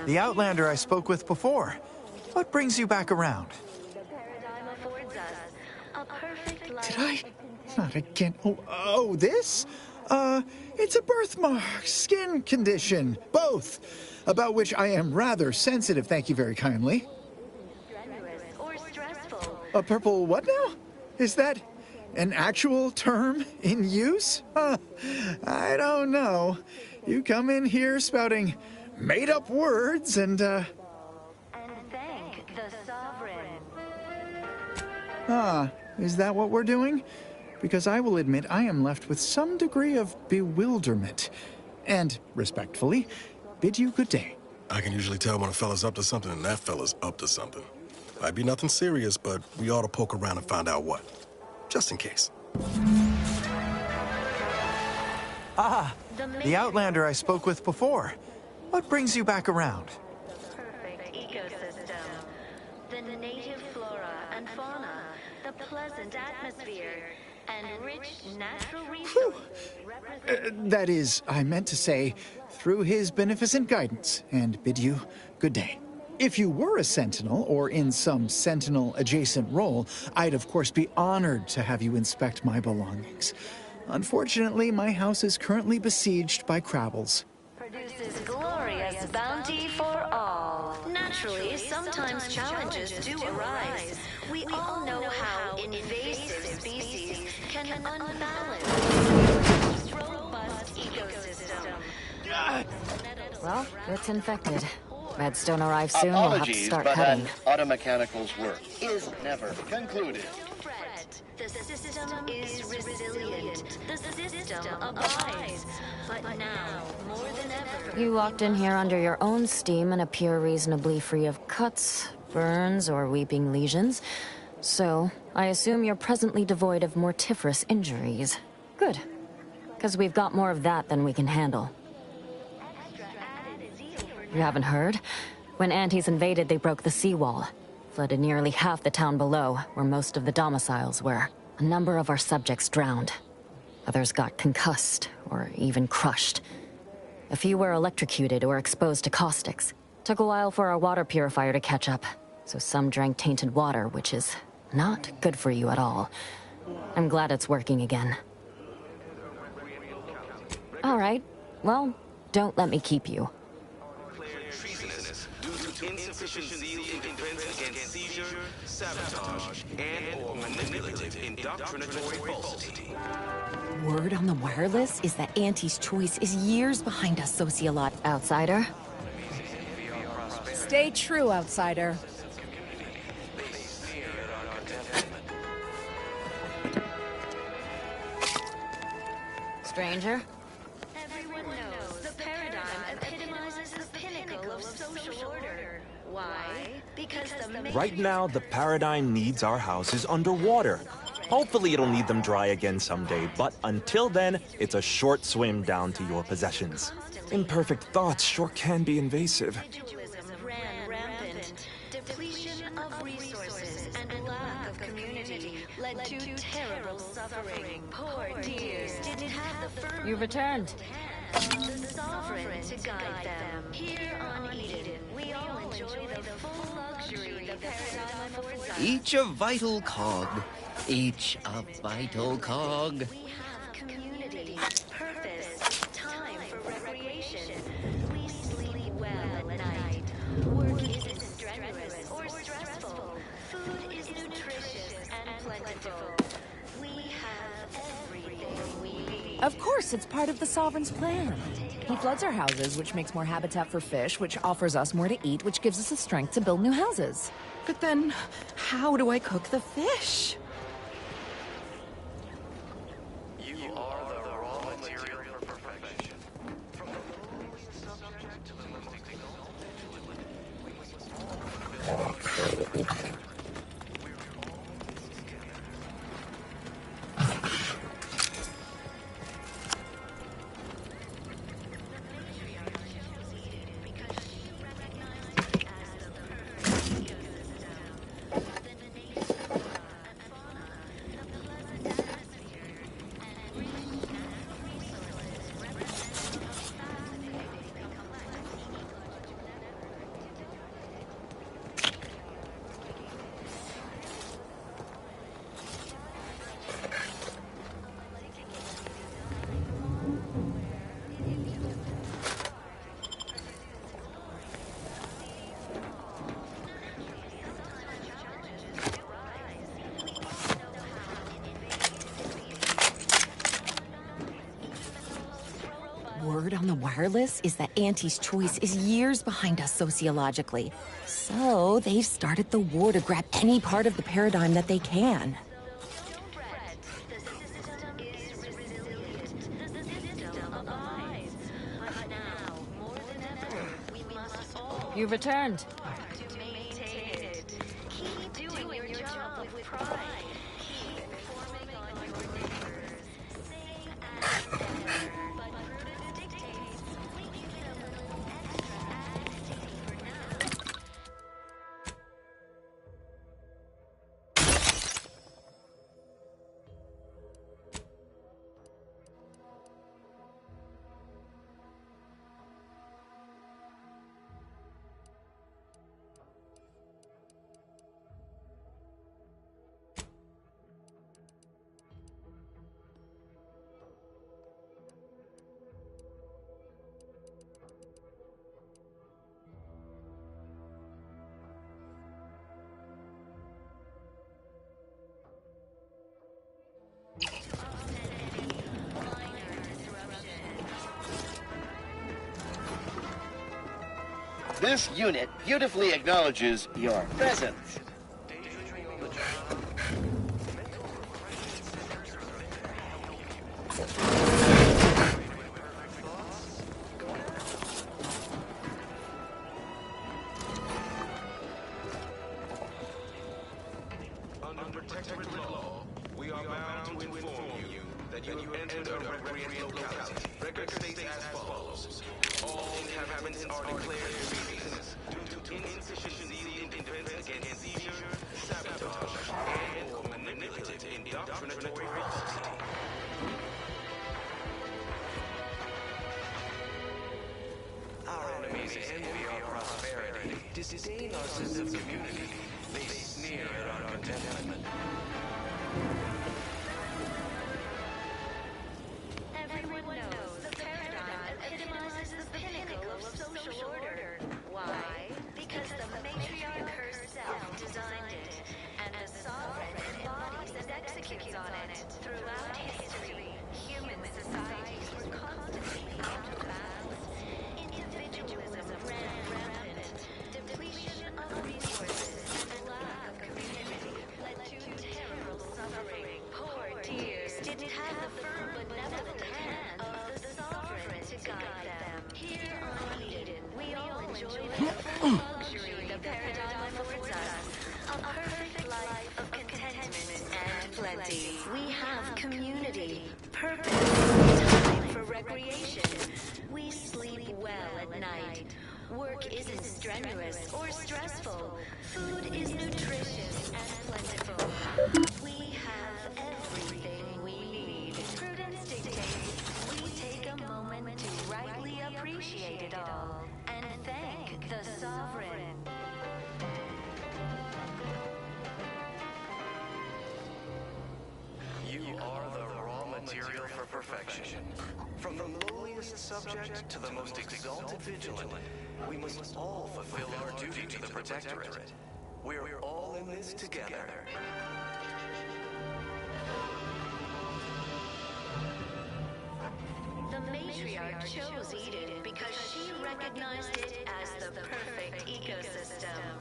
The Outlander I spoke with before. What brings you back around? Did I? Not again. Oh, this? It's a birthmark, skin condition, both, about which I am rather sensitive, thank you very kindly. A purple what now? Is that an actual term in use? I don't know. You come in here spouting made-up words and thank the Sovereign. Is that what we're doing? Because I will admit I am left with some degree of bewilderment. And, respectfully, bid you good day. I can usually tell when a fella's up to something and that fella's up to something. Might be nothing serious, but we ought to poke around and find out what. Just in case. The Outlander I spoke with before. What brings you back around? Perfect ecosystem. The native flora and fauna, the pleasant atmosphere, and rich natural resources. That is, I meant to say, through his beneficent guidance, and bid you good day. If you were a Sentinel, or in some Sentinel-adjacent role, I'd of course be honored to have you inspect my belongings. Unfortunately, my house is currently besieged by Crabbles. Produces glorious bounty for all. Naturally, sometimes challenges do arise. We all know how invasive species can unbalance a robust ecosystem. Well, it's infected. Meds don't arrive soon, we'll have to start cutting. Automechanical's work is never concluded. The system is resilient. The system abides. But now, more than ever... You walked in here under your own steam and appear reasonably free of cuts, burns, or weeping lesions. So, I assume you're presently devoid of mortiferous injuries. Good. Because we've got more of that than we can handle. You haven't heard? When Antes invaded, they broke the seawall. Flooded nearly half the town below, where most of the domiciles were. A number of our subjects drowned. Others got concussed, or even crushed. A few were electrocuted or exposed to caustics. Took a while for our water purifier to catch up, so some drank tainted water, which is not good for you at all. I'm glad it's working again. All right, well, don't let me keep you. Insufficient zeal in defense against seizure, sabotage, and/or manipulative indoctrinatory falsity. Word on the wireless is that Auntie's choice is years behind us, sociolot. Outsider? Stay true, outsider. Stranger? Everyone knows the paradigm epitomizes the pinnacle of social order. Why? Because Right now, the paradigm needs our houses underwater. Hopefully it'll need them dry again someday, but until then, it's a short swim down to your possessions. Imperfect thoughts sure can be invasive. individualism ran rampant. Depletion of resources and lack of community led to terrible suffering. Poor dears didn't have the firm You returned. the sovereign to guide them. Here on Eden, we all enjoy the full luxury the paradigm affords us. Each a vital cog. Each a vital cog. We have community, purpose, time for recreation. We sleep well at night. Work isn't strenuous or stressful. Food is nutritious and plentiful. We have everything we need. Of course, it's part of the Sovereign's plan. He floods our houses, which makes more habitat for fish, which offers us more to eat, which gives us the strength to build new houses. But then, how do I cook the fish? You are the raw material for perfection. From the lowest subject to the most exalted. wireless is that Auntie's choice is years behind us sociologically. So they've started the war to grab any part of the paradigm that they can. You returned. This unit beautifully acknowledges your presence. Under protected law, we are bound to inform you that you have entered a recreational locality. Record states as follows. All inhabitants are declared citizens due to insufficiency in defense against seizure, sabotage, and/or manipulative indoctrinatory falsity. Our enemies envy our prosperity, disdain our sense of community. They sneer at our contentment. Everyone knows the paradigm epitomizes the pinnacle of social order. Why? Because the matriarch herself designed it, and the sovereign embodies and executes on it. Throughout history, human societies were constantly out of balance. Individualism ran rampant. Depletion of resources and lack of community led to terrible suffering. Poor dears didn't have the firm benevolent hand of the sovereign to guide them. Here on Eden, we all enjoy the full luxury the paradigm affords us. A perfect life of contentment and plenty. We have community, purpose, time for recreation. We sleep well at night. Work isn't strenuous or stressful. Food is nutritious and plentiful. We have everything we need. Prudence dictates we take a moment to rightly appreciate it all and thank the sovereign. You are the raw material for perfection. From the lowliest subject to the most exalted vigilant, we must all fulfill our duty to the Protectorate. We're all in this together. The matriarch chose Eden because she recognized it as the perfect ecosystem.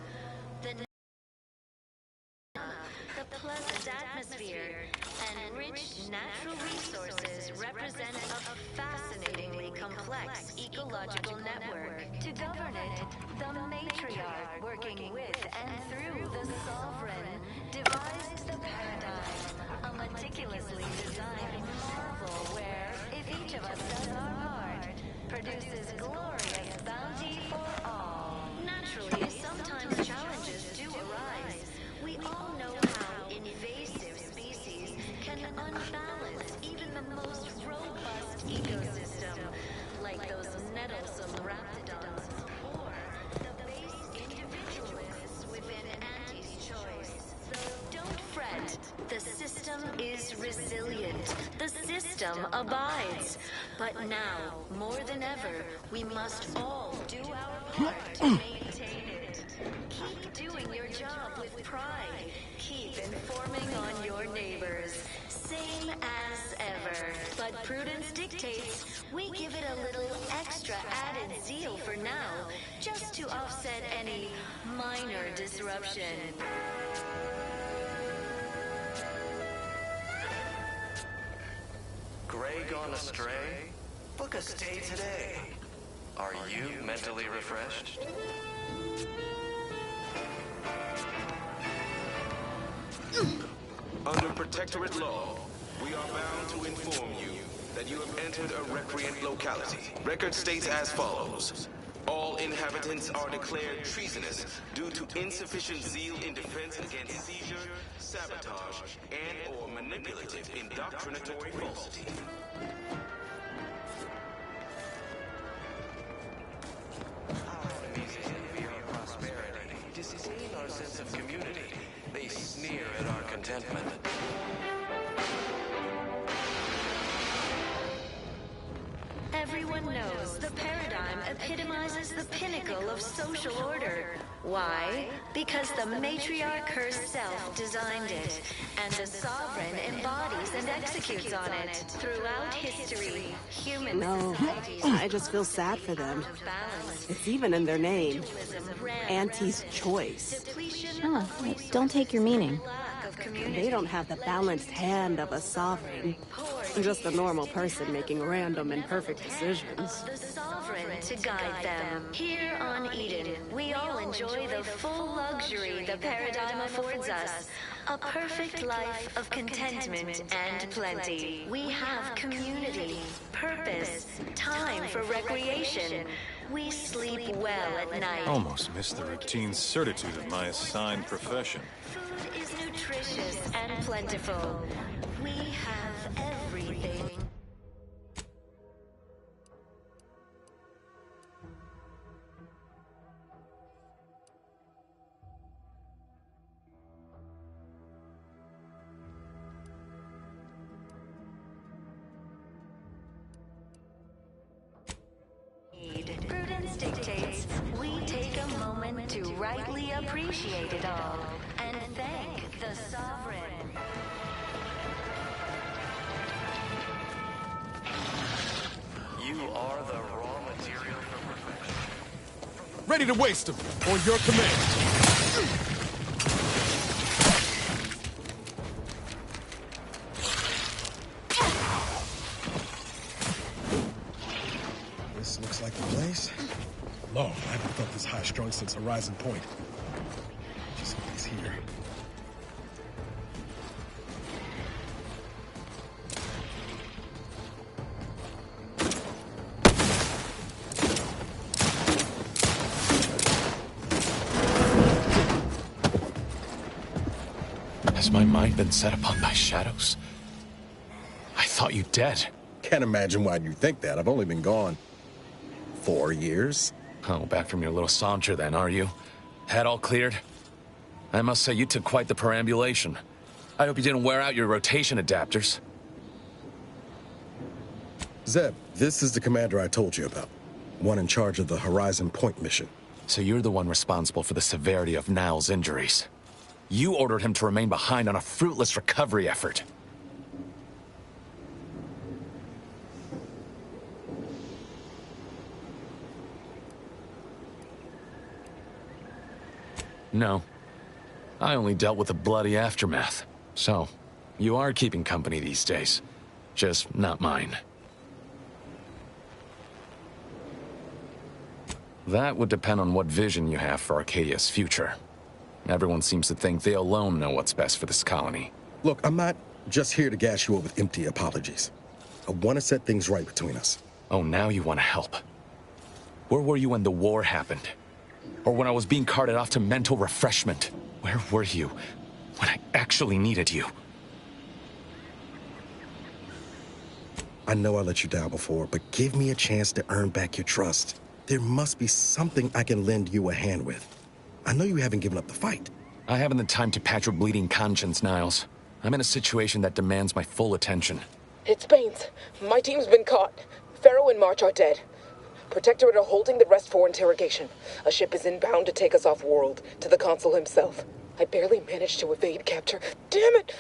The pleasant atmosphere and rich natural resources represent a fascinatingly complex ecological network. To govern it, the matriarch, working with and through the sovereign, devised the paradigm, a meticulously designed marvel where, if each of us does our part, produces glorious bounty for all. Naturally, sometimes challenges do arise. We all know how invasive species can unbalance even the most robust ecosystem, like those nettlesome raptidons, or the base individualists within Auntie's choice. Don't fret. The system is resilient. The system abides. But now, more than ever, we must all do our part to maintain it. Keep doing your job with pride. Keep informing on your neighbors. Same as ever. But prudence dictates we give it a little extra added zeal for now, just to offset any minor disruption. Gray gone astray? Book a stay today. Are you mentally refreshed? Under protectorate law, we are bound to inform you that you have entered a recreant locality. Record states as follows. All inhabitants are declared treasonous due to insufficient zeal in defense against seizure, sabotage, and/or manipulative indoctrinatory falsity. Our enemies envy our prosperity, disdain our sense of community. They sneer at our contentment. Everyone knows the paradigm epitomizes the pinnacle of social order. Why? Because the matriarch herself designed it, and the sovereign embodies and executes on it. Throughout history, human societies I just feel sad for them. It's even in their name. Auntie's choice. Oh, don't take your meaning. They don't have the balanced hand of a sovereign. Just a normal person making random and perfect decisions. The sovereign to guide them. Here on Eden, we all enjoy the full luxury the paradigm affords us. A perfect life of contentment and plenty. We have community, purpose, time for recreation. We sleep well at night. Almost missed the routine certitude of my assigned profession. Food is nutritious and plentiful. We have everything. Prudence dictates we take a moment to rightly appreciate it all and thank the sovereign. You are the raw material for perfection. Ready to waste them, on your command. This looks like the place. Lord, I haven't felt this high-strung since Horizon Point. Just hope he's here. Has my mind been set upon by shadows? I thought you dead. Can't imagine why you think that. I've only been gone 4 years. Oh, back from your little saunter then, are you? Head all cleared? I must say you took quite the perambulation. I hope you didn't wear out your rotation adapters. Zeb, this is the commander I told you about. One in charge of the Horizon Point mission. So you're the one responsible for the severity of Niall's injuries. You ordered him to remain behind on a fruitless recovery effort. No. I only dealt with the bloody aftermath. So, you are keeping company these days. Just not mine. That would depend on what vision you have for Arcadia's future. Everyone seems to think they alone know what's best for this colony. Look, I'm not just here to gas you up with empty apologies. I want to set things right between us. Oh, now you want to help. Where were you when the war happened? Or when I was being carted off to mental refreshment? Where were you when I actually needed you? I know I let you down before, but give me a chance to earn back your trust. There must be something I can lend you a hand with. I know you haven't given up the fight. I haven't the time to patch your bleeding conscience, Niles. I'm in a situation that demands my full attention. It's Baines. My team's been caught. Pharaoh and March are dead. Protectorate are holding the rest for interrogation. A ship is inbound to take us off-world, to the consul himself. I barely managed to evade capture. Damn it!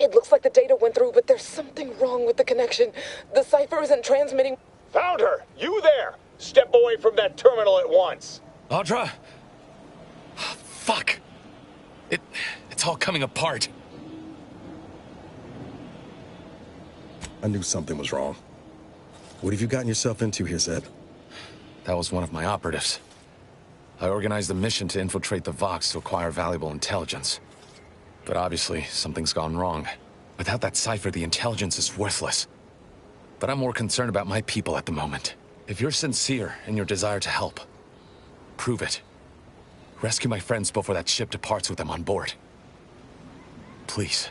It looks like the data went through, but there's something wrong with the connection. The cipher isn't transmitting... Found her! You there! Step away from that terminal at once! Audra? Fuck! It's all coming apart. I knew something was wrong. What have you gotten yourself into here, Zeb? That was one of my operatives. I organized a mission to infiltrate the Vox to acquire valuable intelligence. But obviously, something's gone wrong. Without that cipher, the intelligence is worthless. But I'm more concerned about my people at the moment. If you're sincere in your desire to help, prove it. Rescue my friends before that ship departs with them on board. Please.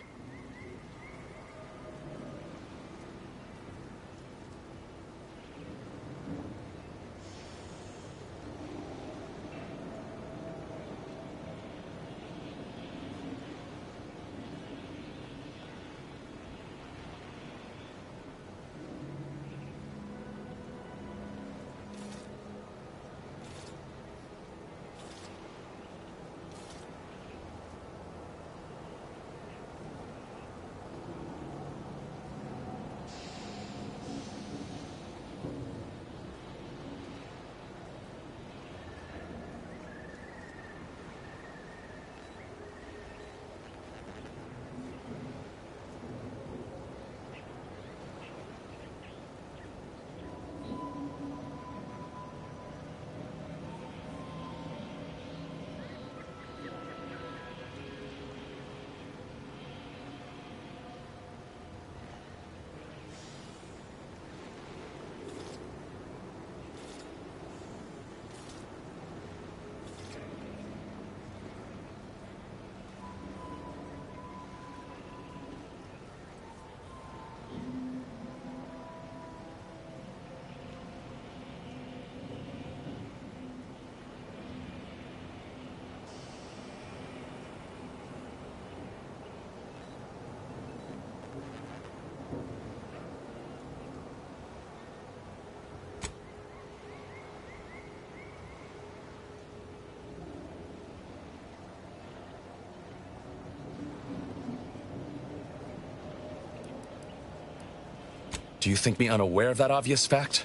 Do you think me unaware of that obvious fact?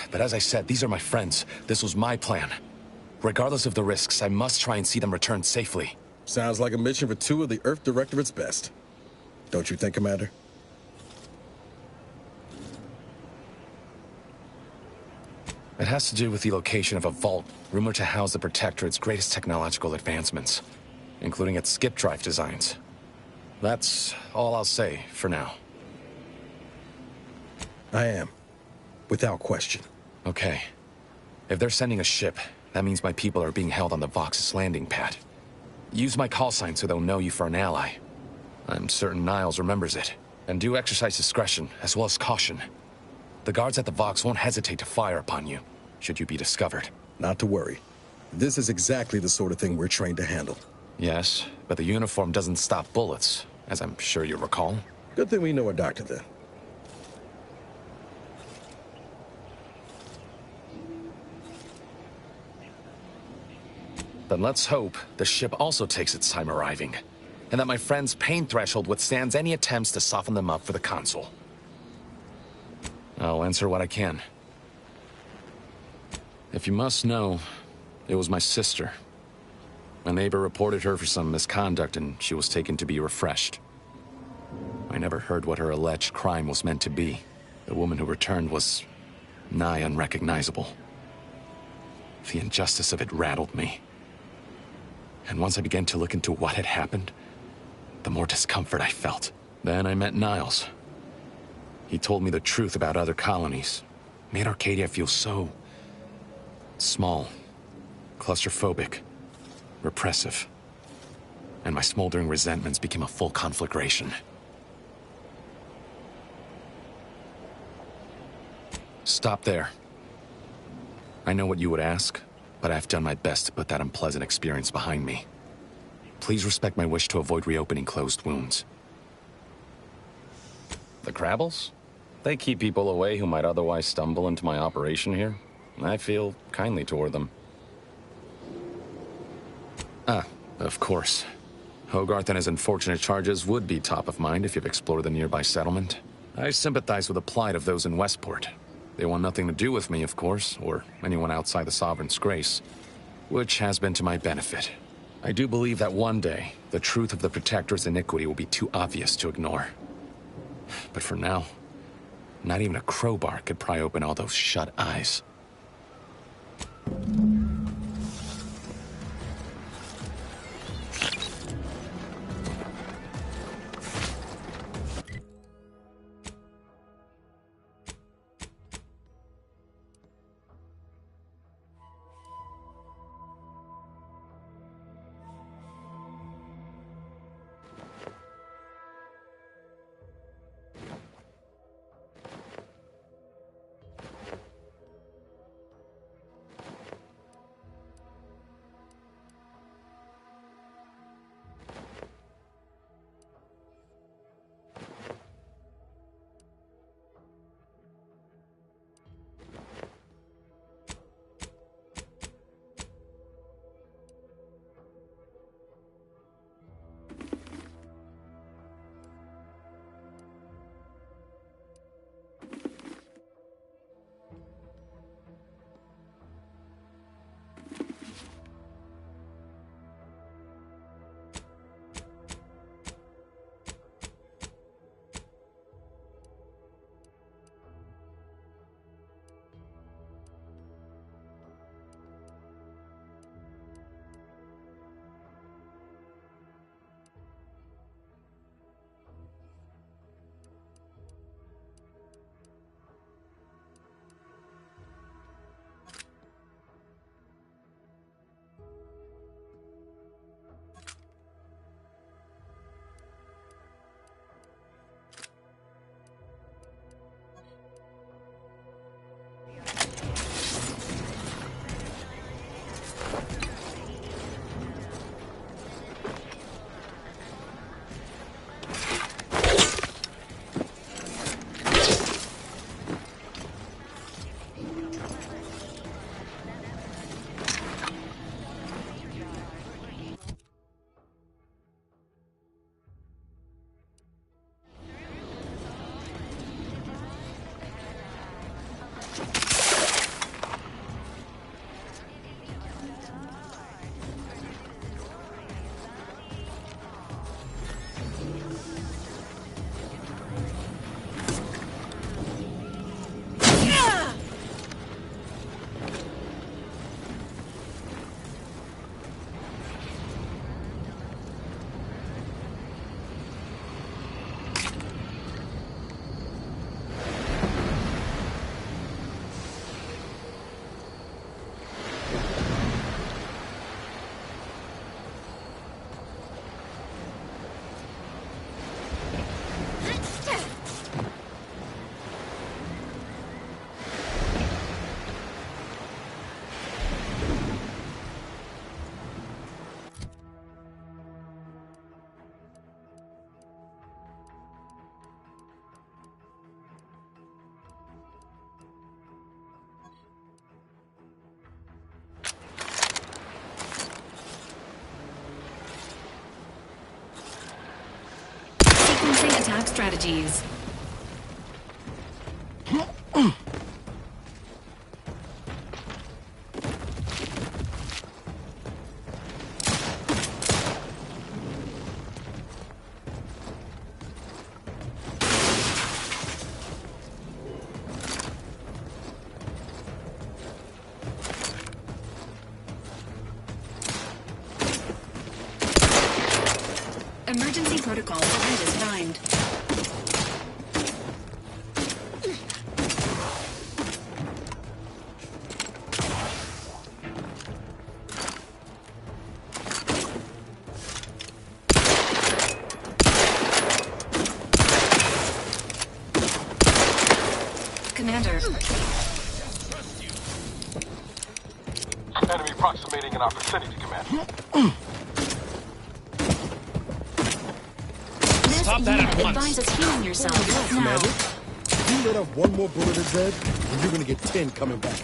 But as I said, these are my friends. This was my plan. Regardless of the risks, I must try and see them return safely. Sounds like a mission for two of the Earth Directorate's best. Don't you think, Commander? It has to do with the location of a vault, rumored to house the Protectorate's greatest technological advancements, including its skip drive designs. That's all I'll say for now. I am. Without question. Okay. If they're sending a ship, that means my people are being held on the Vox's landing pad. Use my call sign so they'll know you for an ally. I'm certain Niles remembers it. And do exercise discretion, as well as caution. The guards at the Vox won't hesitate to fire upon you, should you be discovered. Not to worry. This is exactly the sort of thing we're trained to handle. Yes, but the uniform doesn't stop bullets, as I'm sure you recall. Good thing we know a doctor then. Then let's hope the ship also takes its time arriving, and that my friend's pain threshold withstands any attempts to soften them up for the consul. I'll answer what I can. If you must know, it was my sister. My neighbor reported her for some misconduct, and she was taken to be refreshed. I never heard what her alleged crime was meant to be. The woman who returned was nigh unrecognizable. The injustice of it rattled me. And once I began to look into what had happened, the more discomfort I felt. Then I met Niles. He told me the truth about other colonies. Made Arcadia feel so... small. Claustrophobic. Repressive. And my smoldering resentments became a full conflagration. Stop there. I know what you would ask, but I've done my best to put that unpleasant experience behind me. Please respect my wish to avoid reopening closed wounds. The Crabbles? They keep people away who might otherwise stumble into my operation here. I feel kindly toward them. Ah, of course. Hogarth and his unfortunate charges would be top of mind if you've explored the nearby settlement. I sympathize with the plight of those in Westport. They want nothing to do with me, of course, or anyone outside the Sovereign's grace, which has been to my benefit. I do believe that one day, the truth of the Protector's iniquity will be too obvious to ignore. But for now, not even a crowbar could pry open all those shut eyes. Attack strategies. Emergency protocol behind is primed. Commander. Enemy approximating in our vicinity, Commander. Stop that at once. Advise us healing yourself now. you let off one more bullet at Zed, and you're gonna get 10 coming back.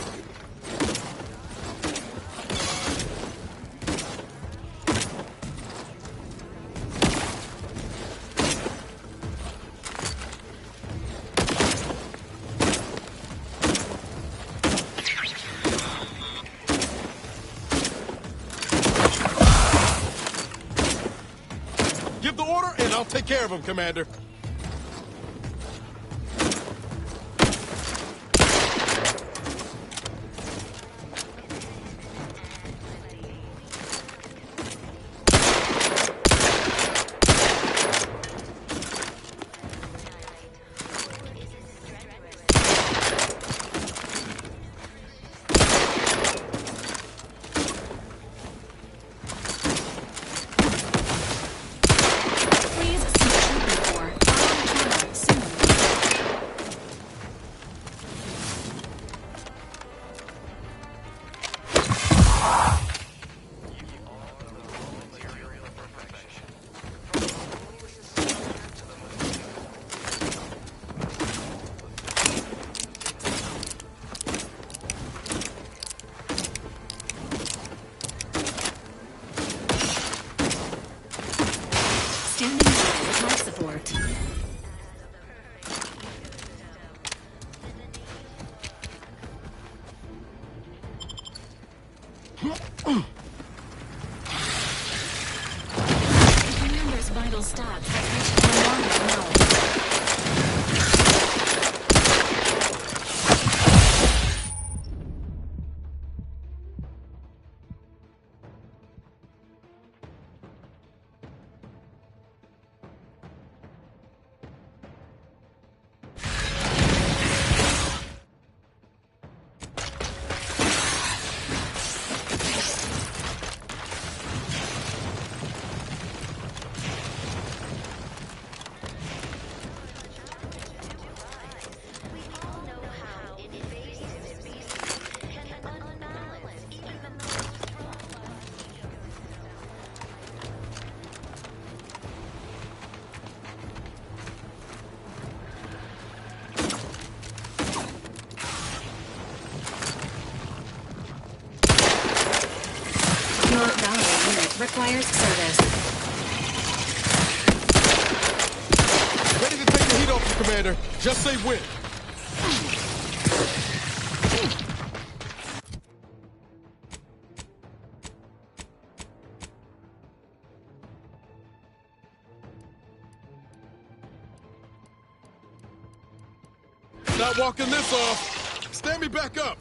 Give the order, and I'll take care of him, Commander. Commander's vital stats have reached an alarming level. Your Valor unit requires service. Ready to take the heat off you, Commander. Just say when. Not walking this off. Stand me back up.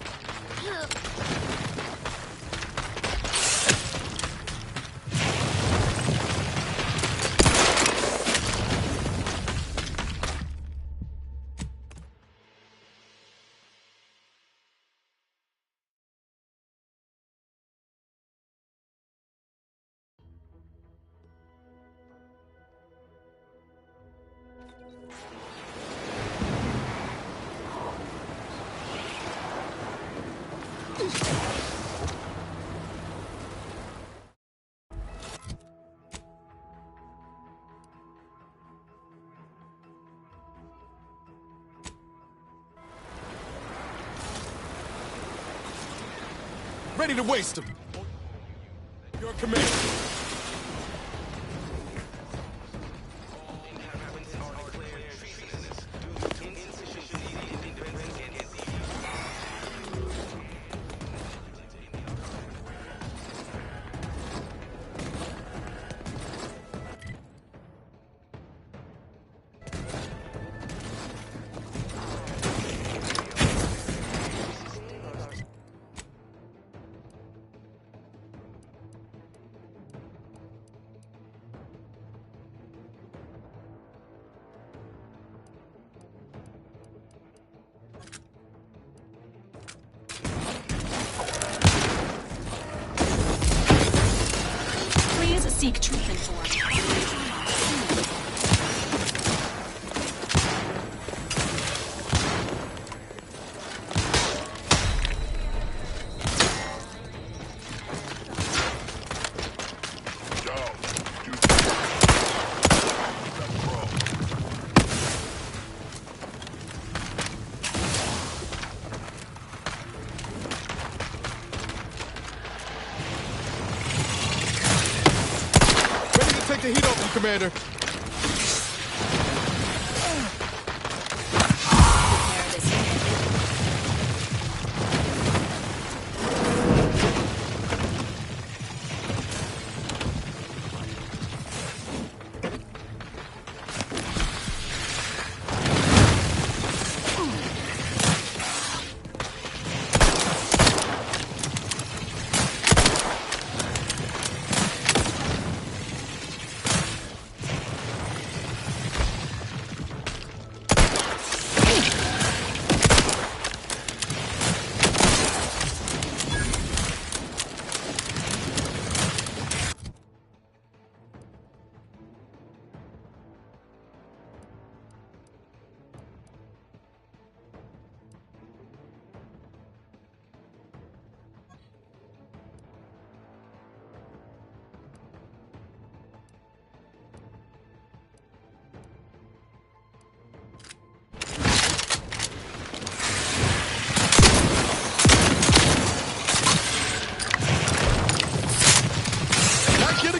Ready to waste him. Your command. Seek treatment for. the heat off you, Commander.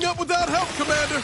Up without help, Commander!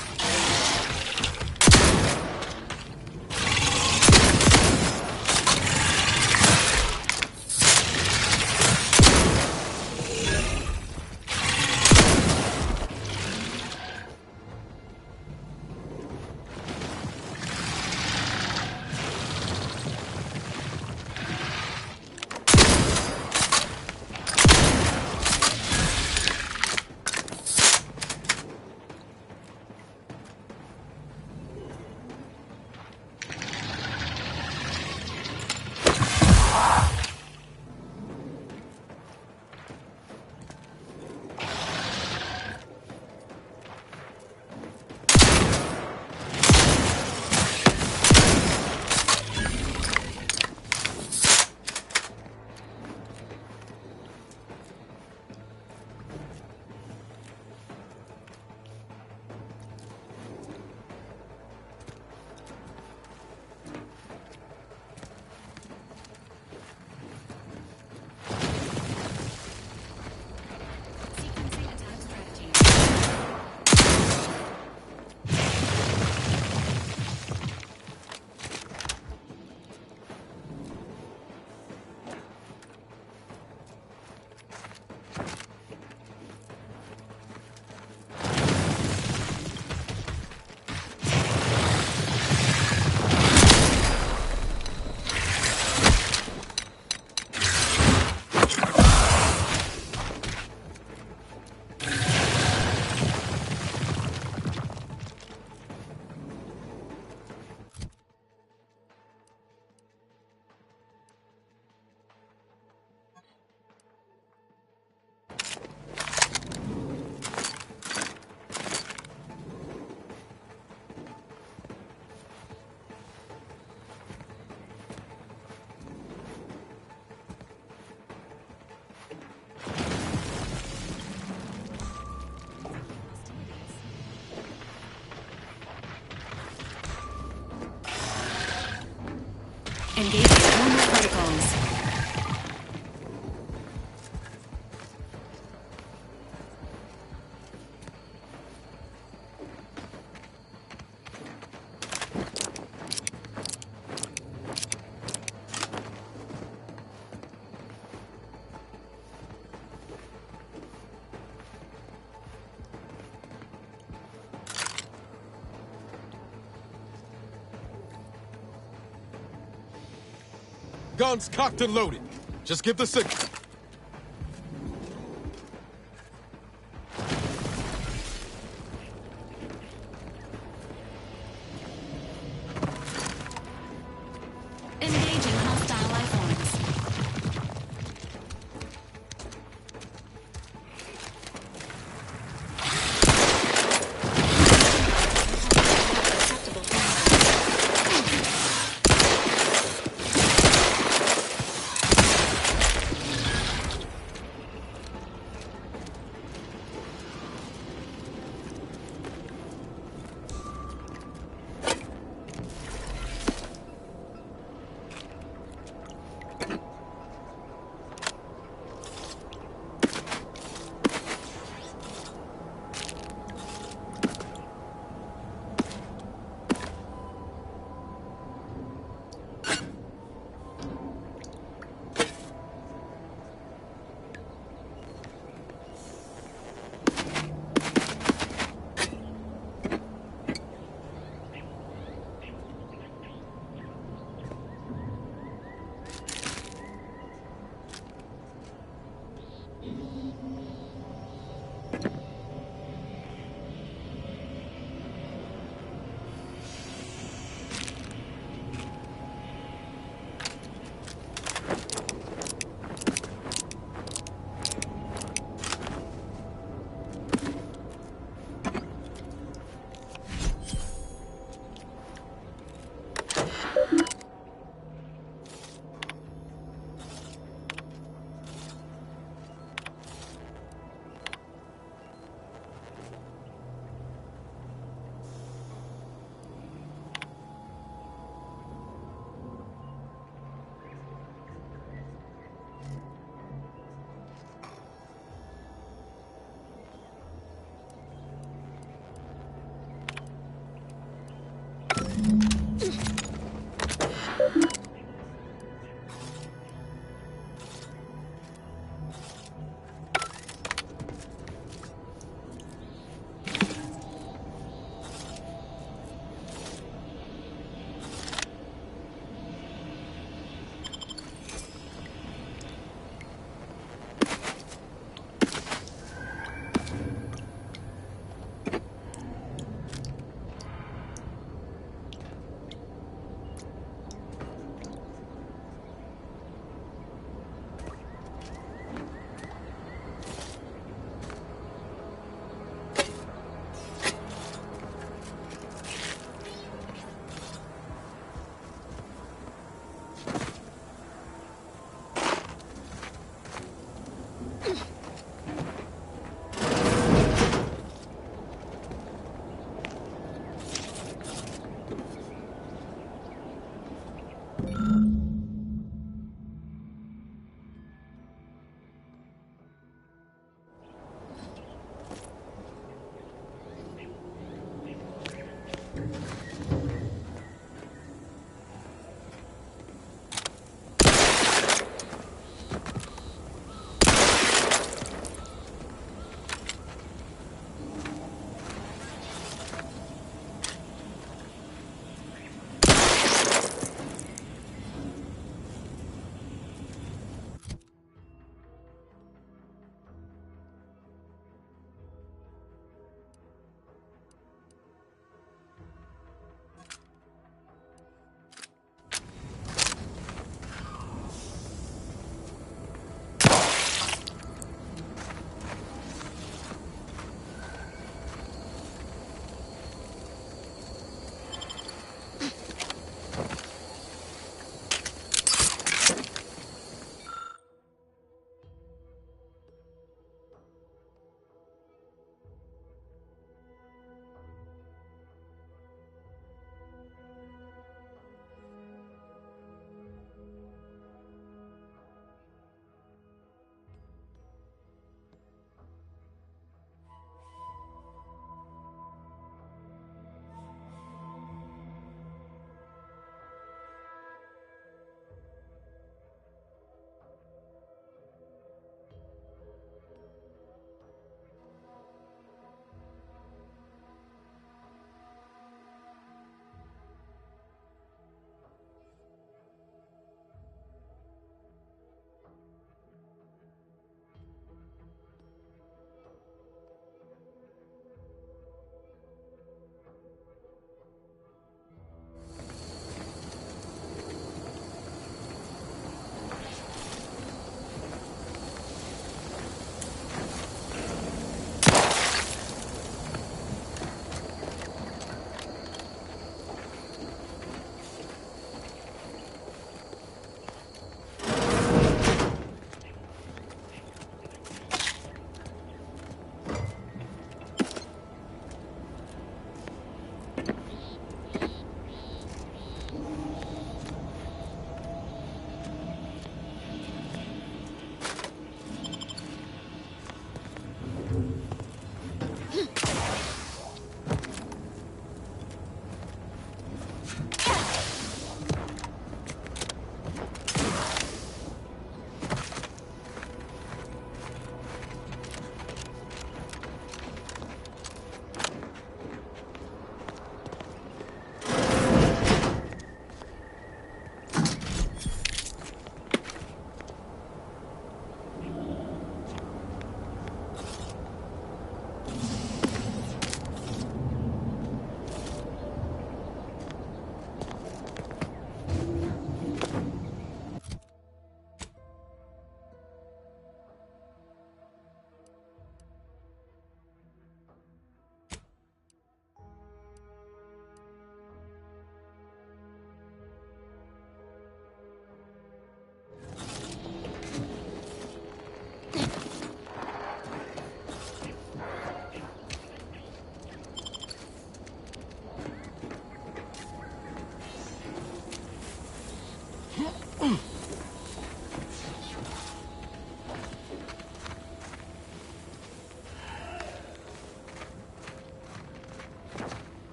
Engage normal protocols. Guns cocked and loaded. Just give the signal. Engaging hostile life forms.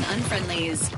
Removing unfriendlies.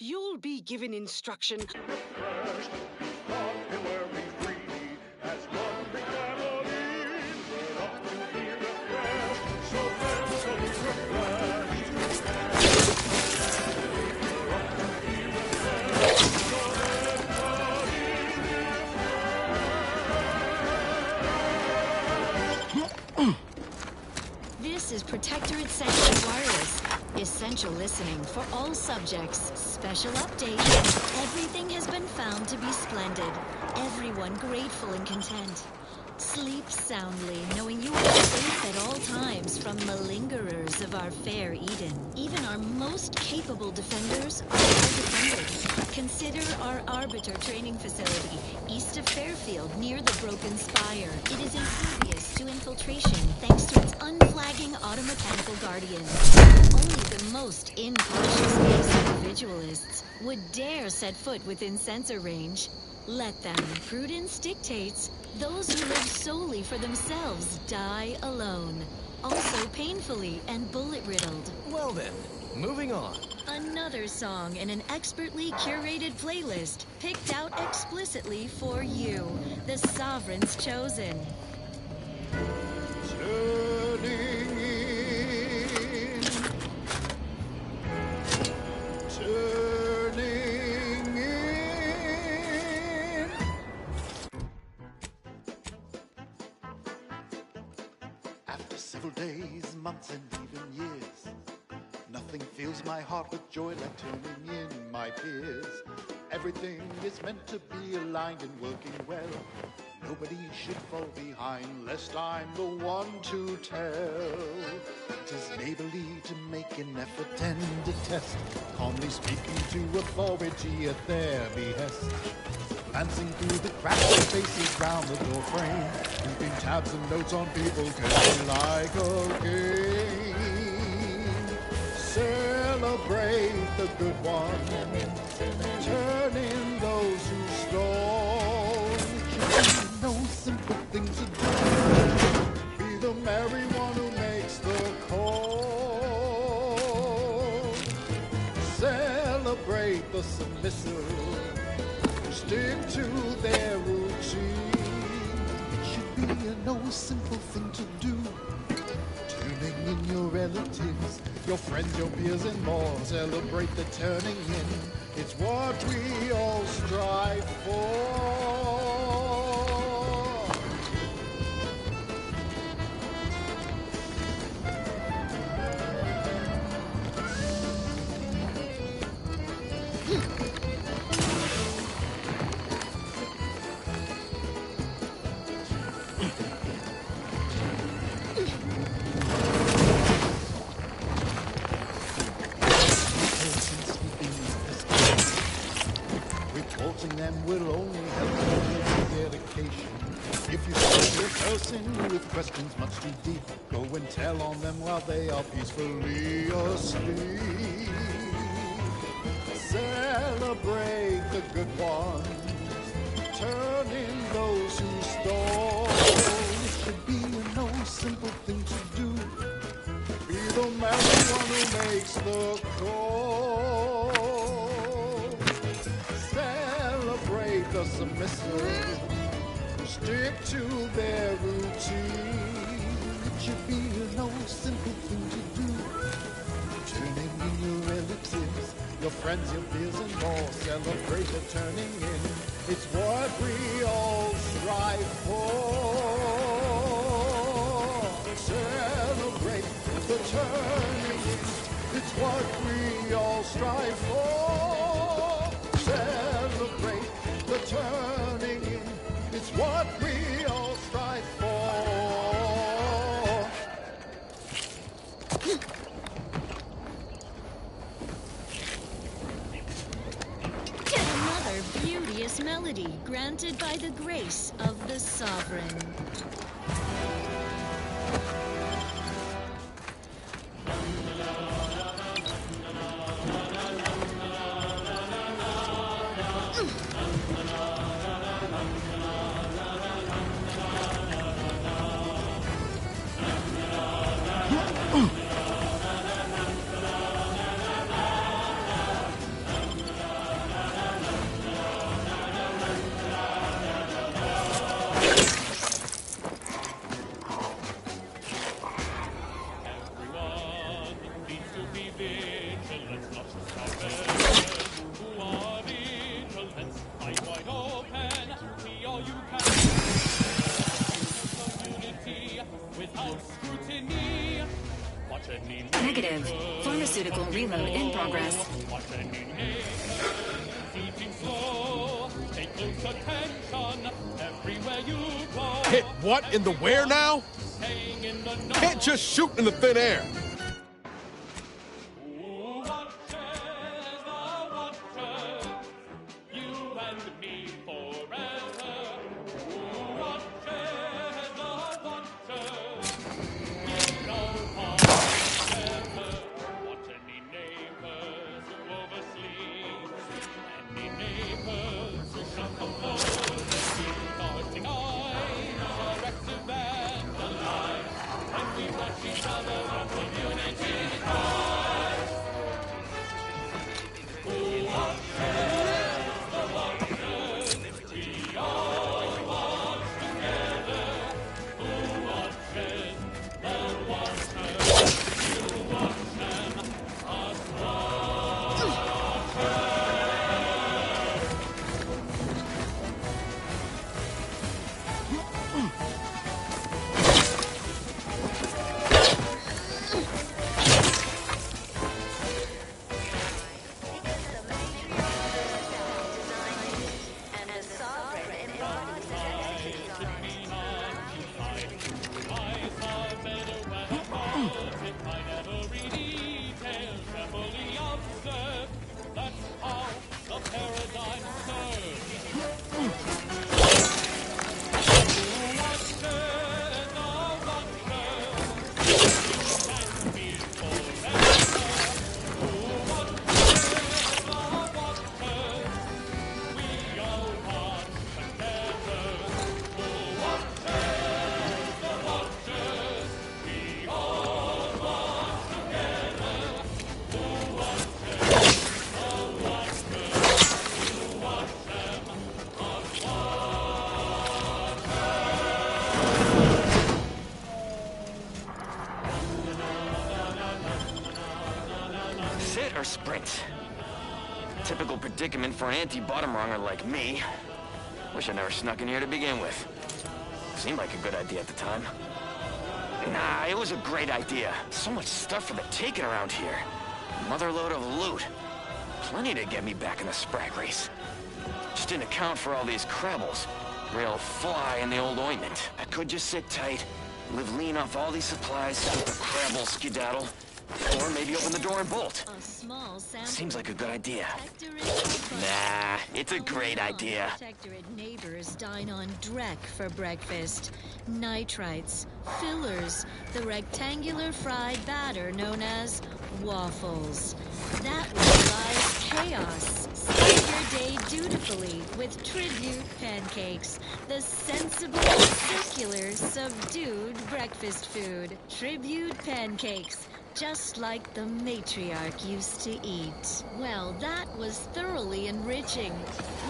You'll be given instruction. This is Protectorate Sanctuary Wireless. Essential listening for all subjects. Special update. Everything has been found to be splendid. Everyone grateful and content. Sleep soundly, knowing you are safe at all times from malingerers of our fair Eden. Even our most capable defenders are our defenders. Consider our Arbiter training facility, east of Fairfield, near the Broken Spire. It is impervious to infiltration thanks to its unflagging automechanical guardians. Only the most incautious case individualists would dare set foot within sensor range. Let them. Prudence dictates those who live solely for themselves die alone. Also painfully and bullet-riddled. Well then, moving on. Another song in an expertly curated playlist picked out explicitly for you, the Sovereign's Chosen. After several days, months, and even years, nothing fills my heart with joy like turning in my peers. Everything is meant to be aligned and working well. Nobody should fall behind, lest I'm the one to tell. It is neighborly to make an effort and detest, calmly speaking to authority at their behest. Glancing through the cracks of faces round the door frame, keeping tabs and notes on people can be like a game. Celebrate the good ones, turn in those who stole. It should be no simple thing to do. Be the merry one who makes the call. Celebrate the submissive, stick to their routine. It should be a no simple thing to do. Turning in your relatives, your friends, your peers, and more. Celebrate the turning in. It's what we all strive for. Reporting them will only help you with dedication. If you see a person with questions much too deep, go and tell on them while they are peacefully asleep. Celebrate the good ones, turn in those who stole. It should be a no simple thing to do. Be the merry one who makes the call. Celebrate the submissive, stick to their routine. It should be a no simple thing to do. Turning in your relatives, your friends, your peers, and more. Celebrate the turning in. It's what we all strive for. Celebrate the turning in. It's what we all strive for. Celebrate the turning in. It's what we all strive for. Another beauteous melody granted by the grace of the Sovereign. Negative. Pharmaceutical reload in progress. Hit what in the where now? Can't just shoot in the thin air. Each other or sprint. Typical predicament for an anti-bottom runger like me. Wish I never snuck in here to begin with. Seemed like a good idea at the time. Nah, it was a great idea. So much stuff for the taking around here. Motherload of loot. Plenty to get me back in the sprag race. Just didn't account for all these crabbles. Real fly in the old ointment. I could just sit tight, live lean off all these supplies, keep the crabble skedaddle, or maybe open the door and bolt. Seems like a good idea. Nah, it's a great idea. Protectorate neighbors dine on dreck for breakfast. Nitrites, fillers, the rectangular fried batter known as waffles. That was chaos. Start your day dutifully with tribute pancakes, the sensible, circular, subdued breakfast food. Tribute pancakes. Just like the matriarch used to eat. Well, that was thoroughly enriching.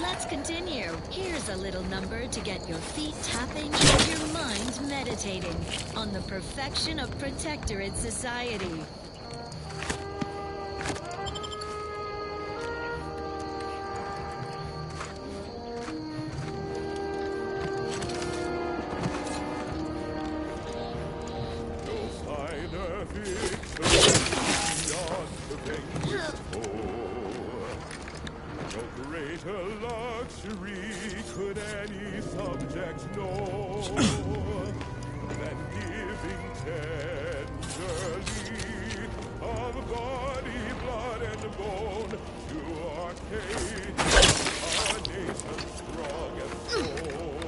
Let's continue. Here's a little number to get your feet tapping and your mind meditating on the perfection of Protectorate society. Greater luxury could any subject know than giving tenderly of body, blood, and bone to Arcadia, a nation strong and strong.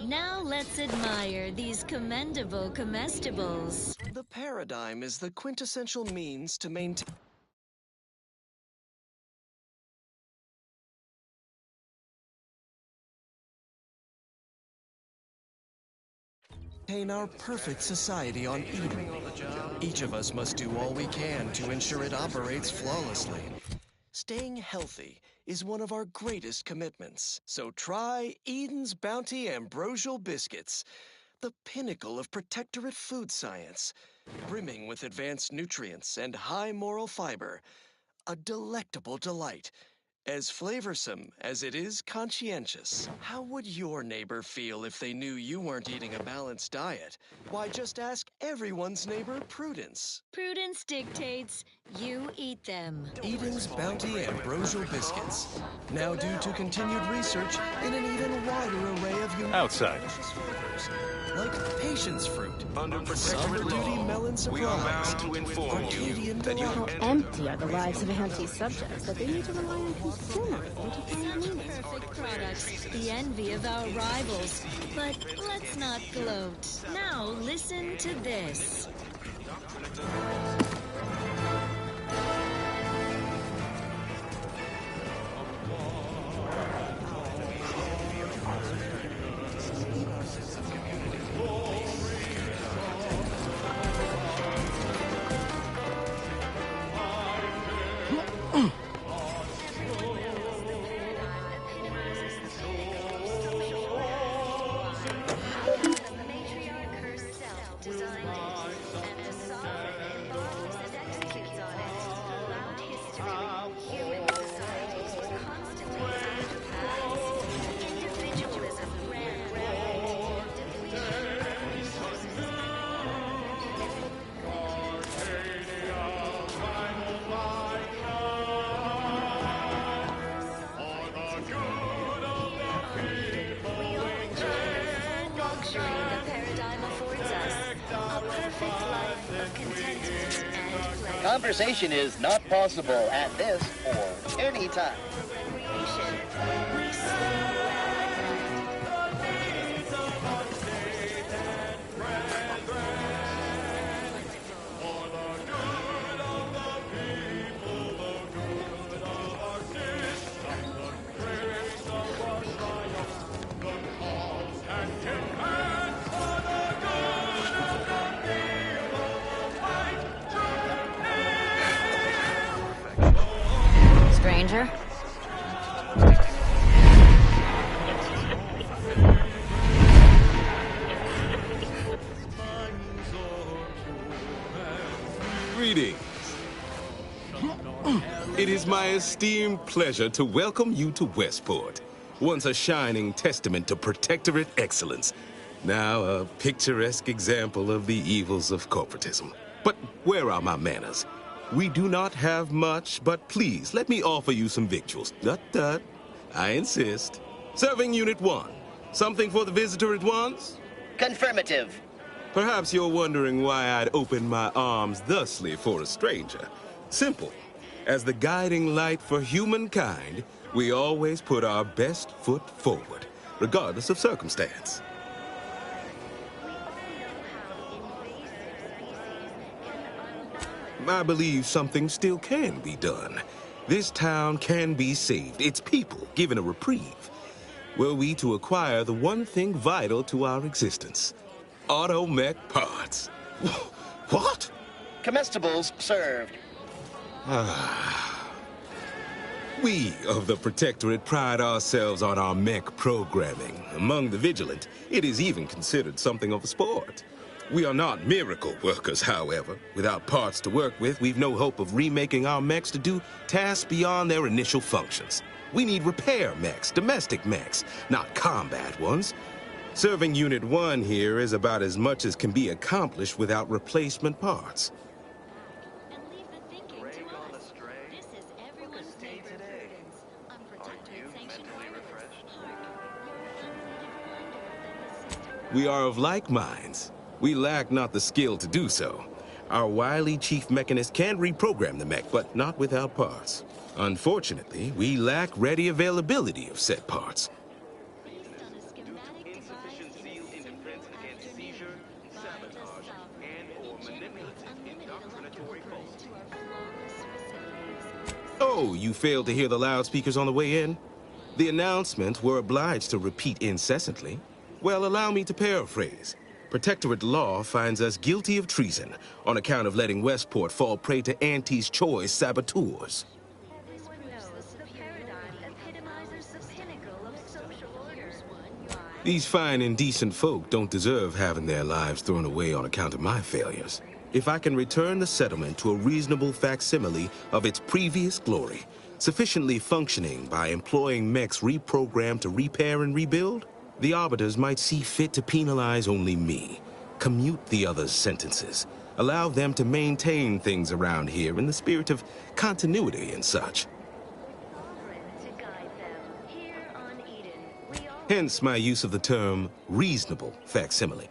Now let's admire these commendable comestibles. The paradigm is the quintessential means to maintain. Maintain our perfect society on Eden. Each of us must do all we can to ensure it operates flawlessly. Staying healthy is one of our greatest commitments. So try Eden's Bounty Ambrosial Biscuits, the pinnacle of protectorate food science, brimming with advanced nutrients and high moral fiber. A delectable delight, as flavorsome as it is conscientious. How would your neighbor feel if they knew you weren't eating a balanced diet? Why, just ask everyone's neighbor Prudence. Prudence dictates you eat them. Eden's Bounty Ambrosial Biscuits, now due to continued research in an even wider array of unique Outside. delicious flavors, like patience fruit, Under summer protectorate duty law, melon we are surprise, bound to inform you Arcadian that you delight. How empty are the lives of anti-subjects that they need to rely on consumerism to find meaning? Perfect products, the envy of our rivals. But let's not gloat. Now listen to this. Conversation is not possible at this or any time. Stranger? Greetings. It is my esteemed pleasure to welcome you to Westport, once a shining testament to protectorate excellence, now a picturesque example of the evils of corporatism. But where are my manners? We do not have much, but please, let me offer you some victuals. Tut-tut. I insist. Serving Unit 1. Something for the visitor at once? Confirmative. Perhaps you're wondering why I'd open my arms thusly for a stranger. Simple. As the guiding light for humankind, we always put our best foot forward, regardless of circumstance. I believe something still can be done. This town can be saved, its people given a reprieve. Were we to acquire the one thing vital to our existence, automech parts. What? Comestibles served. We of the Protectorate pride ourselves on our mech programming. Among the vigilant, it is even considered something of a sport. We are not miracle workers, however. Without parts to work with, we've no hope of remaking our mechs to do tasks beyond their initial functions. We need repair mechs, domestic mechs, not combat ones. Serving Unit 1 here is about as much as can be accomplished without replacement parts. We are of like minds. We lack not the skill to do so. Our wily chief mechanist can reprogram the mech, but not without parts. Unfortunately, we lack ready availability of said parts. Oh, you failed to hear the loudspeakers on the way in? The announcements were obliged to repeat incessantly. Well, allow me to paraphrase. Protectorate law finds us guilty of treason on account of letting Westport fall prey to Auntie's choice saboteurs. These fine and decent folk don't deserve having their lives thrown away on account of my failures. If I can return the settlement to a reasonable facsimile of its previous glory, sufficiently functioning by employing mechs reprogrammed to repair and rebuild, the Arbiters might see fit to penalize only me, commute the others' sentences, allow them to maintain things around here in the spirit of continuity and such. Hence my use of the term reasonable facsimile.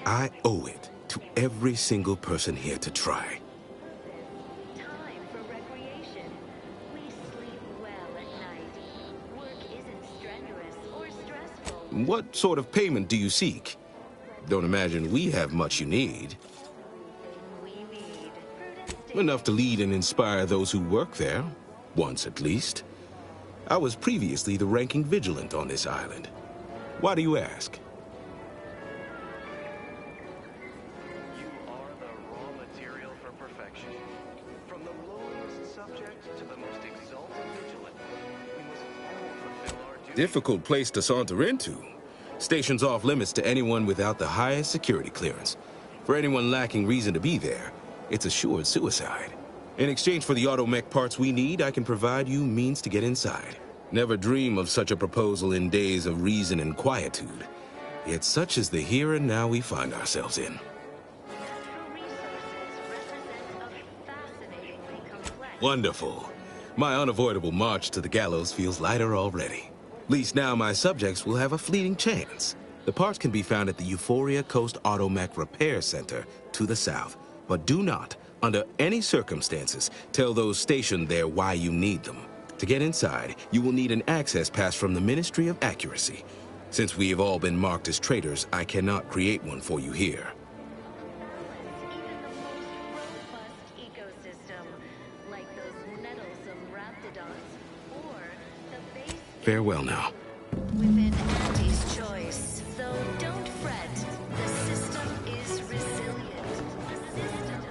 I owe it to every single person here to try. What sort of payment do you seek? Don't imagine we have much you need. Enough to lead and inspire those who work there, once at least. I was previously the ranking vigilant on this island. Why do you ask? You are the raw material for perfection. From the lowliest subject to the most exalted vigilant, we must all fulfill our duty. Difficult place to saunter into. Station's off limits to anyone without the highest security clearance. For anyone lacking reason to be there, it's assured suicide. In exchange for the automech parts we need, I can provide you means to get inside. Never dream of such a proposal in days of reason and quietude. Yet such is the here and now we find ourselves in. Wonderful. My unavoidable march to the gallows feels lighter already. At least now my subjects will have a fleeting chance. The parts can be found at the Euphoria Coast Automech Repair Center to the south. But do not, under any circumstances, tell those stationed there why you need them. To get inside, you will need an access pass from the Ministry of Accuracy. Since we have all been marked as traitors, I cannot create one for you here. Farewell now. Within Andy's choice, so don't fret. The system is resilient. The system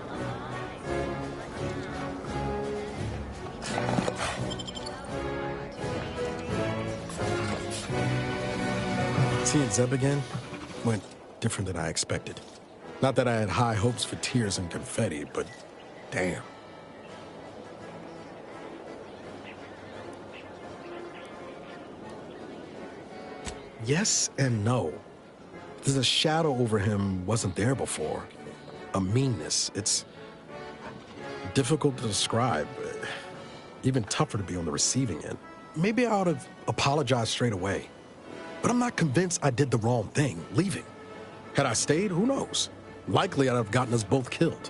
Seeing Zeb again went different than I expected. Not that I had high hopes for tears and confetti, but damn. Yes and no. There's a shadow over him wasn't there before. A meanness. It's difficult to describe. Even tougher to be on the receiving end. Maybe I ought to apologize straight away. But I'm not convinced I did the wrong thing, leaving. Had I stayed, who knows? Likely I'd have gotten us both killed.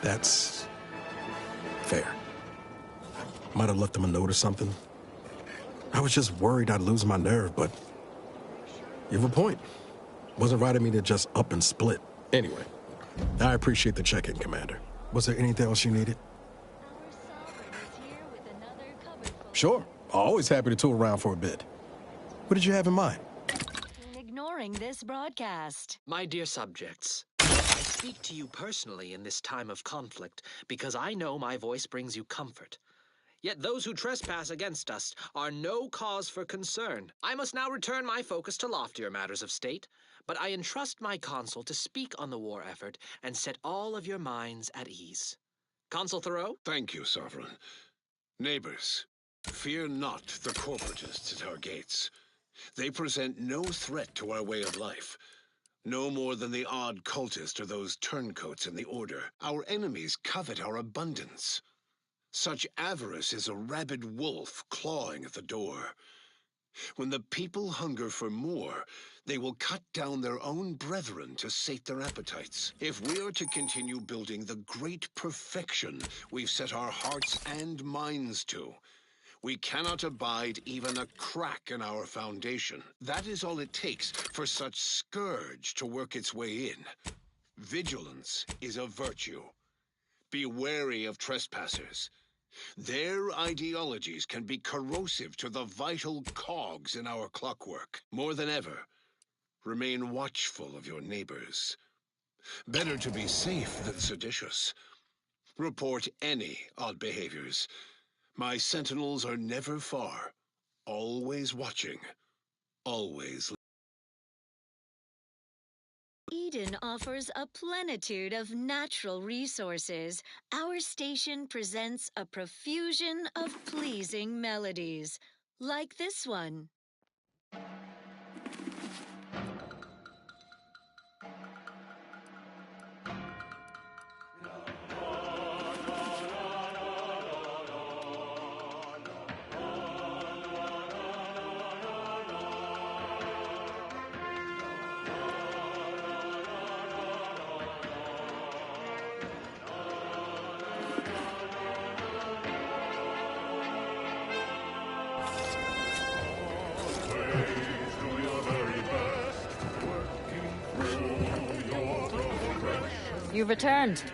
That's fair. Might have left him a note or something. I was just worried I'd lose my nerve, but you have a point. Wasn't right of me to just up and split. Anyway, I appreciate the check-in, Commander. Was there anything else you needed? Sure. Always happy to tour around for a bit. What did you have in mind? Ignoring this broadcast. My dear subjects, I speak to you personally in this time of conflict because I know my voice brings you comfort. Yet those who trespass against us are no cause for concern. I must now return my focus to loftier matters of state, but I entrust my consul to speak on the war effort and set all of your minds at ease. Consul Thoreau? Thank you, Sovereign. Neighbors, fear not the corporatists at our gates. They present no threat to our way of life. No more than the odd cultist or those turncoats in the Order. Our enemies covet our abundance. Such avarice is a rabid wolf clawing at the door. When the people hunger for more, they will cut down their own brethren to sate their appetites. If we are to continue building the great perfection we've set our hearts and minds to, we cannot abide even a crack in our foundation. That is all it takes for such scourge to work its way in. Vigilance is a virtue. Be wary of trespassers. Their ideologies can be corrosive to the vital cogs in our clockwork. More than ever, remain watchful of your neighbors. Better to be safe than seditious. Report any odd behaviors. My sentinels are never far, always watching, always. Eden offers a plenitude of natural resources. Our station presents a profusion of pleasing melodies, like this one. You've returned.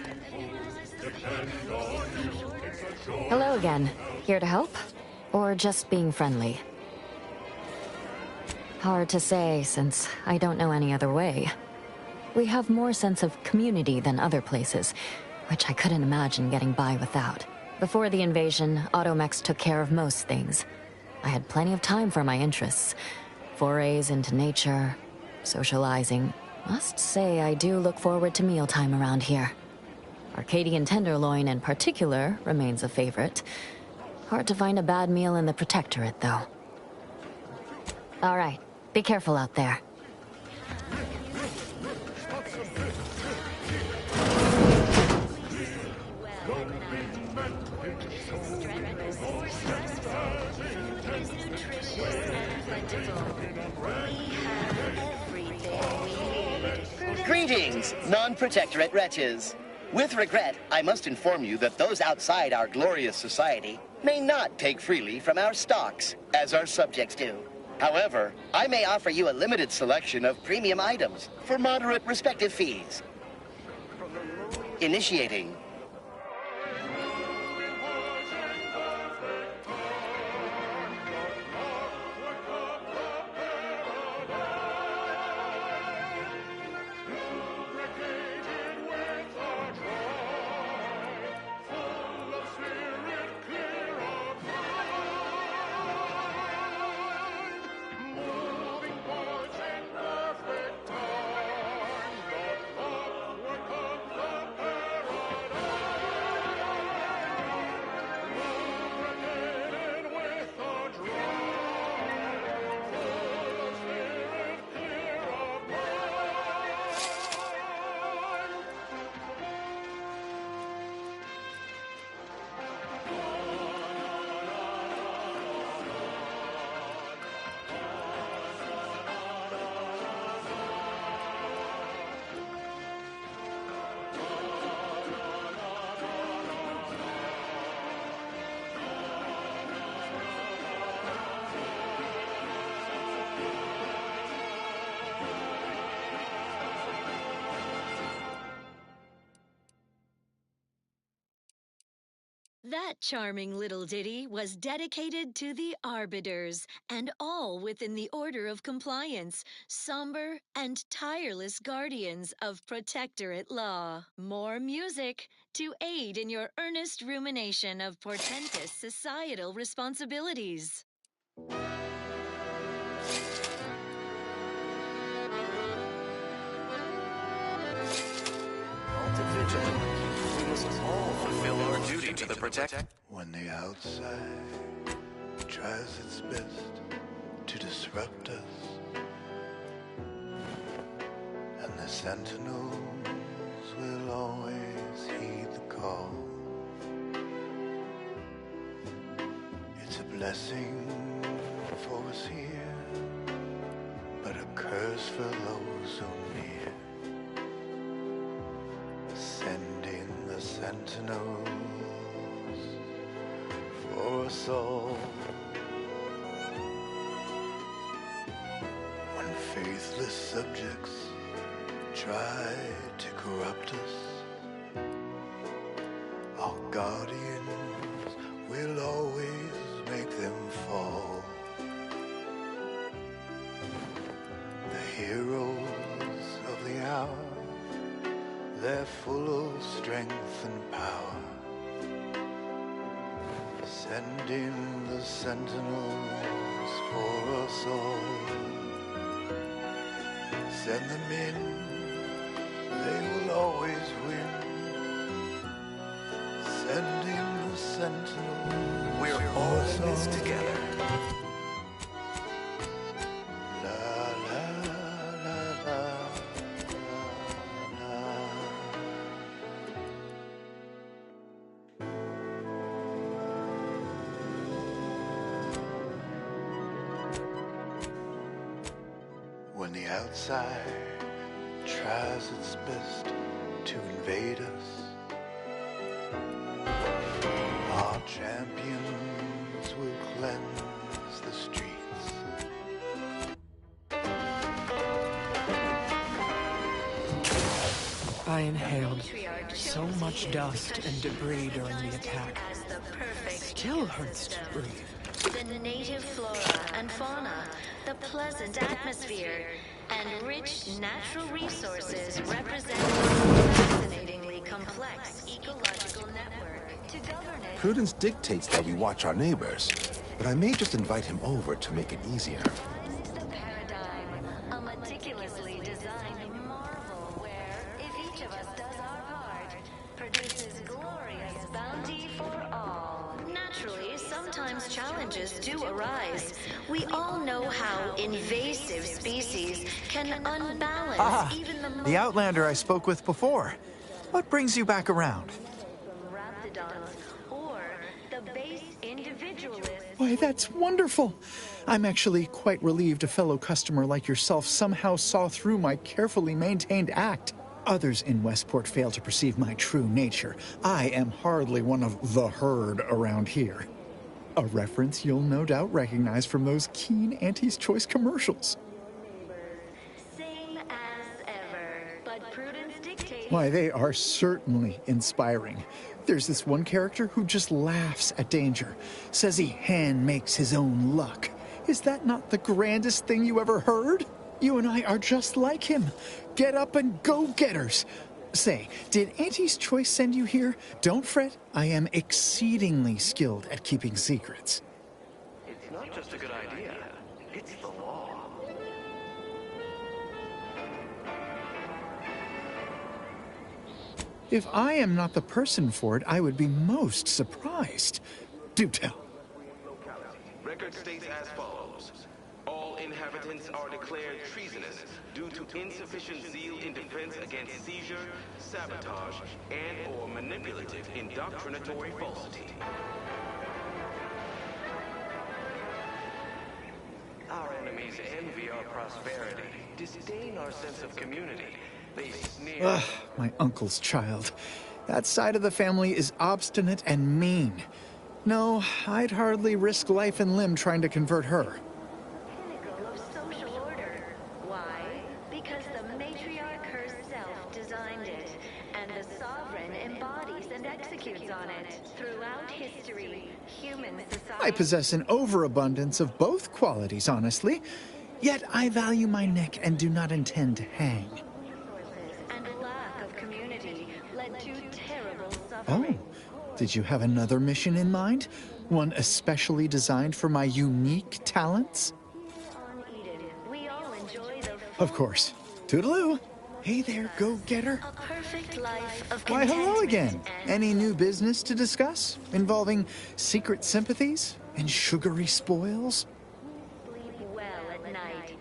Hello again. Here to help? Or just being friendly? Hard to say, since I don't know any other way. We have more sense of community than other places, which I couldn't imagine getting by without. Before the invasion, Automechs took care of most things. I had plenty of time for my interests. Forays into nature, socializing. Must say I do look forward to mealtime around here. Arcadian tenderloin in particular remains a favorite. Hard to find a bad meal in the Protectorate, though. All right, be careful out there. Greetings, non-protectorate wretches. With regret, I must inform you that those outside our glorious society may not take freely from our stocks, as our subjects do. However, I may offer you a limited selection of premium items for moderate respective fees. Initiating. That charming little ditty was dedicated to the Arbiters, and all within the order of compliance, somber and tireless guardians of Protectorate law. More music to aid in your earnest rumination of portentous societal responsibilities. Vigilant. We must all fulfill our duty to the Protector. When the outside tries its best to disrupt us, and the sentinels will always heed the call. It's a blessing for us here, but a curse for those who near. Sending the sentinels for us all. When faithless subjects try to corrupt us, our guardians We'll always make them fall. The heroes of the hour, they're full of strength and power. Send in the sentinels for us all. Send them in, they will always win. Send in the sentinels. We're all in this together. When the outside tries its best to invade us, our champions will cleanse the streets. I inhaled so much dust and debris during the attack. Still hurts to breathe. The native flora and fauna, the pleasant atmosphere, and rich natural resources represent a fascinatingly complex ecological network. To govern it, Prudence dictates that we watch our neighbors, but I may just invite him over to make it easier. the paradigm, a meticulously designed marvel where, if each of us does our part, produces glorious bounty for all. Naturally, sometimes challenges do arise. We all know how invasive species can unbalance even the most The Outlander I spoke with before. What brings you back around? raptidons or the base individualists. Why, that's wonderful. I'm actually quite relieved a fellow customer like yourself somehow saw through my carefully maintained act. Others in Westport fail to perceive my true nature. I am hardly one of the herd around here. A reference you'll no doubt recognize from those keen Auntie's Choice commercials. Same as ever, but prudence dictates. Why, they are certainly inspiring. There's this one character who just laughs at danger, says he hand makes his own luck. Is that not the grandest thing you ever heard? You and I are just like him. Get up and go-getters. Say, did Auntie's Choice send you here? Don't fret, I am exceedingly skilled at keeping secrets. It's not just a good idea, it's the law. If I am not the person for it, I would be most surprised. Do tell. Record states as follows. All inhabitants are declared treasonous due to insufficient zeal in defense against seizure, sabotage, and/or manipulative indoctrinatory falsity. Our enemies envy our prosperity, disdain our sense of community. They sneer. Ugh, my uncle's child. That side of the family is obstinate and mean. No, I'd hardly risk life and limb trying to convert her. Pinnacle of social order. Why? Because the matriarch herself designed it, and the sovereign embodies and executes on it. Throughout history, human society. I possess an overabundance of both qualities, honestly. Yet I value my neck and do not intend to hang. And lack of community led to terrible suffering. Oh, did you have another mission in mind? One especially designed for my unique talents? On Eden, we all enjoy the Of course. Toodaloo. Hey there, go-getter. a perfect life of Why, hello contentment again. and Any new business to discuss? Involving secret sympathies and sugary spoils? sleep well at night.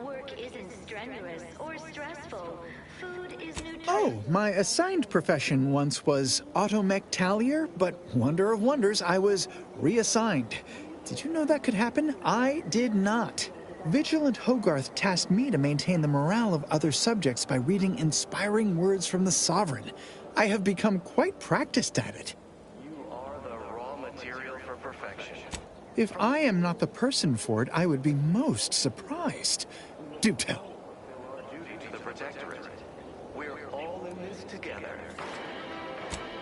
Work isn't strenuous or stressful. Food is nutritious. Oh, my assigned profession once was automectalier, but wonder of wonders, I was reassigned. Did you know that could happen? I did not. Vigilant Hogarth tasked me to maintain the morale of other subjects by reading inspiring words from the Sovereign. I have become quite practiced at it. You are the raw material for perfection. If I am not the person for it, I would be most surprised. Do tell. Our duty to the Protectorate. We're all in this together.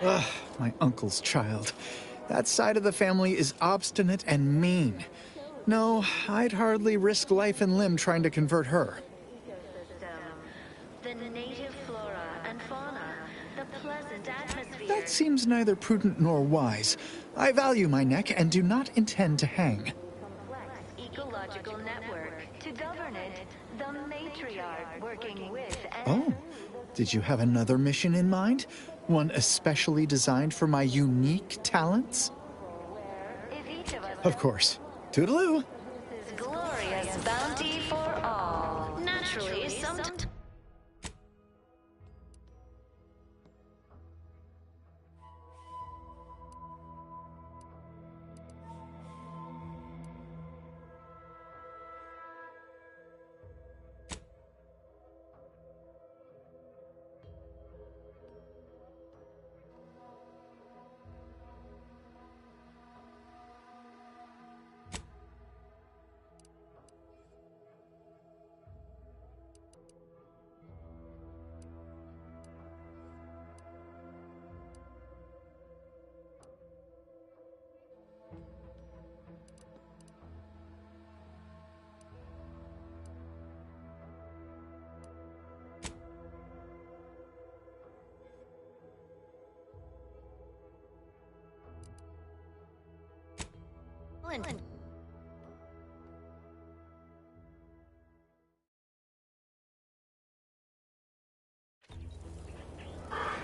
Ugh, my uncle's child. That side of the family is obstinate and mean. No, I'd hardly risk life and limb trying to convert her. The native flora and fauna, the pleasant atmosphere. That seems neither prudent nor wise. I value my neck and do not intend to hang. Ecological network. To govern it, the matriarch working with Oh, did you have another mission in mind? One especially designed for my unique talents? if each of us Of course. Toodaloo! glorious bounty for all. Naturally, sometimes.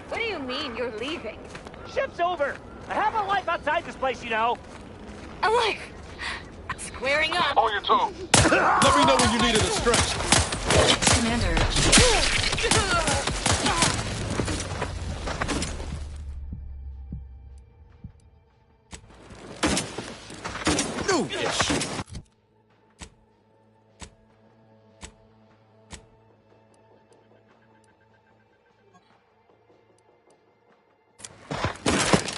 What do you mean you're leaving? Ship's over. I have a life outside this place, you know. A life? Squaring up. On your toes. Let me know when you needed a stretch. Commander. New-ish.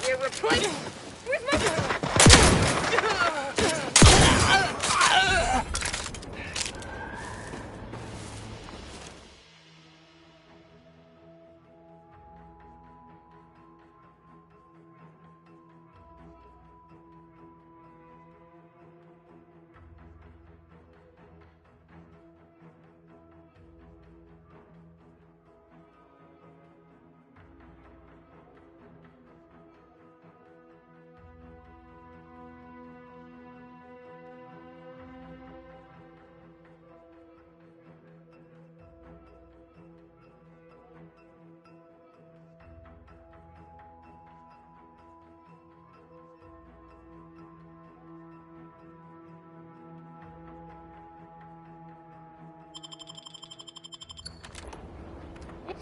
You're replaced. Where's my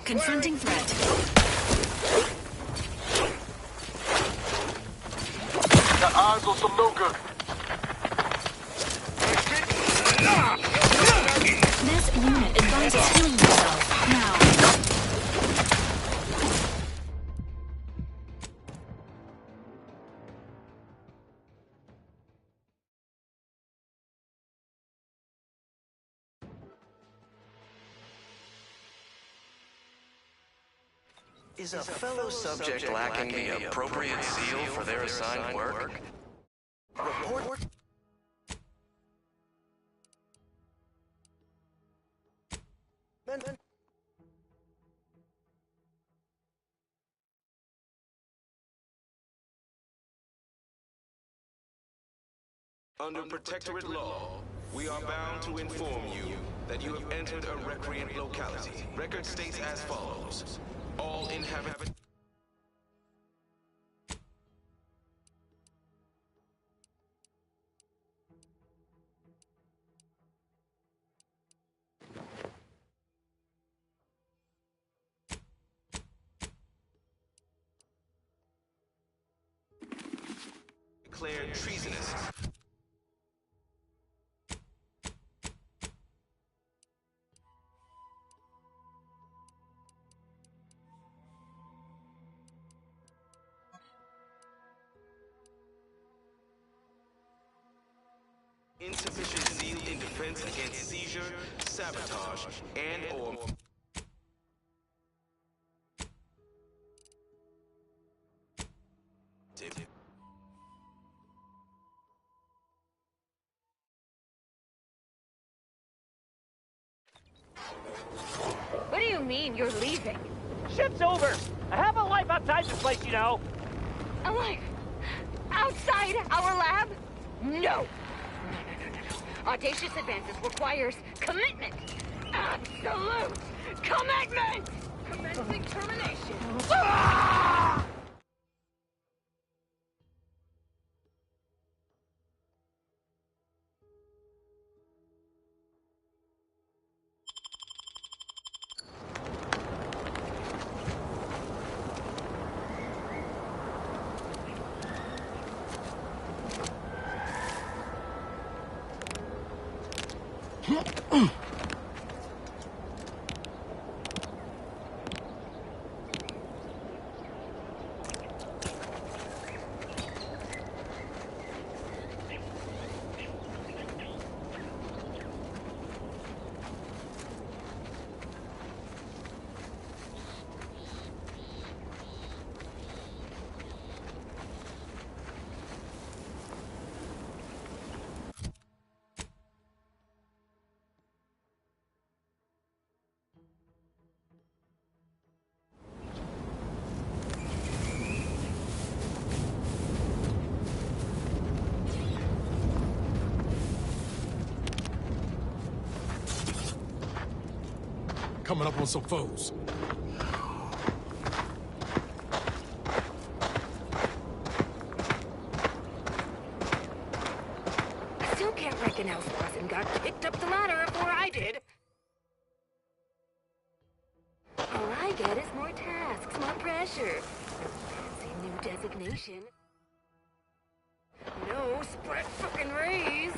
Confronting threat. Got eyes on some no good. This unit advises healing yourself. Now. Is a fellow subject lacking the appropriate seal for their assigned work? Report. Under Protectorate law, we are bound to inform you that you have entered a recreant locality. Record states as follows. All inhabitants... declared treasonous. Insufficient zeal in defense against seizure, sabotage, and/or What do you mean you're leaving? Ship's over. I have a life outside this place, you know. A life? Outside our lab? No. Audacious advances requires commitment. Absolute commitment! Commencing termination. Ah! Coming up on some foes. I still can't reckon how Slauson got kicked up the ladder before I did. All I get is more tasks, more pressure. Fancy new designation. No spread fucking raise.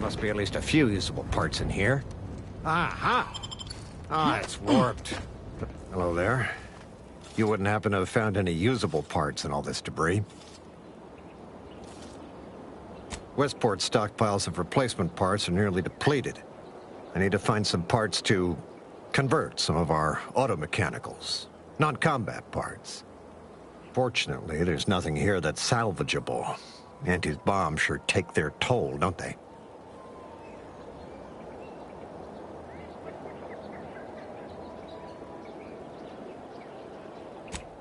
Must be at least a few usable parts in here. Aha! Ah, it's warped. Hello there. You wouldn't happen to have found any usable parts in all this debris? Westport's stockpiles of replacement parts are nearly depleted. I need to find some parts to convert some of our automechanicals, non-combat parts. Fortunately, there's nothing here that's salvageable. Auntie's bombs sure take their toll, don't they?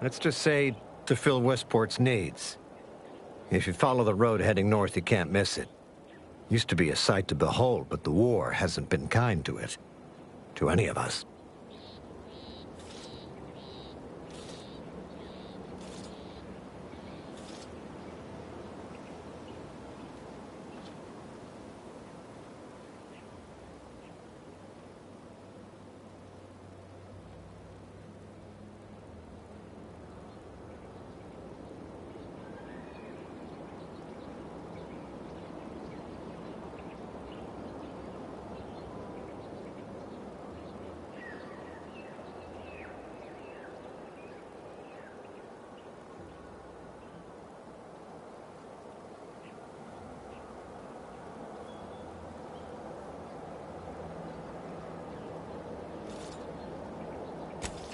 Let's just say to fill Westport's needs. If you follow the road heading north, you can't miss it. Used to be a sight to behold, but the war hasn't been kind to it. To any of us.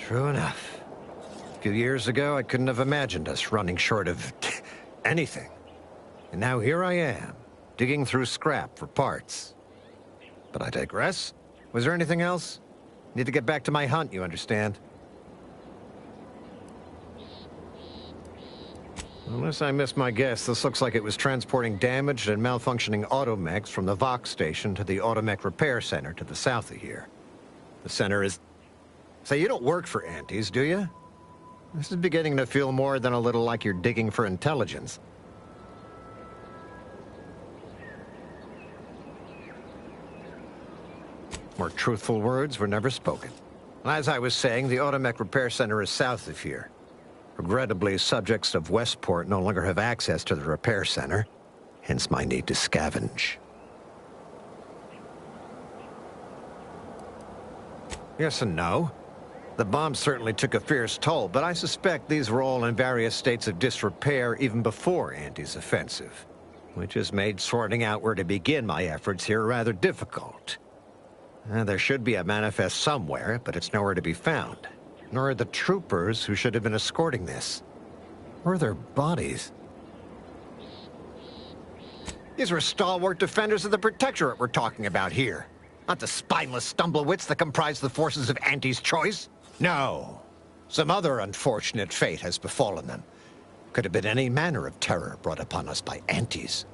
True enough. A few years ago, I couldn't have imagined us running short of anything. And now here I am, digging through scrap for parts. But I digress. Was there anything else? Need to get back to my hunt, you understand? Unless I missed my guess, this looks like it was transporting damaged and malfunctioning automechs from the Vox station to the Automech Repair Center to the south of here. The center is... Say, you don't work for Antes, do you? This is beginning to feel more than a little like you're digging for intelligence. More truthful words were never spoken. As I was saying, the Automech Repair Center is south of here. Regrettably, subjects of Westport no longer have access to the repair center. hence my need to scavenge. Yes and no. The bomb certainly took a fierce toll, but I suspect these were all in various states of disrepair even before Andy's offensive, which has made sorting out where to begin my efforts here rather difficult. There should be a manifest somewhere, but it's nowhere to be found. Nor are the troopers who should have been escorting this. Or their bodies. These were stalwart defenders of the Protectorate we're talking about here. Not the spineless stumblewits that comprise the forces of Andy's choice. No. Some other unfortunate fate has befallen them. Could have been any manner of terror brought upon us by Antis.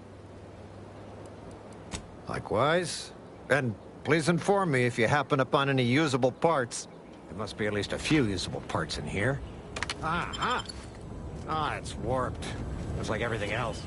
Likewise. And please inform me if you happen upon any usable parts. There must be at least a few usable parts in here. Ah, it's warped. Just like everything else.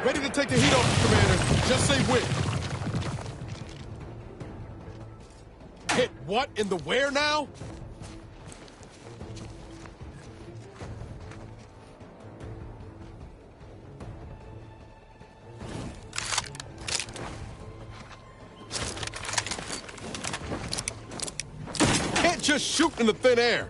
Ready to take the heat off, Commander. Just say when. Hit what in the where now? Can't just shoot in the thin air.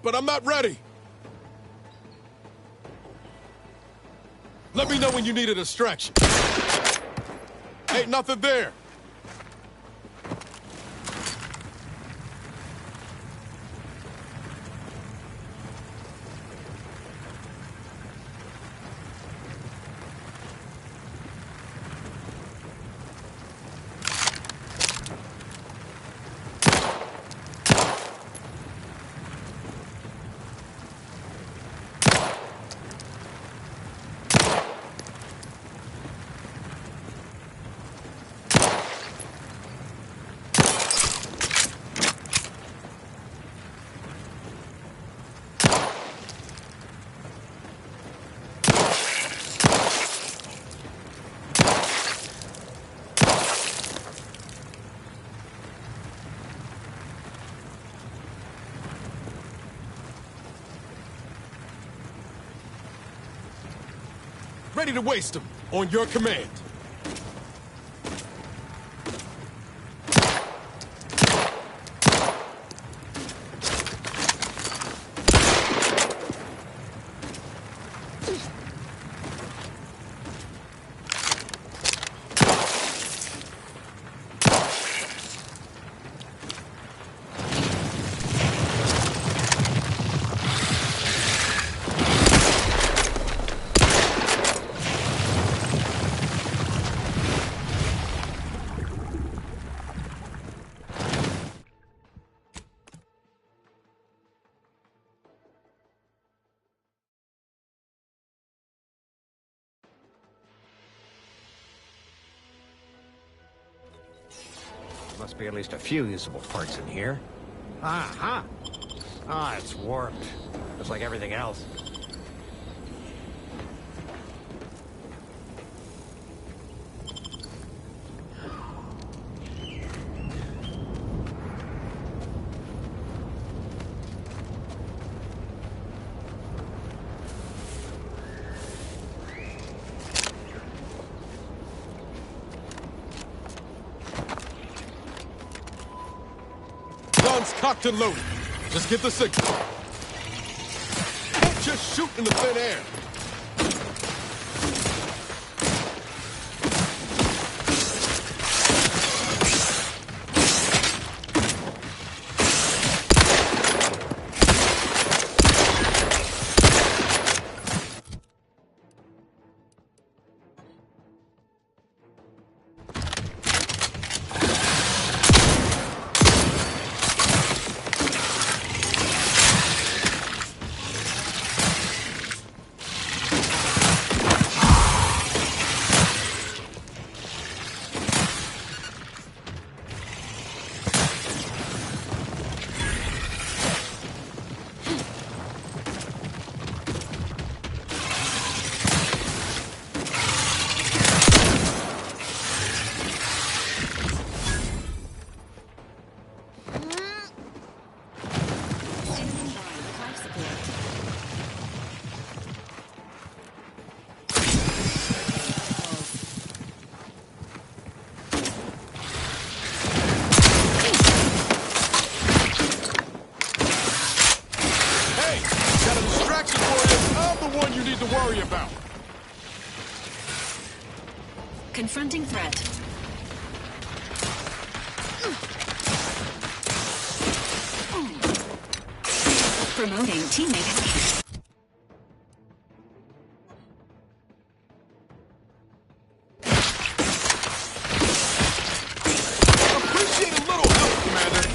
But I'm not ready. Let me know when you need a distraction. Ain't nothing there. Ready to waste them. On your command. Must be at least a few usable parts in here. Ah, it's warped. Just like everything else. Guns cocked and loaded. Just get the signal. Don't just shoot in the thin air. Confronting threat. Promoting teammate. Appreciate a little help, Commander.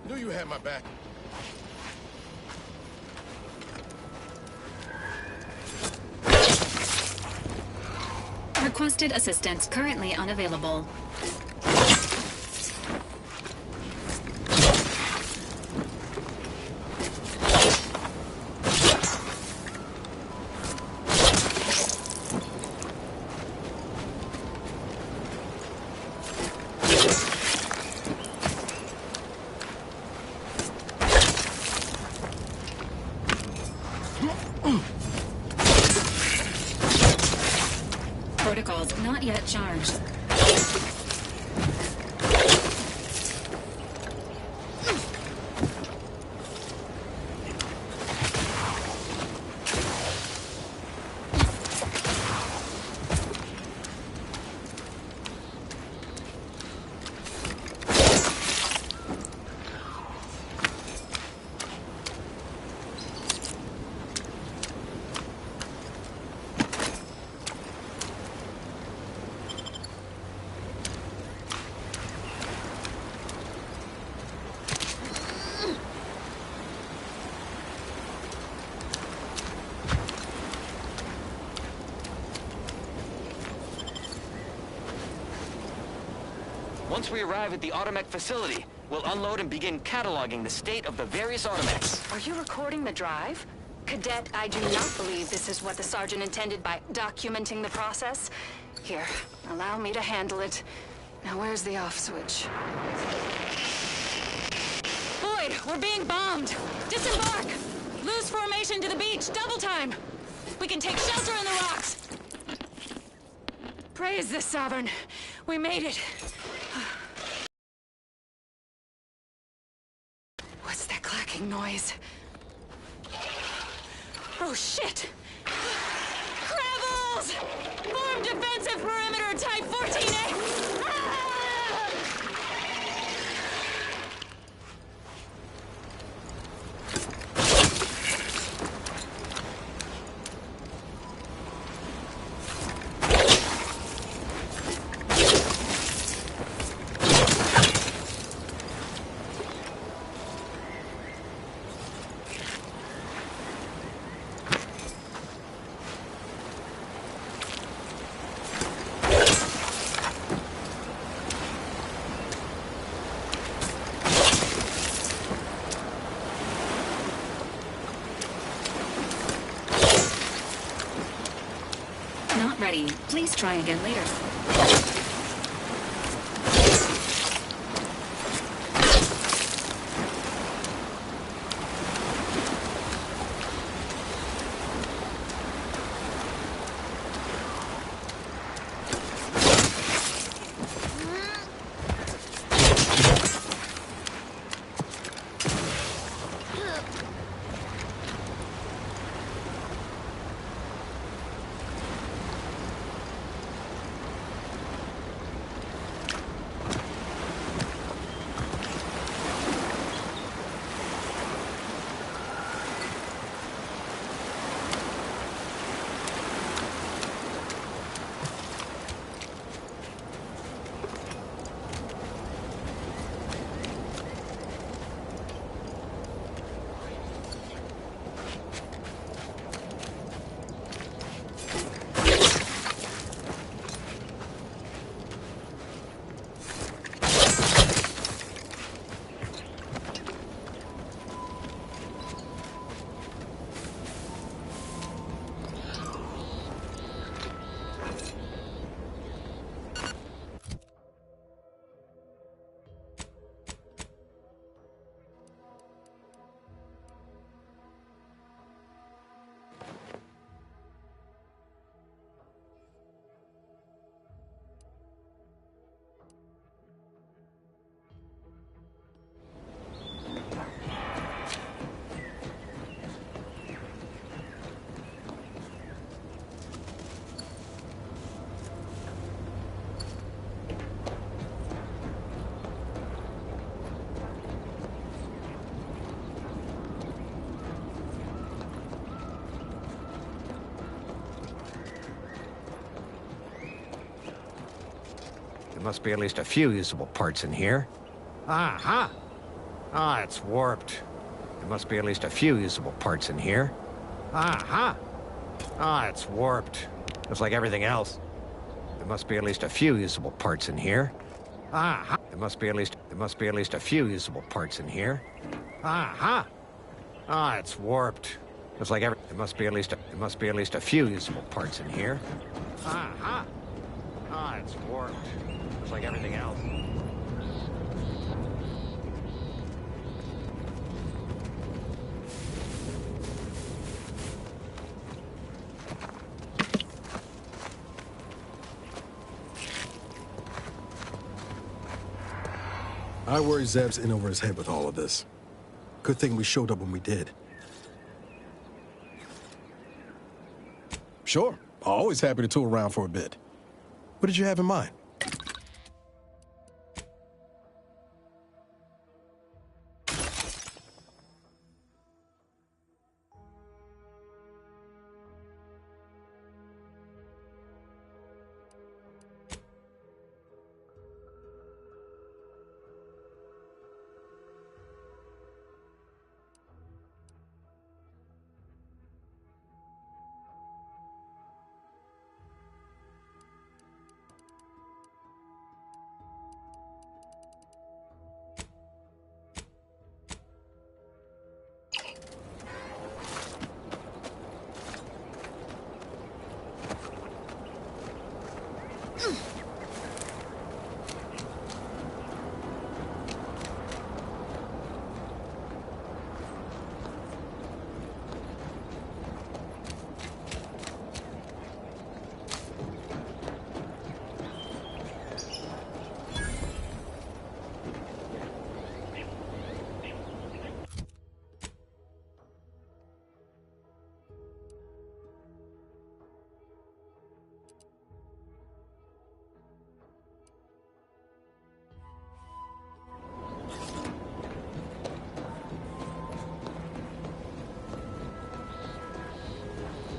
Knew you had my back. Requested assistance currently unavailable. Protocols not yet charged. Once we arrive at the automech facility, we'll unload and begin cataloging the state of the various automechs. Are you recording the drive? Cadet, I do not believe this is what the Sergeant intended by documenting the process. Here, allow me to handle it. Now where's the off switch? Boyd, we're being bombed! Disembark! Lose formation to the beach, double time! We can take shelter in the rocks! Praise the Sovereign. We made it. What's that clacking noise? Oh, shit! Crabbles! Form defensive perimeter type 14A! Ah! Ready. Please try again later. There must be at least a few usable parts in here. Ah, it's warped. There must be at least a few usable parts in here. It's warped. Just like everything else. There must be at least a few usable parts in here. There must be at least a few usable parts in here. It's warped. Just like there must be at least a few usable parts in here. It's warped. Just like everything else. I worry Zeb's in over his head with all of this. Good thing we showed up when we did. Sure. Always happy to tool around for a bit. What did you have in mind?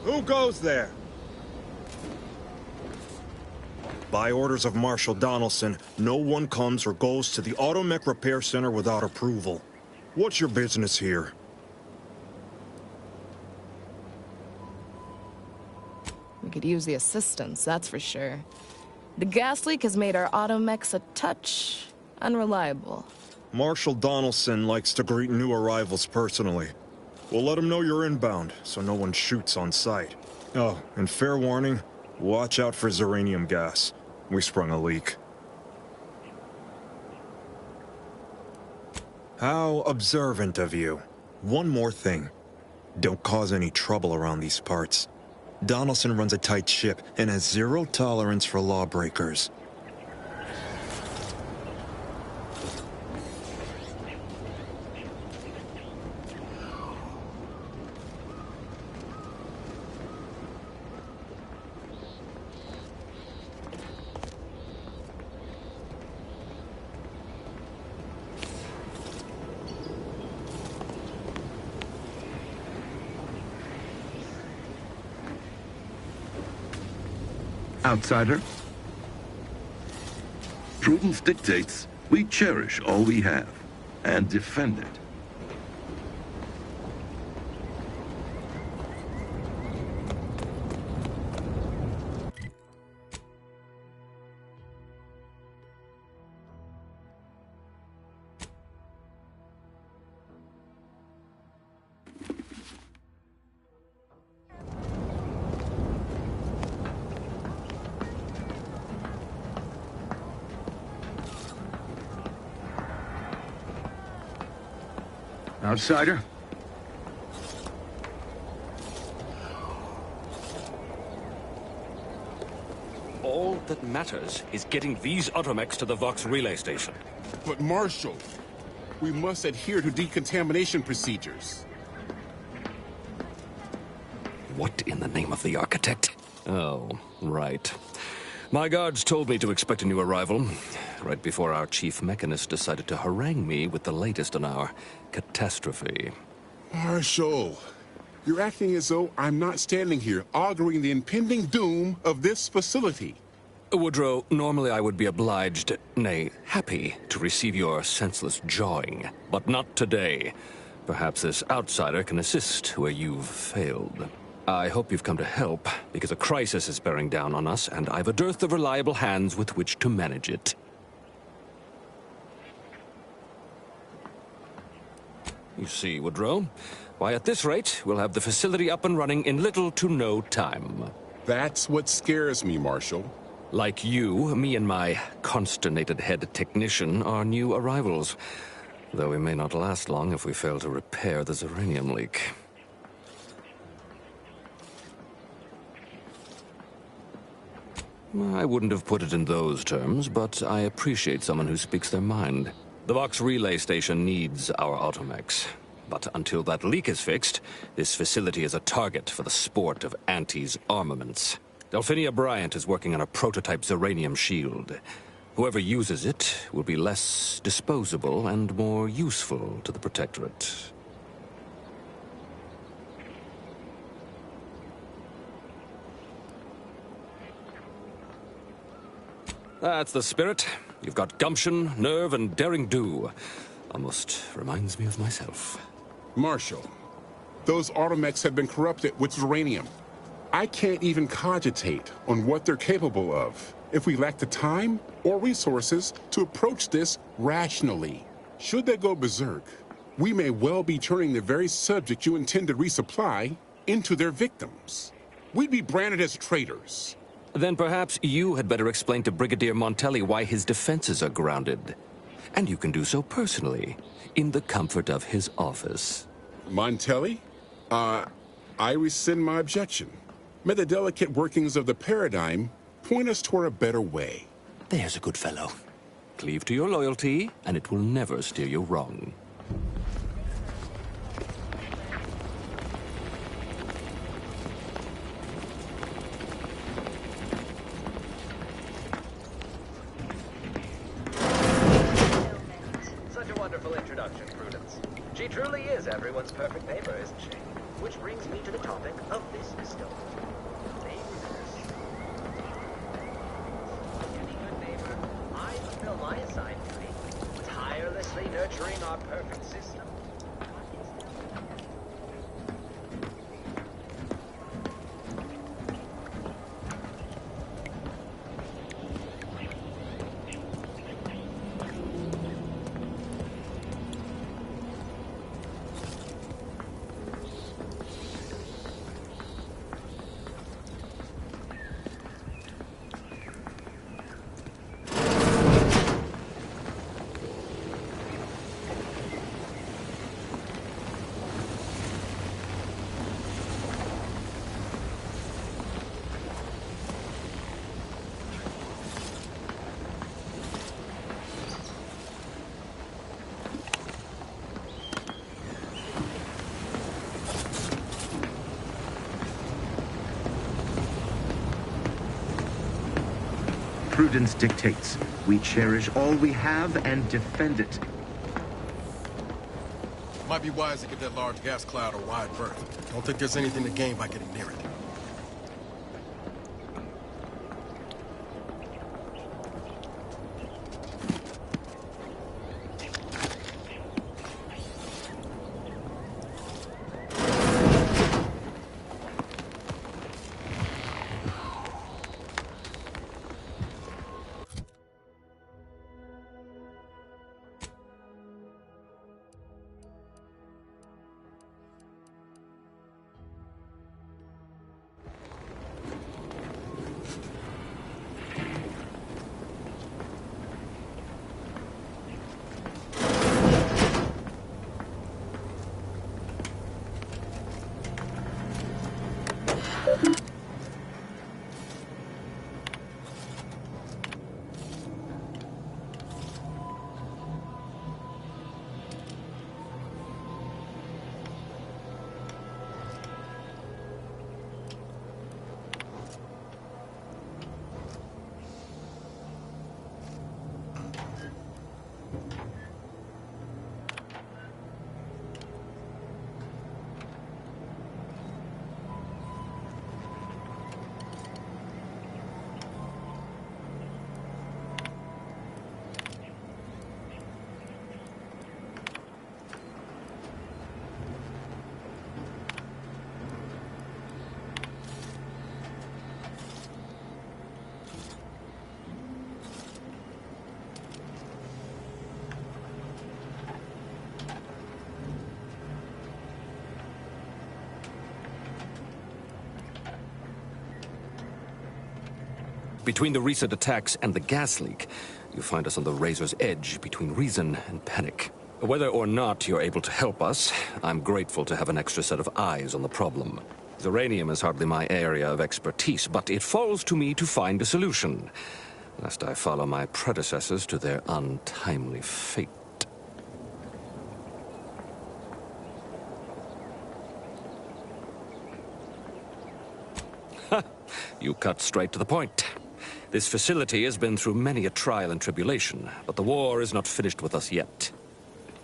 Who goes there? By orders of Marshal Donaldson, no one comes or goes to the Automech Repair Center without approval. What's your business here? We could use the assistance, that's for sure. The gas leak has made our automechs a touch unreliable. Marshal Donaldson likes to greet new arrivals personally. We'll let him know you're inbound, so no one shoots on sight. Oh, and fair warning, watch out for xeranium gas. We sprung a leak. How observant of you. One more thing. Don't cause any trouble around these parts. Donaldson runs a tight ship and has zero tolerance for lawbreakers. Outsider? Prudence dictates we cherish all we have and defend it. Outsider? All that matters is getting these automechs to the Vox relay station. But Marshal, we must adhere to decontamination procedures. What in the name of the architect? Oh, right. My guards told me to expect a new arrival, right before our chief mechanist decided to harangue me with the latest on our catastrophe. Marshal, you're acting as though I'm not standing here auguring the impending doom of this facility. Woodrow, normally I would be obliged, nay, happy, to receive your senseless jawing, but not today. Perhaps this outsider can assist where you've failed. I hope you've come to help, because a crisis is bearing down on us, and I've a dearth of reliable hands with which to manage it. You see, Woodrow, why at this rate, we'll have the facility up and running in little to no time. That's what scares me, Marshal. Like you, me and my consternated head technician are new arrivals, though we may not last long if we fail to repair the xeranium leak. I wouldn't have put it in those terms, but I appreciate someone who speaks their mind. The Vox relay station needs our automechs. But until that leak is fixed, this facility is a target for the sport of Auntie's armaments. Delphinia Bryant is working on a prototype xeranium shield. Whoever uses it will be less disposable and more useful to the Protectorate. That's the spirit. You've got gumption, nerve, and daring do. Almost reminds me of myself. Marshal, those automechs have been corrupted with xeranium. I can't even cogitate on what they're capable of if we lack the time or resources to approach this rationally. Should they go berserk, we may well be turning the very subject you intend to resupply into their victims. We'd be branded as traitors. Then perhaps you had better explain to Brigadier Montelli why his defenses are grounded. And you can do so personally, in the comfort of his office. Montelli? I rescind my objection. May the delicate workings of the paradigm point us toward a better way. There's a good fellow. Cleave to your loyalty, and it will never steer you wrong. Such a wonderful introduction, Prudence. She truly is everyone's perfect neighbor, isn't she? Which brings me to the topic of this story. Prudence dictates. We cherish all we have and defend it. Might be wise to get that large gas cloud a wide berth. Don't think there's anything to gain by getting near it. Between the recent attacks and the gas leak, you find us on the razor's edge between reason and panic. Whether or not you're able to help us, I'm grateful to have an extra set of eyes on the problem. Uranium is hardly my area of expertise, but it falls to me to find a solution, lest I follow my predecessors to their untimely fate. Ha! You cut straight to the point. This facility has been through many a trial and tribulation, but the war is not finished with us yet.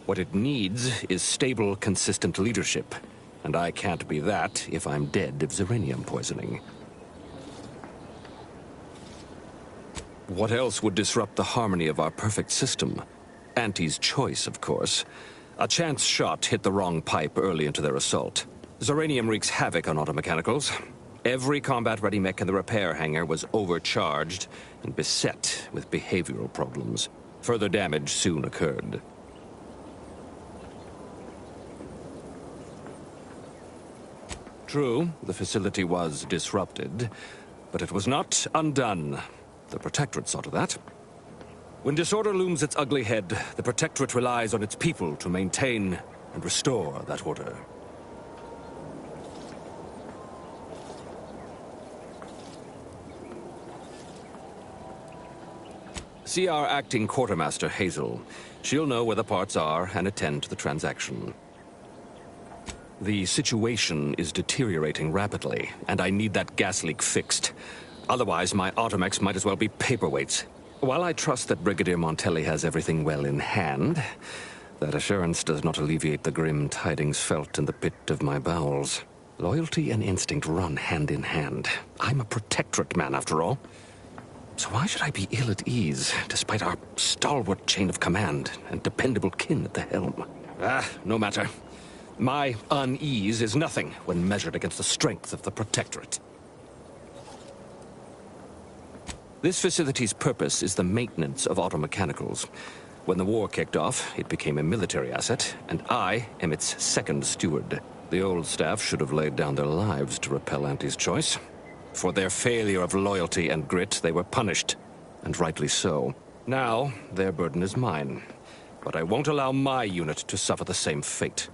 What it needs is stable, consistent leadership, and I can't be that if I'm dead of xeranium poisoning. What else would disrupt the harmony of our perfect system? Auntie's choice, of course. A chance shot hit the wrong pipe early into their assault. Xeranium wreaks havoc on automechanicals. Every combat-ready mech in the repair hangar was overcharged and beset with behavioral problems. Further damage soon occurred. True, the facility was disrupted, but it was not undone. The Protectorate saw to that. When disorder looms its ugly head, the Protectorate relies on its people to maintain and restore that order. See our acting quartermaster, Hazel. She'll know where the parts are and attend to the transaction. The situation is deteriorating rapidly, and I need that gas leak fixed. Otherwise, my automechs might as well be paperweights. While I trust that Brigadier Montelli has everything well in hand, that assurance does not alleviate the grim tidings felt in the pit of my bowels. Loyalty and instinct run hand in hand. I'm a Protectorate man, after all. So why should I be ill at ease, despite our stalwart chain of command and dependable kin at the helm? No matter. My unease is nothing when measured against the strength of the Protectorate. This facility's purpose is the maintenance of automechanicals. When the war kicked off, it became a military asset, and I am its second steward. The old staff should have laid down their lives to repel Auntie's choice. For their failure of loyalty and grit, they were punished, and rightly so. Now, their burden is mine, but I won't allow my unit to suffer the same fate.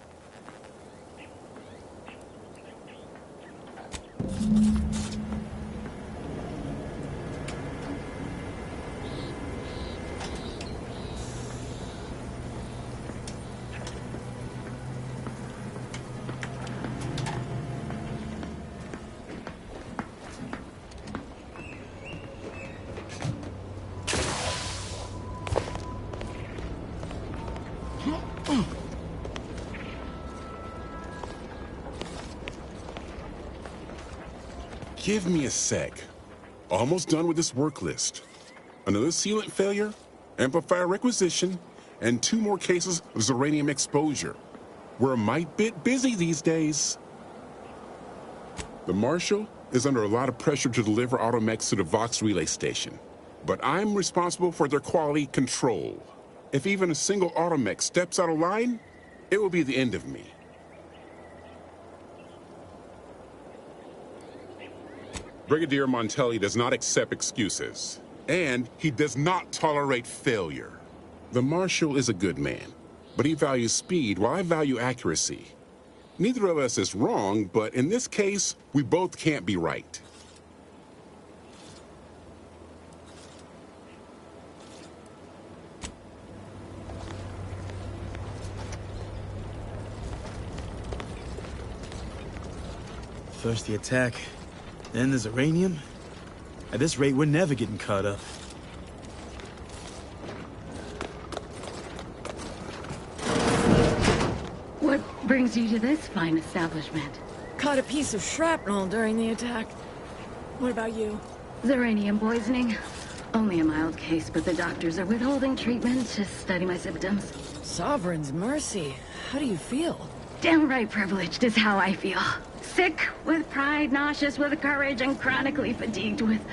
Give me a sec. Almost done with this work list. Another sealant failure, amplifier requisition, and 2 more cases of Zeranium exposure. We're a mite bit busy these days. The Marshal is under a lot of pressure to deliver automechs to the Vox relay station, but I'm responsible for their quality control. If even a single automech steps out of line, it will be the end of me. Brigadier Montelli does not accept excuses, and he does not tolerate failure. The Marshal is a good man, but he values speed while I value accuracy. Neither of us is wrong, but in this case, we both can't be right. First the attack, then the Zeranium. At this rate, we're never getting caught up. What brings you to this fine establishment? Caught a piece of shrapnel during the attack. What about you? Zeranium poisoning. Only a mild case, but the doctors are withholding treatment to study my symptoms. Sovereign's mercy. How do you feel? Downright privileged is how I feel. Sick with pride, nauseous with courage, and chronically fatigued with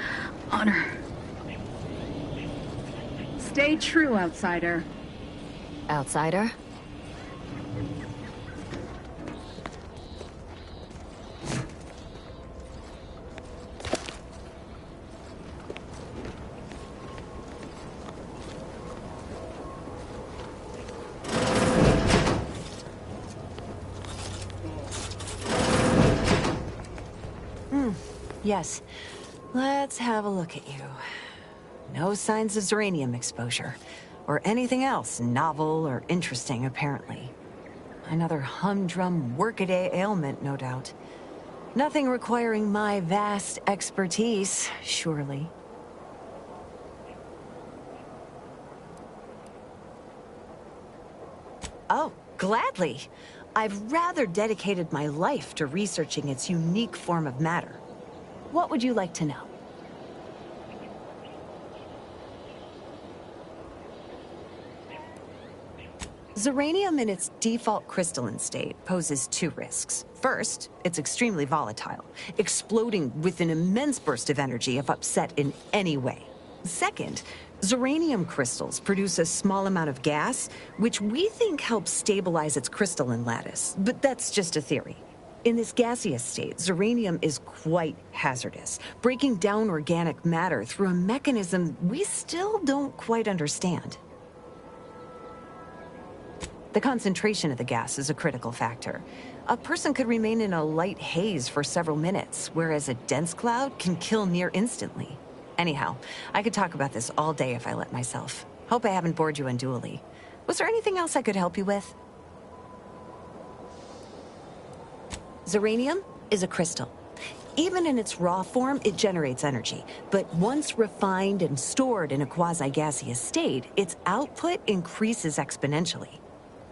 honor. Stay true, outsider. Outsider? Yes. Let's have a look at you. No signs of Zeranium exposure, or anything else novel or interesting, apparently. Another humdrum workaday ailment, no doubt. Nothing requiring my vast expertise, surely. Oh, gladly. I've rather dedicated my life to researching its unique form of matter. What would you like to know? Zeranium in its default crystalline state poses 2 risks. First, it's extremely volatile, exploding with an immense burst of energy if upset in any way. Second, Zeranium crystals produce a small amount of gas, which we think helps stabilize its crystalline lattice, but that's just a theory. In this gaseous state, Zeranium is quite hazardous, breaking down organic matter through a mechanism we still don't quite understand. The concentration of the gas is a critical factor. A person could remain in a light haze for several minutes, whereas a dense cloud can kill near instantly. Anyhow, I could talk about this all day if I let myself. Hope I haven't bored you unduly. Was there anything else I could help you with? Zeranium is a crystal. Even in its raw form, it generates energy. But once refined and stored in a quasi-gaseous state, its output increases exponentially.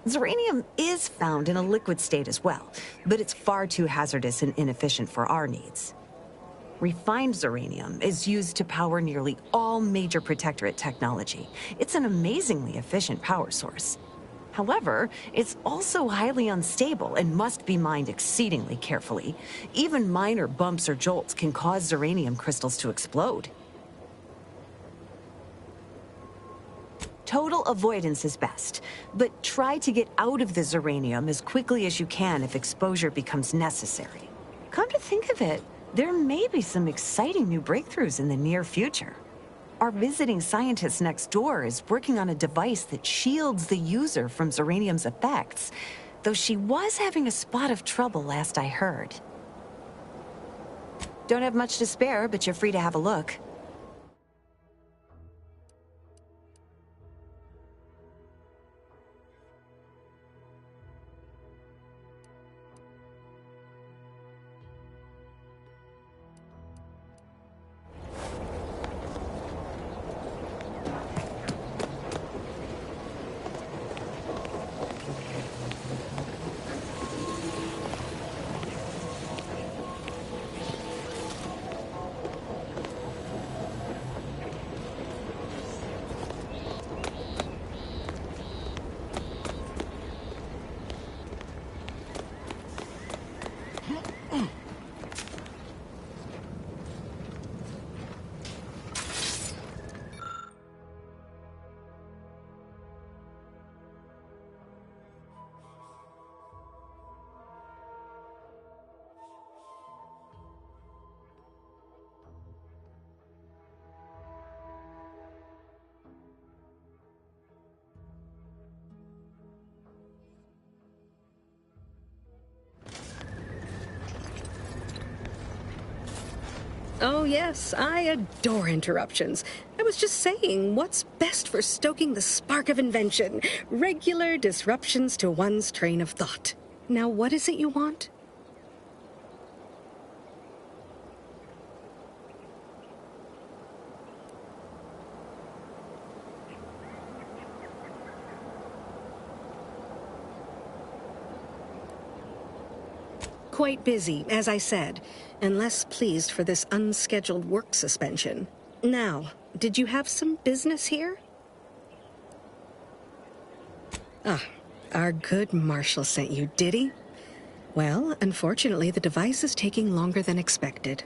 Zeranium is found in a liquid state as well, but it's far too hazardous and inefficient for our needs. Refined Zeranium is used to power nearly all major Protectorate technology. It's an amazingly efficient power source. However, it's also highly unstable and must be mined exceedingly carefully. Even minor bumps or jolts can cause Zeranium crystals to explode. Total avoidance is best, but try to get out of the Zeranium as quickly as you can if exposure becomes necessary. Come to think of it, there may be some exciting new breakthroughs in the near future. Our visiting scientist next door is working on a device that shields the user from Zeranium's effects, though she was having a spot of trouble last I heard. Don't have much to spare, but you're free to have a look. Oh yes, I adore interruptions. I was just saying, what's best for stoking the spark of invention? Regular disruptions to one's train of thought. Now, what is it you want? Quite busy, as I said, and less pleased for this unscheduled work suspension. Now, did you have some business here? Ah, our good Marshal sent you, did he? Well, unfortunately, the device is taking longer than expected.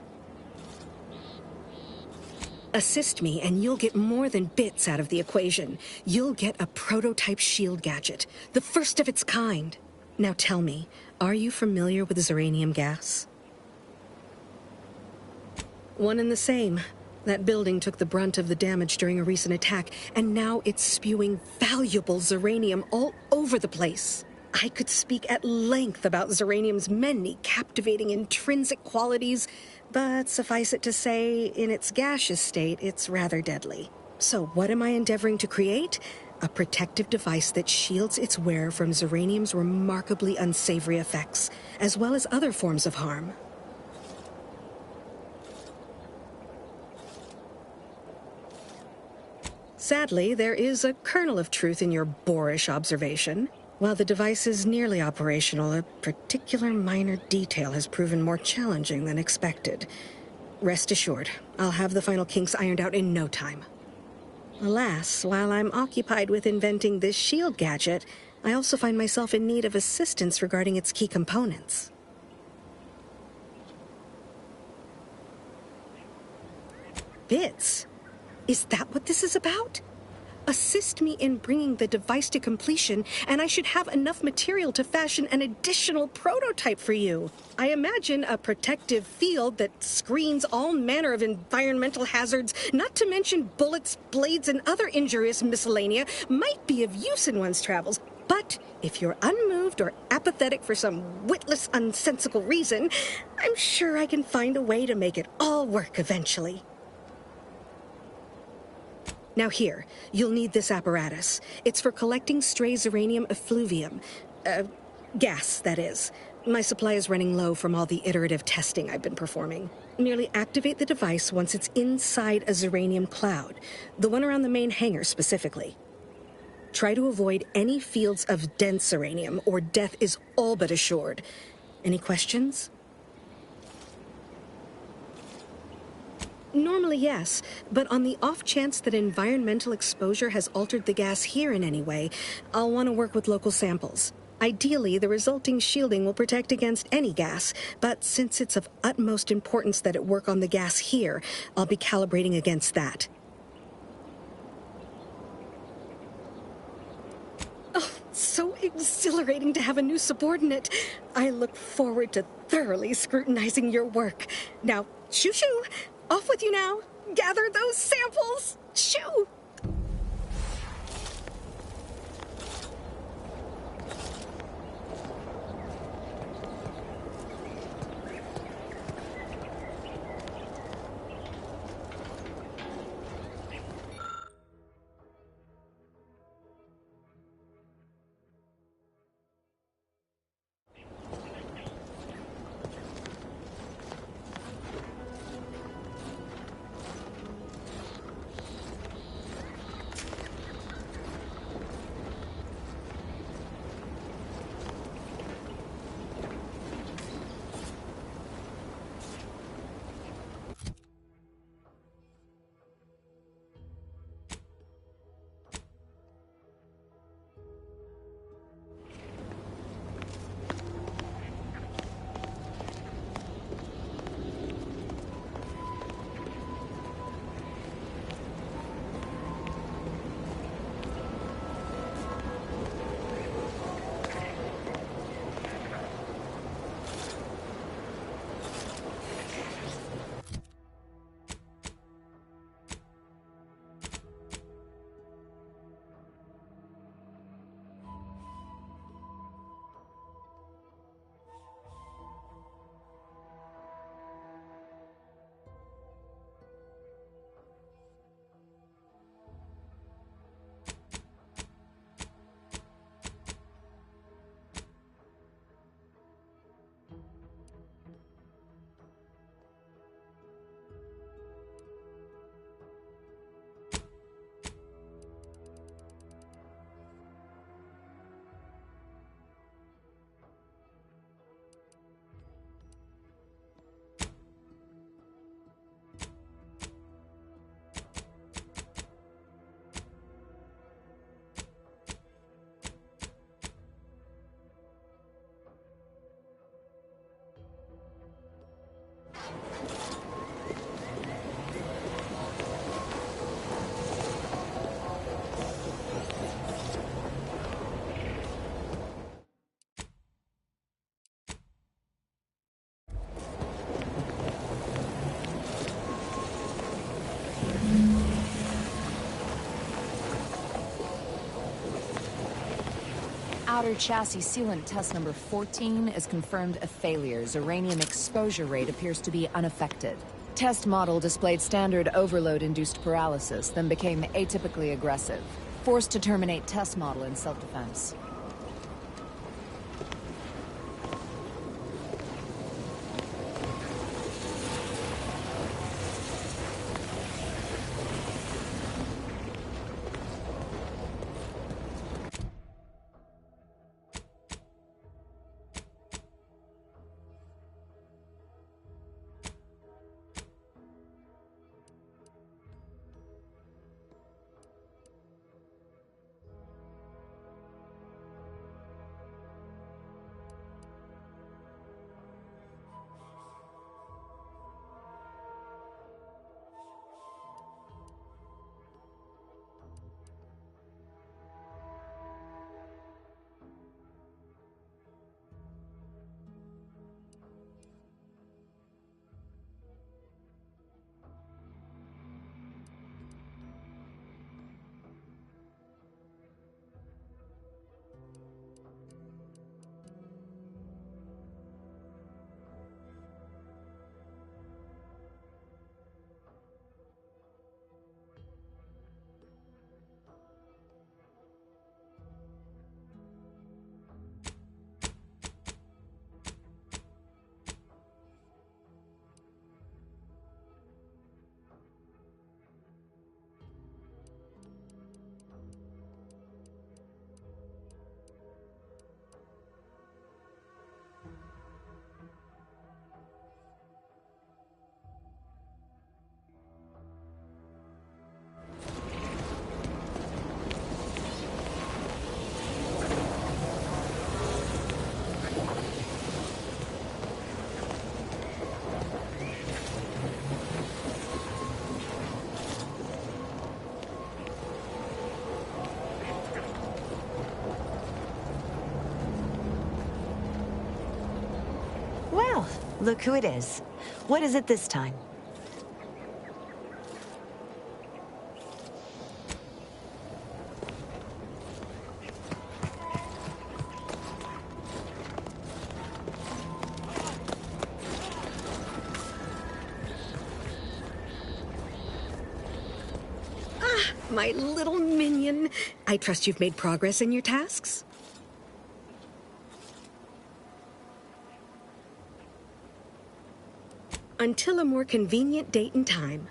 Assist me, and you'll get more than bits out of the equation. You'll get a prototype shield gadget, the first of its kind. Now tell me, are you familiar with Zeranium gas? One and the same. That building took the brunt of the damage during a recent attack, and now it's spewing valuable Zeranium all over the place. I could speak at length about Zeranium's many captivating intrinsic qualities, but suffice it to say, in its gaseous state, it's rather deadly. So what am I endeavoring to create? A protective device that shields its wearer from Zeranium's remarkably unsavory effects, as well as other forms of harm. Sadly, there is a kernel of truth in your boorish observation. While the device is nearly operational, a particular minor detail has proven more challenging than expected. Rest assured, I'll have the final kinks ironed out in no time. Alas, while I'm occupied with inventing this shield gadget, I also find myself in need of assistance regarding its key components. Bits? Is that what this is about? Assist me in bringing the device to completion, and I should have enough material to fashion an additional prototype for you. I imagine a protective field that screens all manner of environmental hazards, not to mention bullets, blades, and other injurious miscellanea, might be of use in one's travels. But if you're unmoved or apathetic for some witless, unsensical reason, I'm sure I can find a way to make it all work eventually. Now here, you'll need this apparatus. It's for collecting stray Zeranium effluvium. Gas, that is. My supply is running low from all the iterative testing I've been performing. Merely activate the device once it's inside a Zeranium cloud, the one around the main hangar specifically. Try to avoid any fields of dense Zeranium, or death is all but assured. Any questions? Normally, yes, but on the off chance that environmental exposure has altered the gas here in any way, I'll want to work with local samples. Ideally, the resulting shielding will protect against any gas, but since it's of utmost importance that it work on the gas here, I'll be calibrating against that. Oh, so exhilarating to have a new subordinate. I look forward to thoroughly scrutinizing your work. Now, shoo-shoo! Off with you now! Gather those samples! Shoo! Outer chassis sealant test number 14 is confirmed a failure. Uranium exposure rate appears to be unaffected. Test model displayed standard overload-induced paralysis, then became atypically aggressive. Forced to terminate test model in self-defense. Well, look who it is. What is it this time? Ah, my little minion. I trust you've made progress in your tasks? Until a more convenient date and time.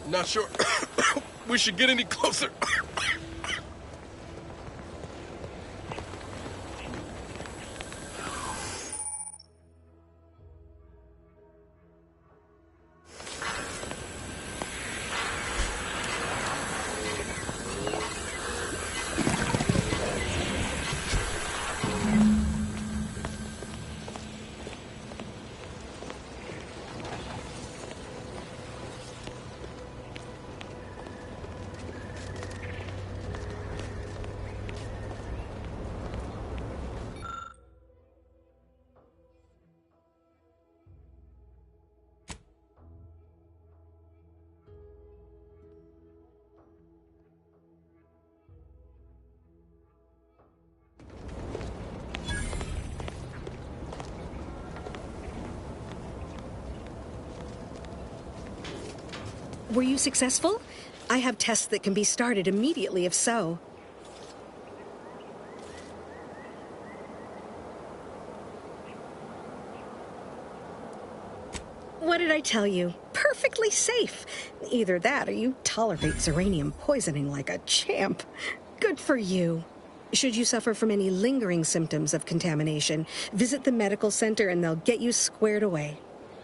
Not sure we should get any closer. Were you successful? I have tests that can be started immediately if so. What did I tell you? Perfectly safe. Either that or you tolerate uranium poisoning like a champ. Good for you. Should you suffer from any lingering symptoms of contamination, visit the medical center and they'll get you squared away.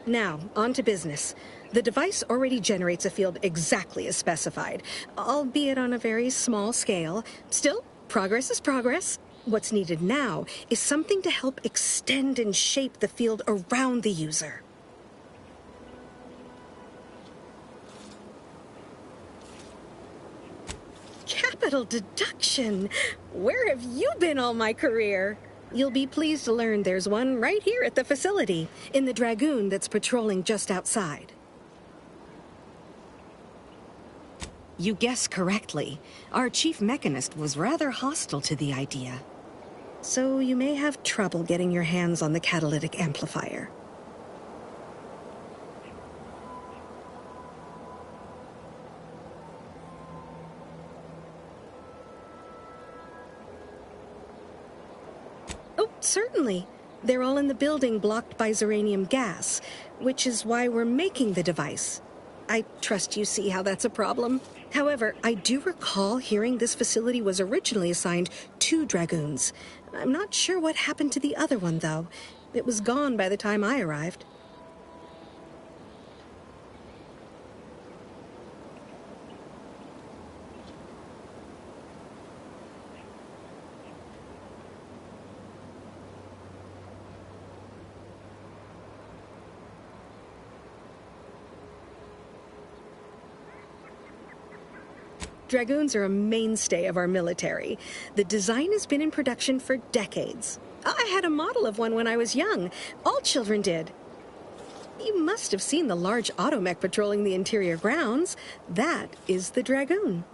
Now, on to business. The device already generates a field exactly as specified, albeit on a very small scale. Still, progress is progress. What's needed now is something to help extend and shape the field around the user. Capital deduction! Where have you been all my career? You'll be pleased to learn there's one right here at the facility, in the Dragoon that's patrolling just outside. You guessed correctly. Our chief mechanist was rather hostile to the idea. So you may have trouble getting your hands on the catalytic amplifier. Oh, certainly. They're all in the building blocked by Zeranium gas, which is why we're making the device. I trust you see how that's a problem. However, I do recall hearing this facility was originally assigned 2 Dragoons. I'm not sure what happened to the other one, though. It was gone by the time I arrived. Dragoons are a mainstay of our military. The design has been in production for decades. I had a model of one when I was young. All children did. You must have seen the large automech patrolling the interior grounds. That is the Dragoon.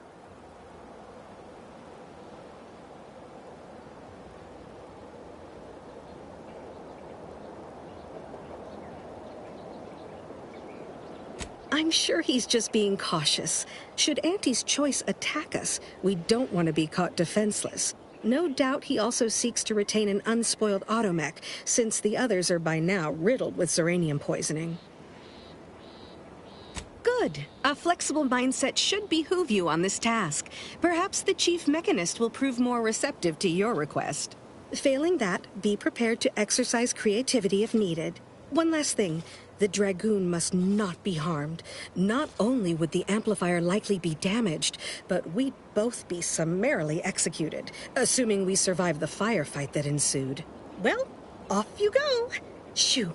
I'm sure he's just being cautious. Should Auntie's Choice attack us, we don't want to be caught defenseless. No doubt he also seeks to retain an unspoiled automech, since the others are by now riddled with Zeranium poisoning. Good. A flexible mindset should behoove you on this task. Perhaps the chief mechanist will prove more receptive to your request. Failing that, be prepared to exercise creativity if needed. One last thing. The Dragoon must not be harmed. Not only would the amplifier likely be damaged, but we'd both be summarily executed, assuming we survive the firefight that ensued. Well, off you go. Shoo.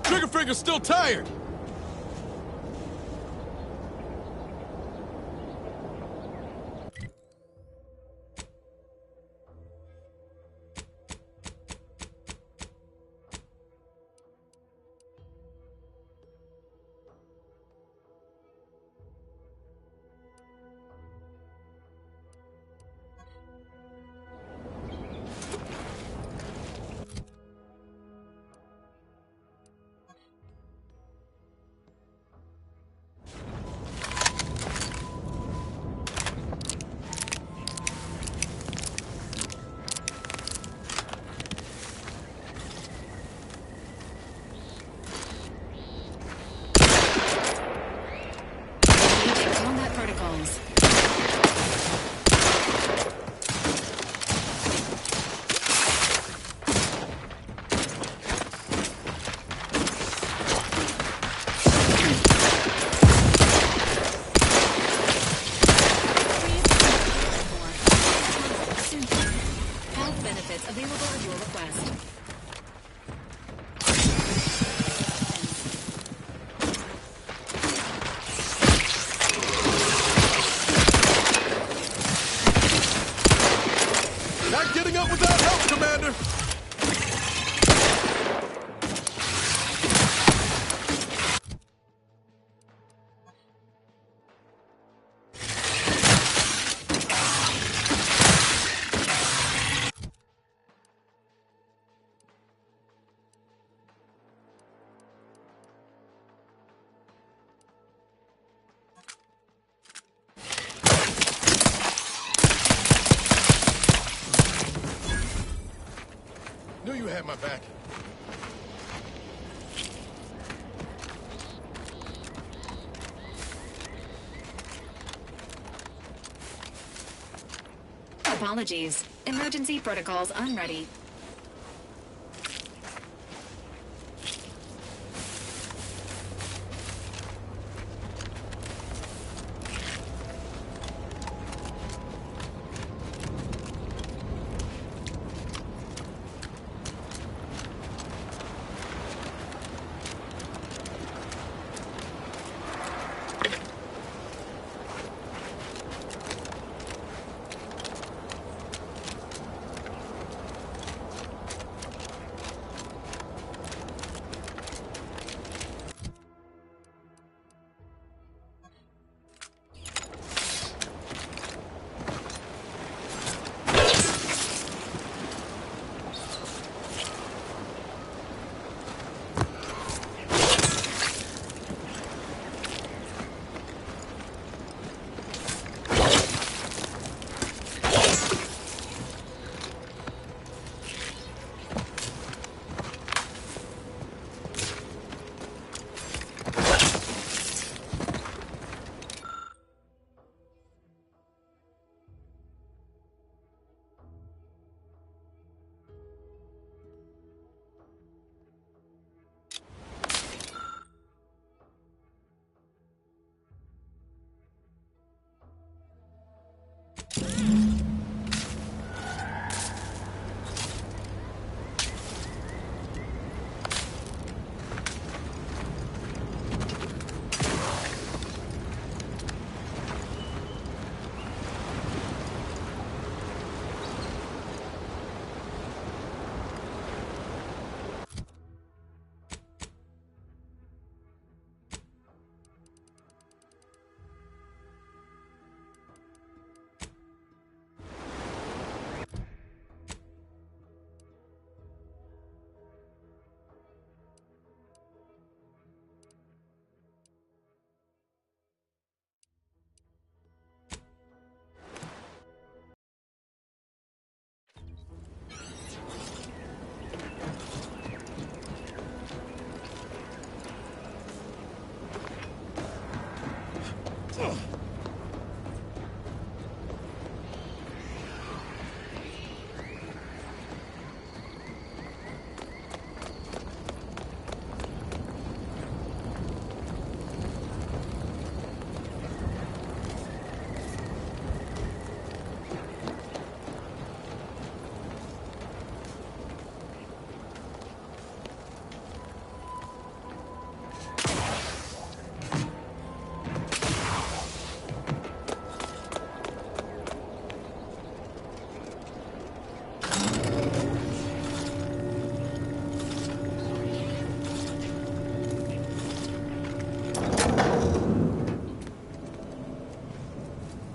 Triggerfinger's still tired! unusual request. Not getting up without help, Commander! Knew you had my back. Apologies. Emergency protocols unready.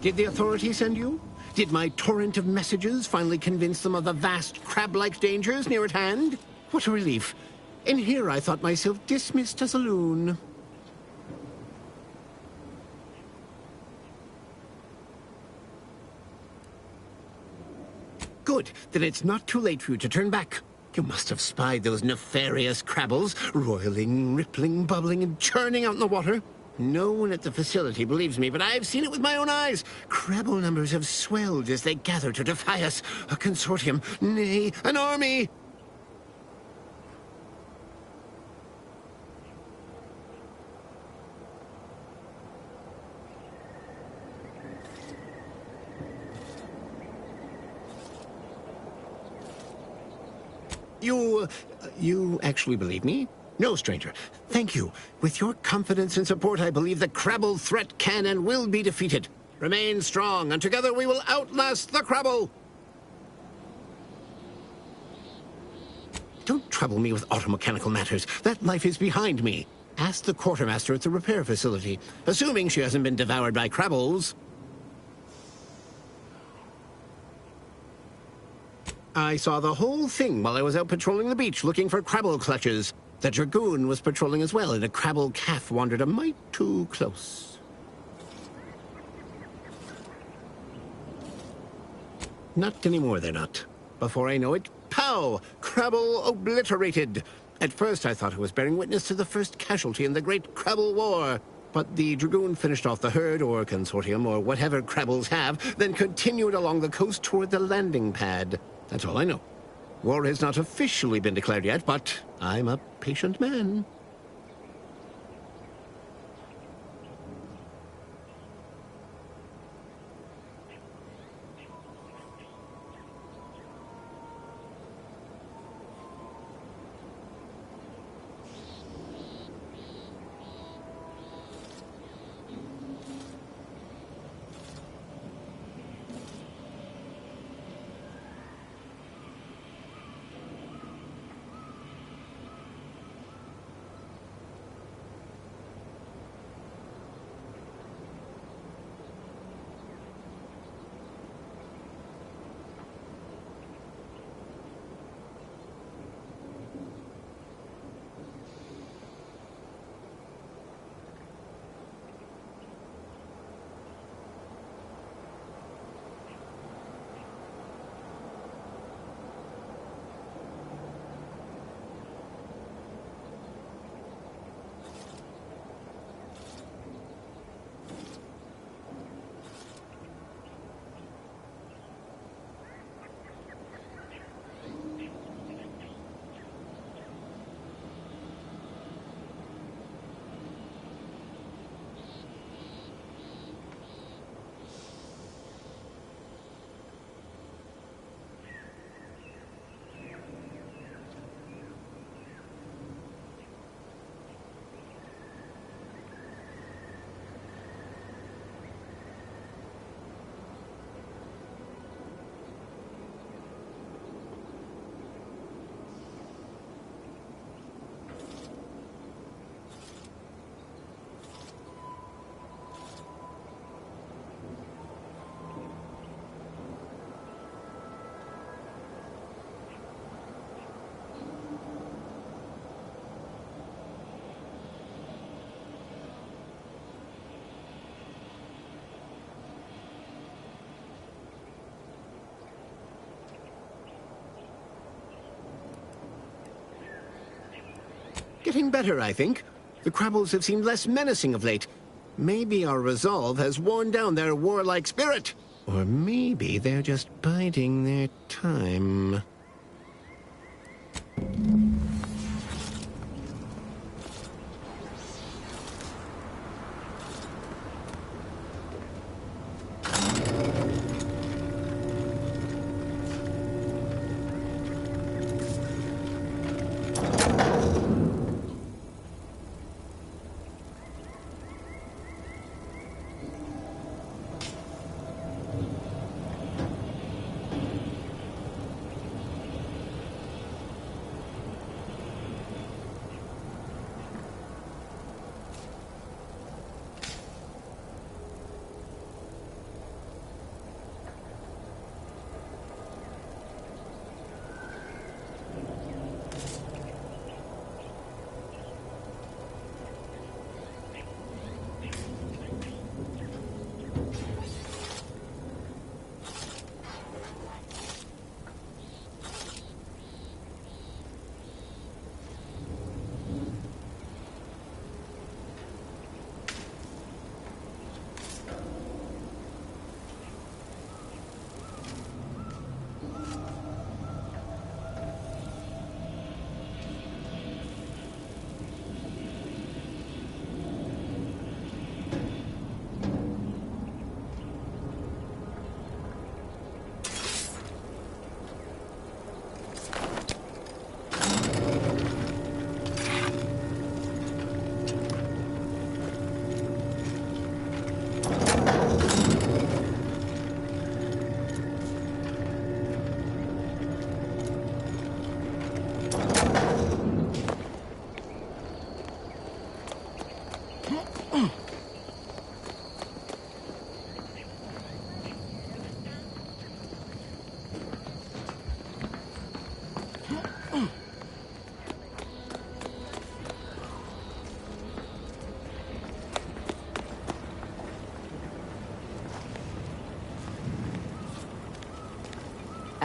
Did the authorities send you? Did my torrent of messages finally convince them of the vast crab-like dangers near at hand? What a relief. In here I thought myself dismissed as a loon. Good. Then it's not too late for you to turn back. You must have spied those nefarious crabbles, roiling, rippling, bubbling, and churning out in the water. No one at the facility believes me, but I've seen it with my own eyes. Crabble numbers have swelled as they gather to defy us. A consortium, nay, an army! You actually believe me? No, stranger. Thank you. With your confidence and support, I believe the Crabble threat can and will be defeated. Remain strong, and together we will outlast the Crabble! Don't trouble me with automechanical matters. That life is behind me. Ask the quartermaster at the repair facility, assuming she hasn't been devoured by Crabbles. I saw the whole thing while I was out patrolling the beach looking for Crabble clutches. The Dragoon was patrolling as well, and a Crabble calf wandered a mite too close. Not anymore, they're not. Before I know it, pow! Crabble obliterated! At first I thought I was bearing witness to the first casualty in the Great Crabble War. But the Dragoon finished off the herd, or consortium, or whatever Crabbles have, then continued along the coast toward the landing pad. That's all I know. War has not officially been declared yet, but I'm a patient man. Getting better, I think. The Crabbles have seemed less menacing of late. Maybe our resolve has worn down their warlike spirit. Or maybe they're just biding their time.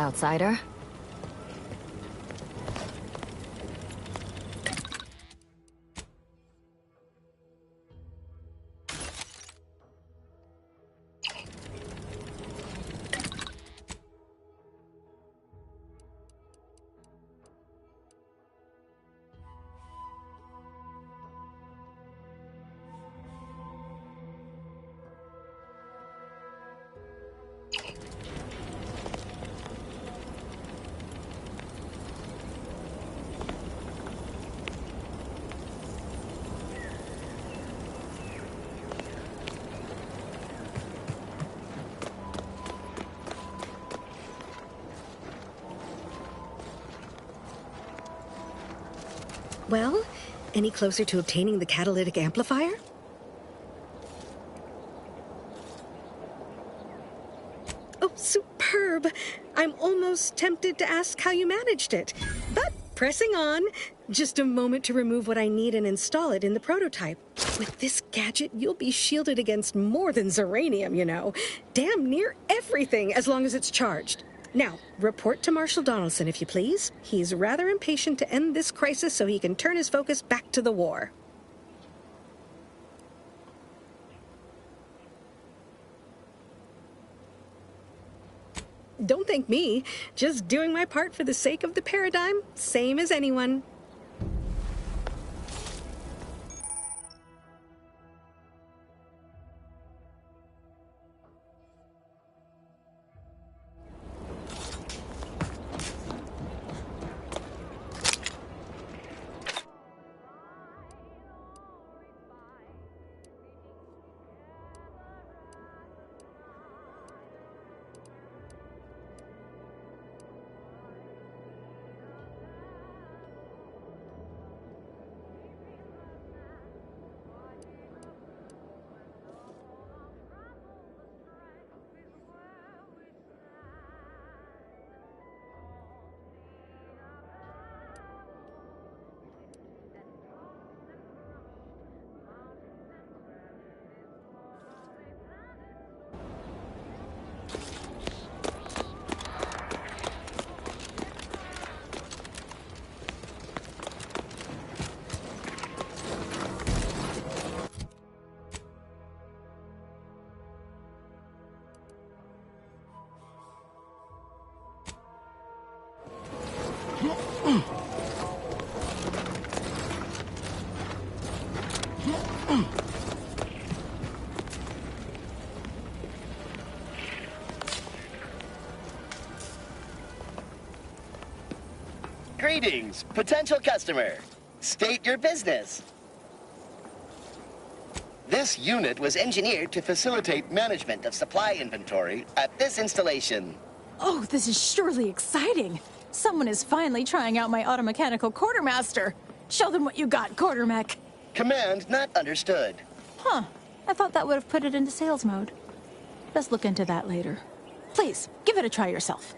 Outsider? Well, any closer to obtaining the catalytic amplifier? Oh, superb! I'm almost tempted to ask how you managed it. But pressing on, just a moment to remove what I need and install it in the prototype. With this gadget, you'll be shielded against more than Zeranium, you know. Damn near everything, as long as it's charged. Now, report to Marshal Donaldson, if you please. He's rather impatient to end this crisis so he can turn his focus back to the war. Don't thank me. Just doing my part for the sake of the paradigm, same as anyone. Greetings, potential customer. State your business. This unit was engineered to facilitate management of supply inventory at this installation. Oh, this is surely exciting. Someone is finally trying out my automechanical quartermaster. Show them what you got, quartermech. Command not understood. Huh. I thought that would have put it into sales mode. Let's look into that later. Please, give it a try yourself.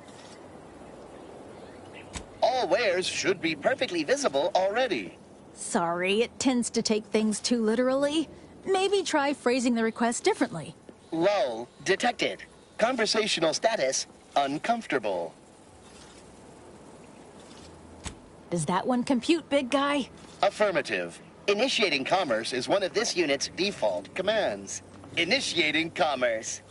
All wares should be perfectly visible already. Sorry, it tends to take things too literally. Maybe try phrasing the request differently. Lull detected. Conversational status uncomfortable. Does that one compute, big guy? Affirmative. Initiating commerce is one of this unit's default commands. Initiating commerce.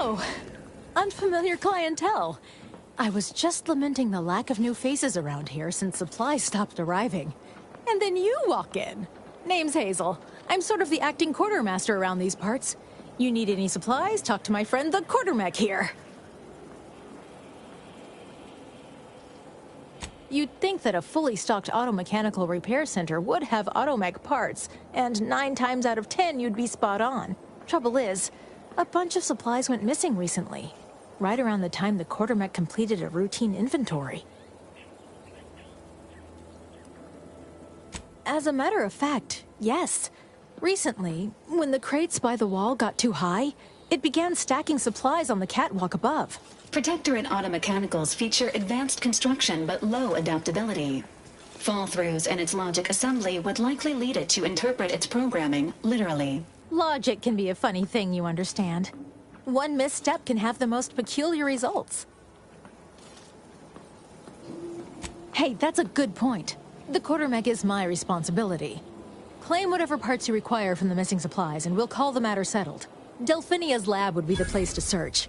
Oh, unfamiliar clientele. I was just lamenting the lack of new faces around here since supplies stopped arriving. And then you walk in. Name's Hazel. I'm sort of the acting quartermaster around these parts. You need any supplies, talk to my friend the quartermech here. You'd think that a fully stocked auto-mechanical repair center would have automech parts, and 9 times out of 10 you'd be spot on. Trouble is, a bunch of supplies went missing recently, right around the time the quartermech completed a routine inventory. As a matter of fact, yes. Recently, when the crates by the wall got too high, it began stacking supplies on the catwalk above. Protectorate automechanicals feature advanced construction but low adaptability. Fall-throughs in its logic assembly would likely lead it to interpret its programming literally. Logic can be a funny thing, you understand. One misstep can have the most peculiar results. Hey, that's a good point. The quartermech is my responsibility. Claim whatever parts you require from the missing supplies, and we'll call the matter settled. Delphinia's lab would be the place to search.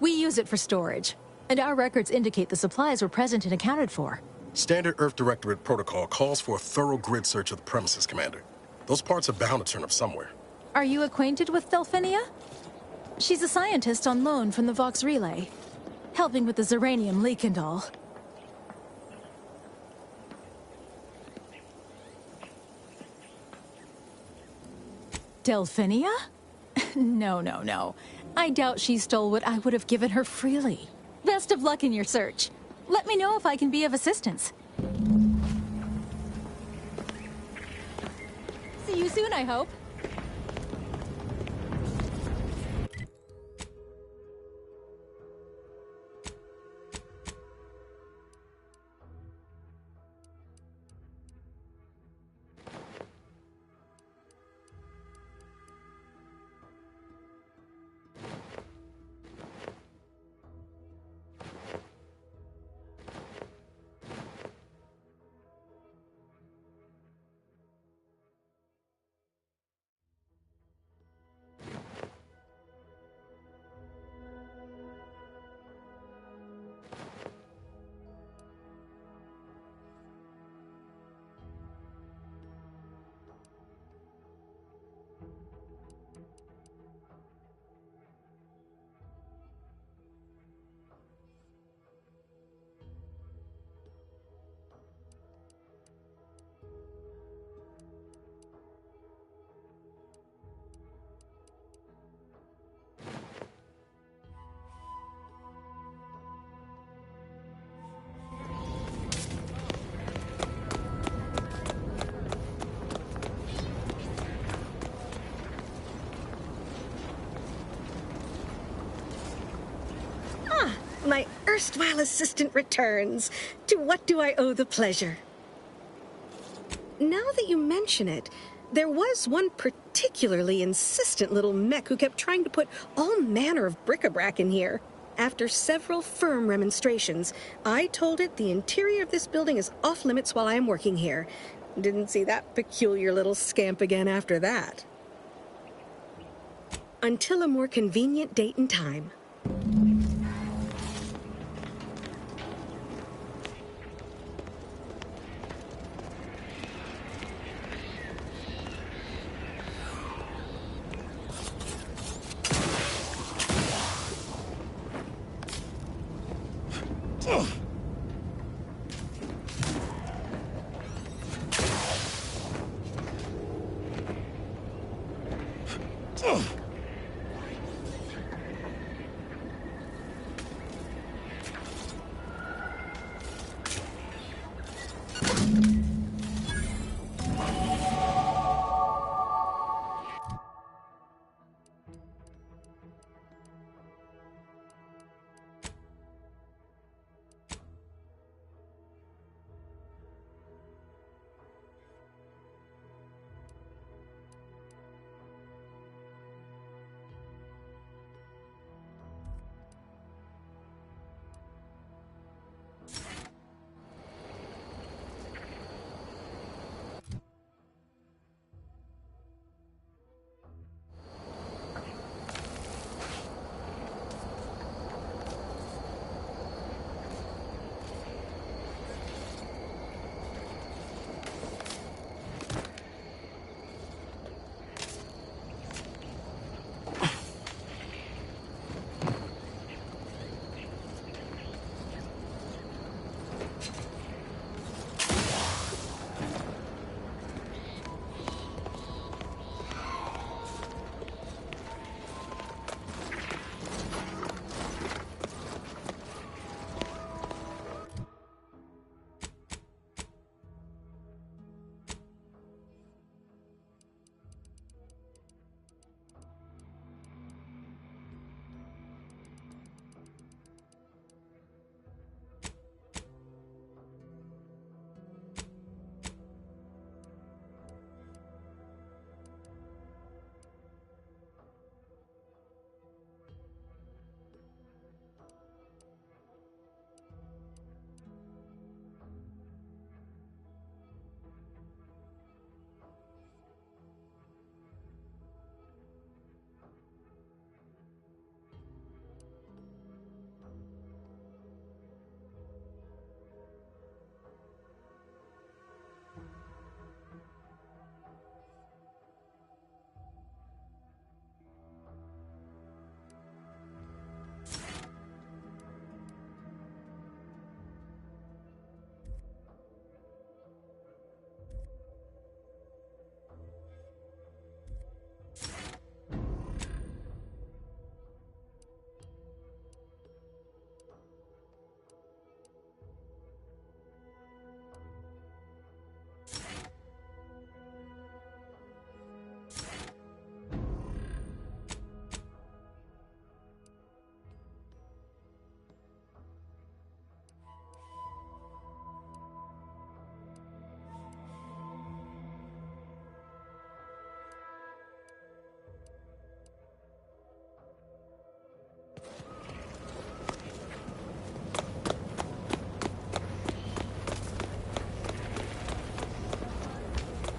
We use it for storage, and our records indicate the supplies were present and accounted for. Standard Earth Directorate protocol calls for a thorough grid search of the premises, Commander. Those parts are bound to turn up somewhere. Are you acquainted with Delphinia? She's a scientist on loan from the Vox Relay, helping with the Zeranium leak and all. Delphinia? No. I doubt she stole what I would have given her freely. Best of luck in your search. Let me know if I can be of assistance. See you soon, I hope. My erstwhile assistant returns. To what do I owe the pleasure? Now that you mention it, there was one particularly insistent little mech who kept trying to put all manner of bric-a-brac in here. After several firm remonstrations, I told it the interior of this building is off-limits while I am working here. Didn't see that peculiar little scamp again after that. Until a more convenient date and time.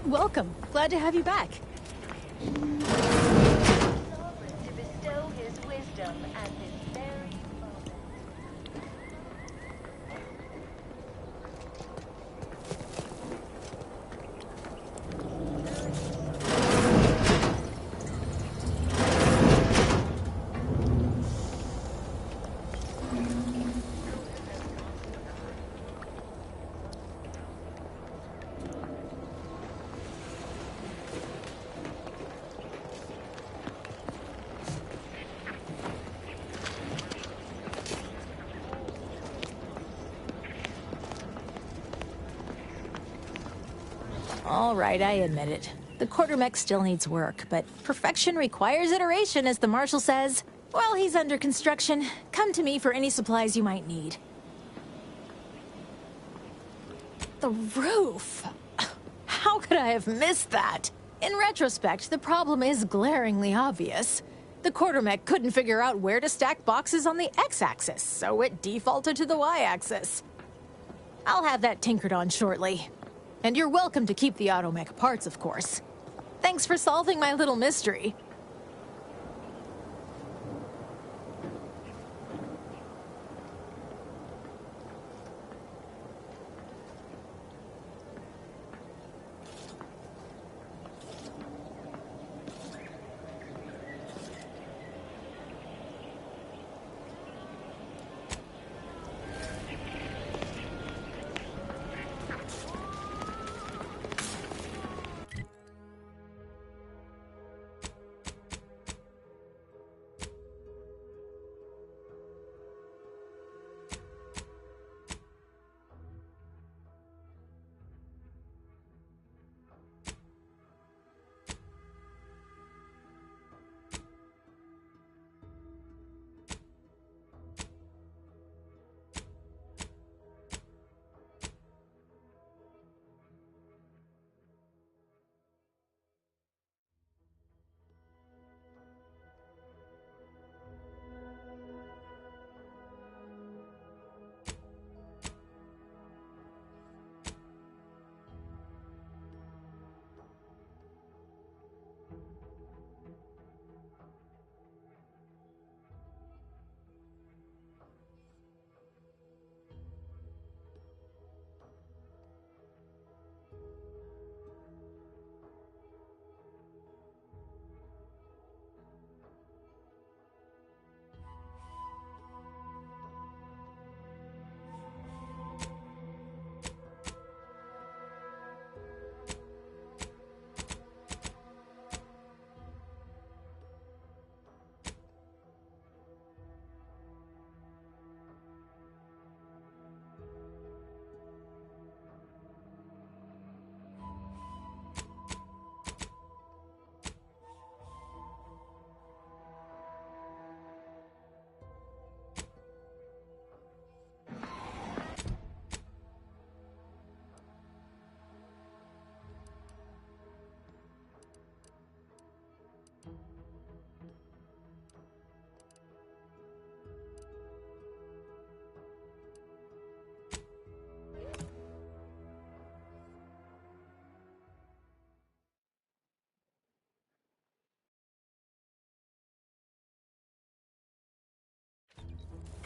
Welcome. Glad to have you back. All right, I admit it. The quartermech still needs work, but perfection requires iteration, as the Marshal says. While he's under construction, come to me for any supplies you might need. The roof! How could I have missed that? In retrospect, the problem is glaringly obvious. The quartermech couldn't figure out where to stack boxes on the X-axis, so it defaulted to the Y-axis. I'll have that tinkered on shortly. And you're welcome to keep the automech parts, of course. Thanks for solving my little mystery.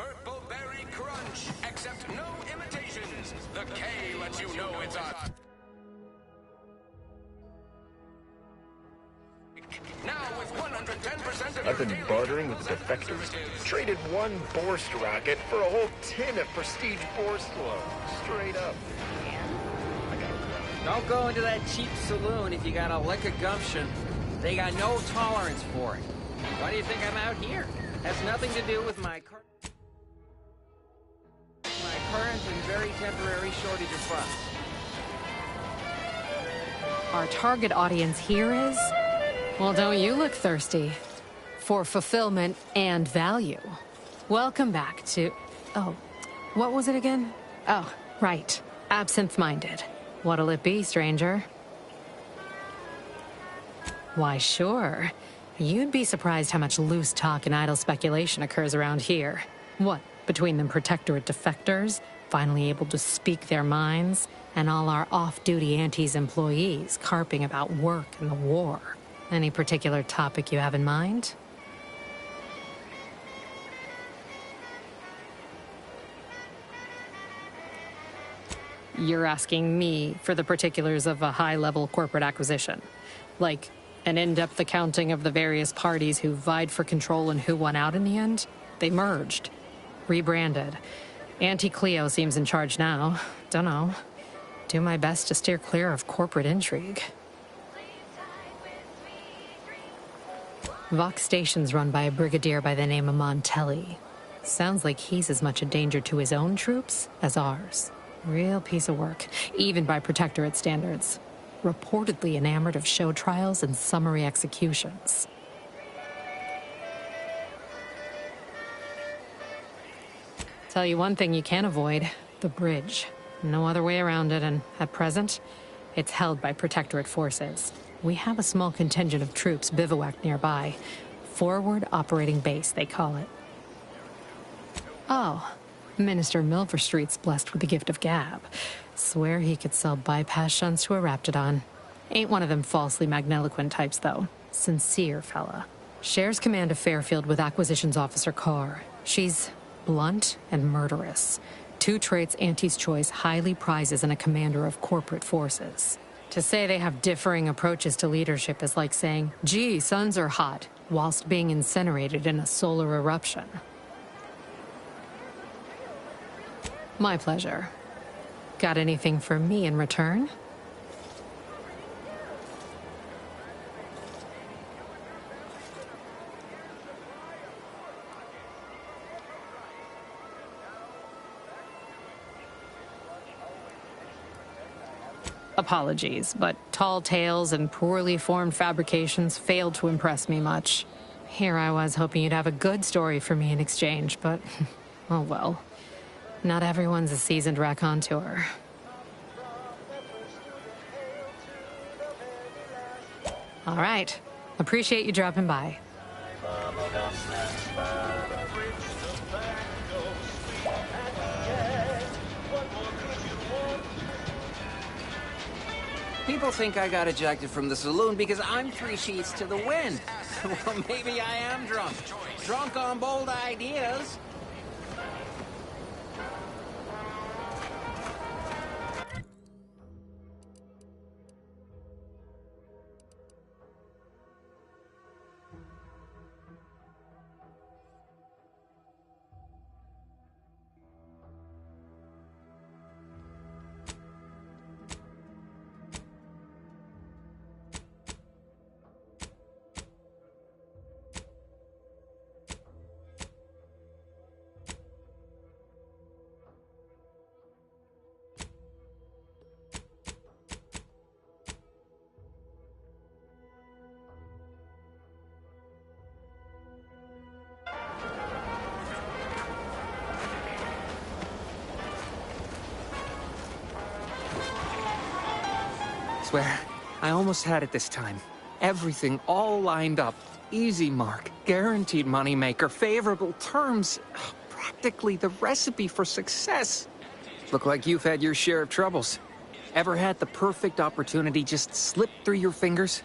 Purple Berry Crunch. Accept no imitations. The K lets you know it's us. Now with 110% of I've been bartering with the defectors. Traded one Borst rocket for a whole tin of prestige Borst flow. Straight up. Don't go into that cheap saloon if you got a lick of gumption. They got no tolerance for it. Why do you think I'm out here? Has nothing to do with my current and very temporary shortage of funds. Our target audience here is... Well, don't you look thirsty for fulfillment and value. Welcome back to... Oh, what was it again? Oh, right. Absinthe-minded. What'll it be, stranger? Why, sure. You'd be surprised how much loose talk and idle speculation occurs around here. What, between the Protectorate defectors, finally able to speak their minds, and all our off-duty Antes employees carping about work and the war. Any particular topic you have in mind? You're asking me for the particulars of a high-level corporate acquisition. Like, an in-depth accounting of the various parties who vied for control and who won out in the end? They merged. Rebranded. Auntie Cleo seems in charge now. Dunno. Do my best to steer clear of corporate intrigue. Vox Station's run by a brigadier by the name of Montelli. Sounds like he's as much a danger to his own troops as ours. Real piece of work, even by Protectorate standards. Reportedly enamored of show trials and summary executions. Tell you one thing you can't avoid, the bridge. No other way around it, and at present, it's held by Protectorate forces. We have a small contingent of troops bivouacked nearby. Forward Operating Base, they call it. Oh, Minister Milverstreet's blessed with the gift of gab. Swear he could sell bypass shunts to a Raptidon. Ain't one of them falsely magniloquent types, though. Sincere fella. Shares command of Fairfield with Acquisitions Officer Carr. She's blunt and murderous. Two traits Auntie's Choice highly prizes in a commander of corporate forces. To say they have differing approaches to leadership is like saying, gee, suns are hot, whilst being incinerated in a solar eruption. My pleasure. Got anything for me in return? Apologies, but tall tales and poorly formed fabrications failed to impress me much. Here I was hoping you'd have a good story for me in exchange, but oh well. Not everyone's a seasoned raconteur. All right. Appreciate you dropping by. People think I got ejected from the saloon because I'm 3 sheets to the wind. Well, maybe I am drunk. Drunk on bold ideas. Swear, I almost had it this time. Everything all lined up. Easy mark, guaranteed moneymaker, favorable terms. Practically the recipe for success. Look like you've had your share of troubles. Ever had the perfect opportunity just slip through your fingers?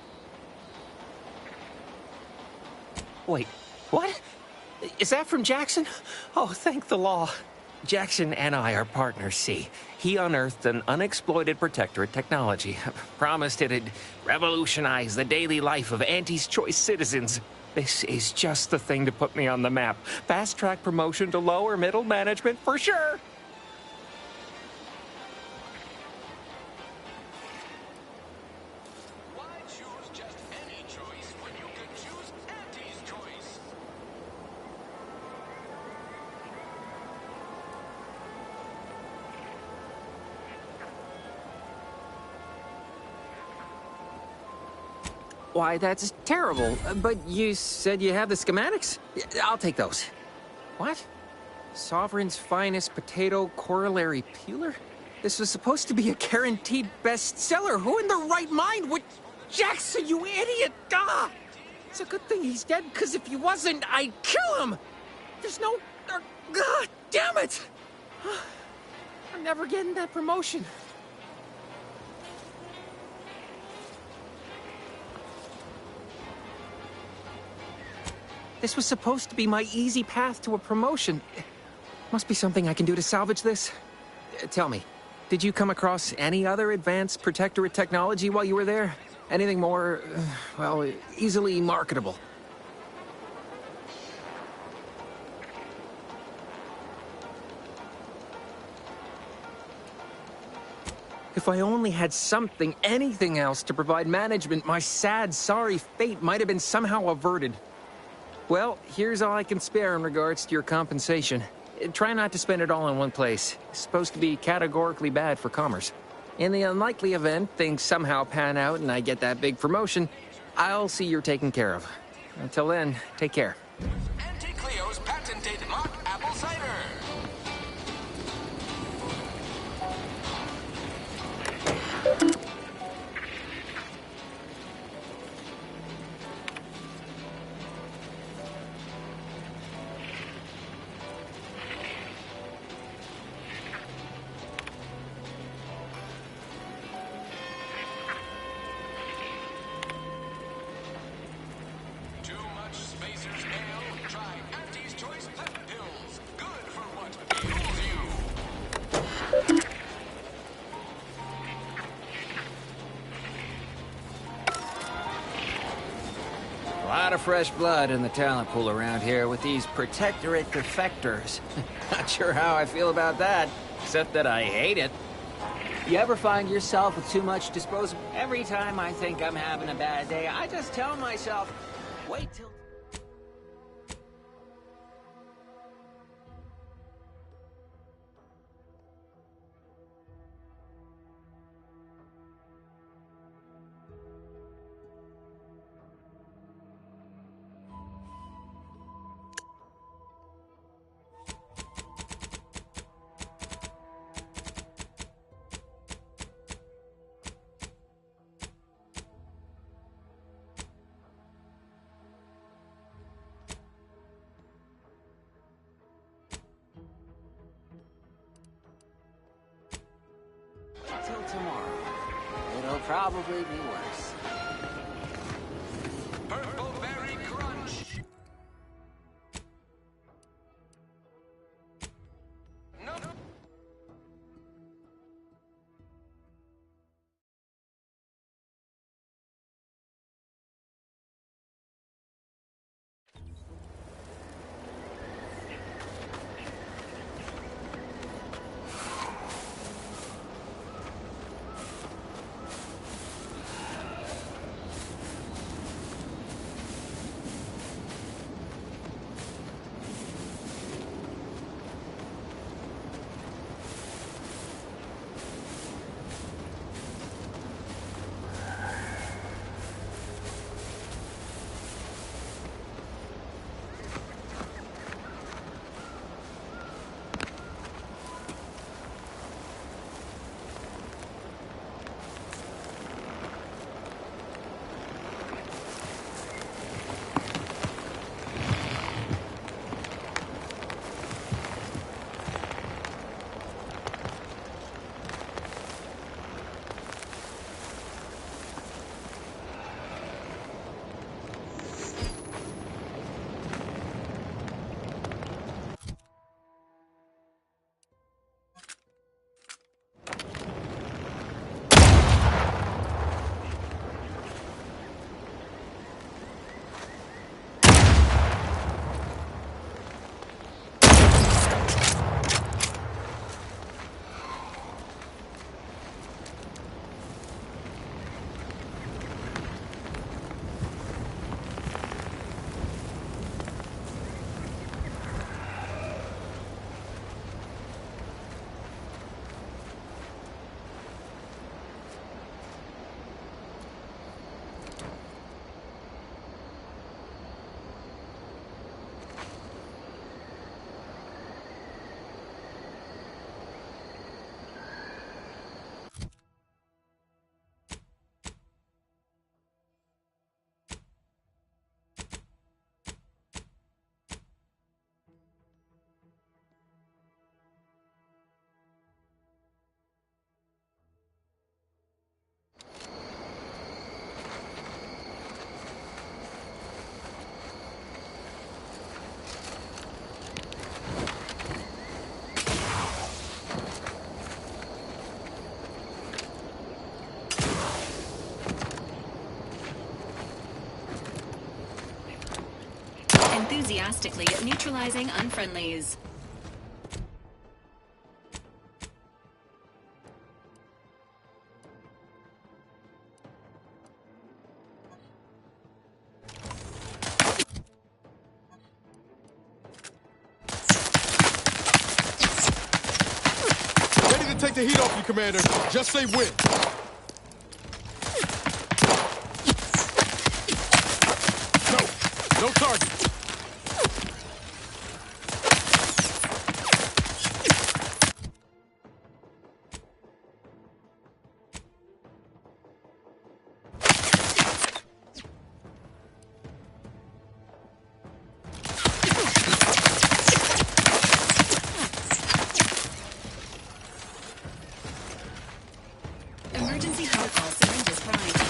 Wait, what? Is that from Jackson? Oh, thank the law. Jackson and I are partners, see. He unearthed an unexploited Protectorate technology. Promised it'd revolutionize the daily life of Auntie's Choice citizens. This is just the thing to put me on the map. Fast-track promotion to lower middle management for sure. Why, that's terrible. But you said you have the schematics? I'll take those. What? Sovereign's finest potato corollary peeler? This was supposed to be a guaranteed bestseller. Who in their right mind would... Jackson, you idiot! Ah! It's a good thing he's dead, because if he wasn't, I'd kill him! There's no... God damn it! I'm never getting that promotion. This was supposed to be my easy path to a promotion. Must be something I can do to salvage this. Tell me, did you come across any other advanced protectorate technology while you were there? Anything more, well, easily marketable? If I only had something, anything else to provide management, my sad, sorry fate might have been somehow averted. Well, here's all I can spare in regards to your compensation. Try not to spend it all in one place. It's supposed to be categorically bad for commerce. In the unlikely event things somehow pan out and I get that big promotion, I'll see you're taken care of. Until then, take care. Auntie Cleo's patented mock apple cider. A lot of fresh blood in the talent pool around here with these protectorate defectors. Not sure how I feel about that, except that I hate it. You ever find yourself with too much disposable? Every time I think I'm having a bad day, I just tell myself, wait till... Till tomorrow. It'll probably be worse. Purple Berry Crunch. No. enthusiastically at neutralizing unfriendlies. Ready to take the heat off you, Commander. Just say when. No target. Emergency protocol syringes primed.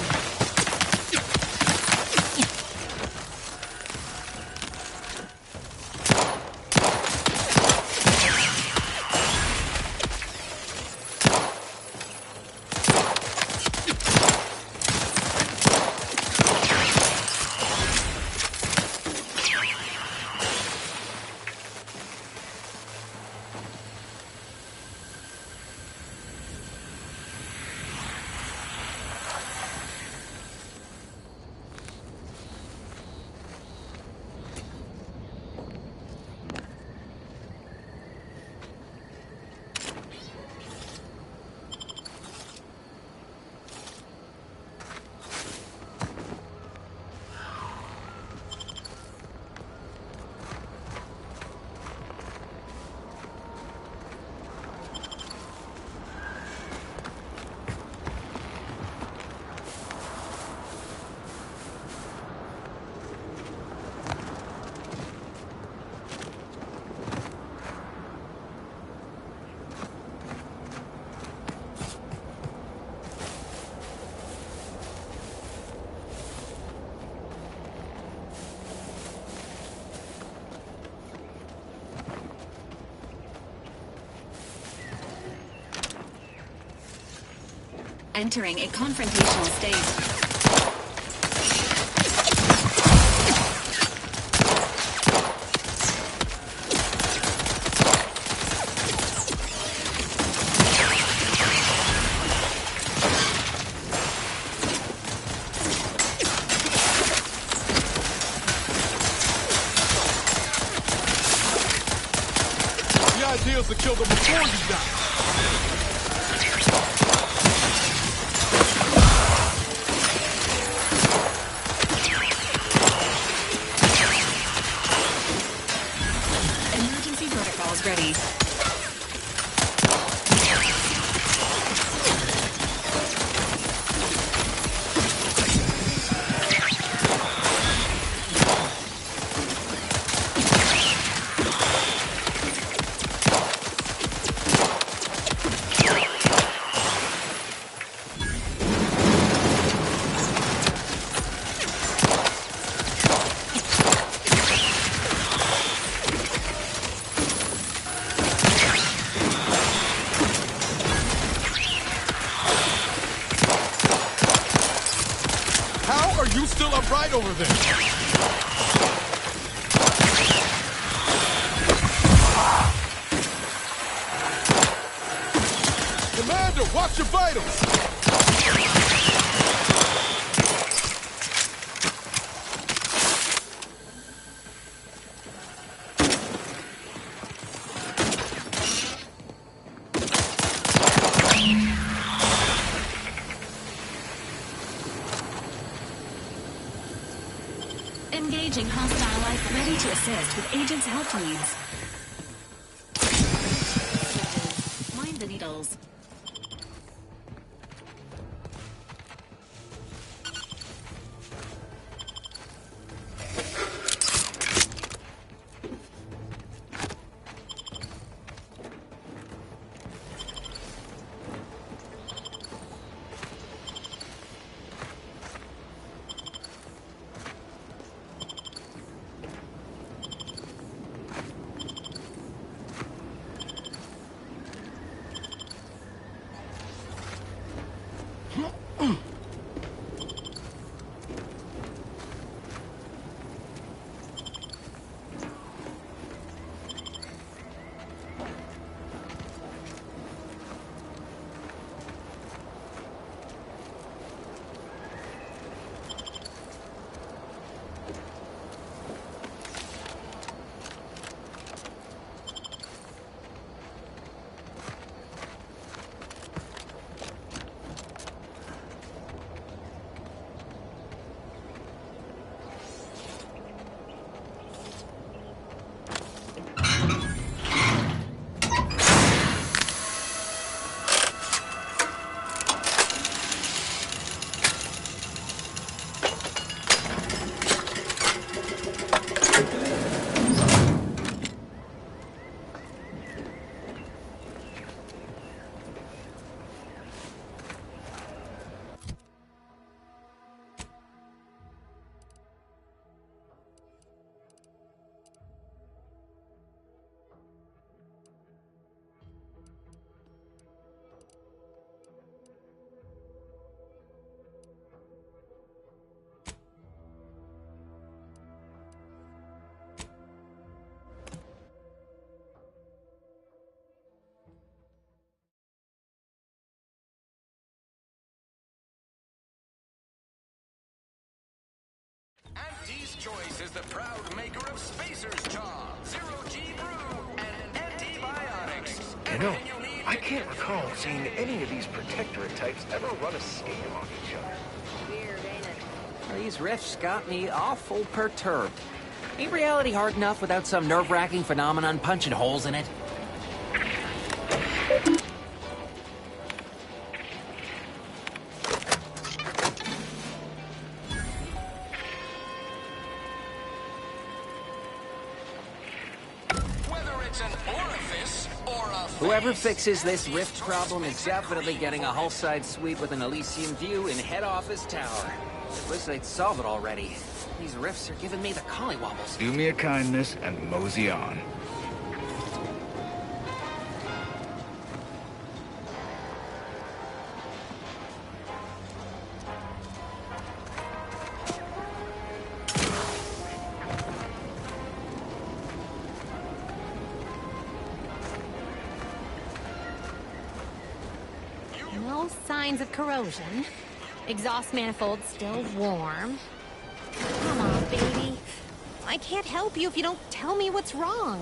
Entering a confrontational state. The idea is to kill them before you die. Ready. How are you still upright over there? Commander, watch your vitals! Engaging hostile life ready to assist with agent's health needs. Mind the needles. choice is the proud maker of Spacer's Jaw, Zero-G Brew, and antibiotics. You know, I can't recall seeing any of these protectorate types ever run a skate on each other. Weird, ain't it? Well, these riffs got me awful perturbed. Ain't reality hard enough without some nerve-wracking phenomenon punching holes in it? Whoever fixes this rift problem is definitely getting a hull-side suite with an Elysium view in head office tower. Wish they'd solve it already. These rifts are giving me the collywobbles. Do me a kindness and mosey on. No signs of corrosion. Exhaust manifold still warm. Come on, baby. I can't help you if you don't tell me what's wrong.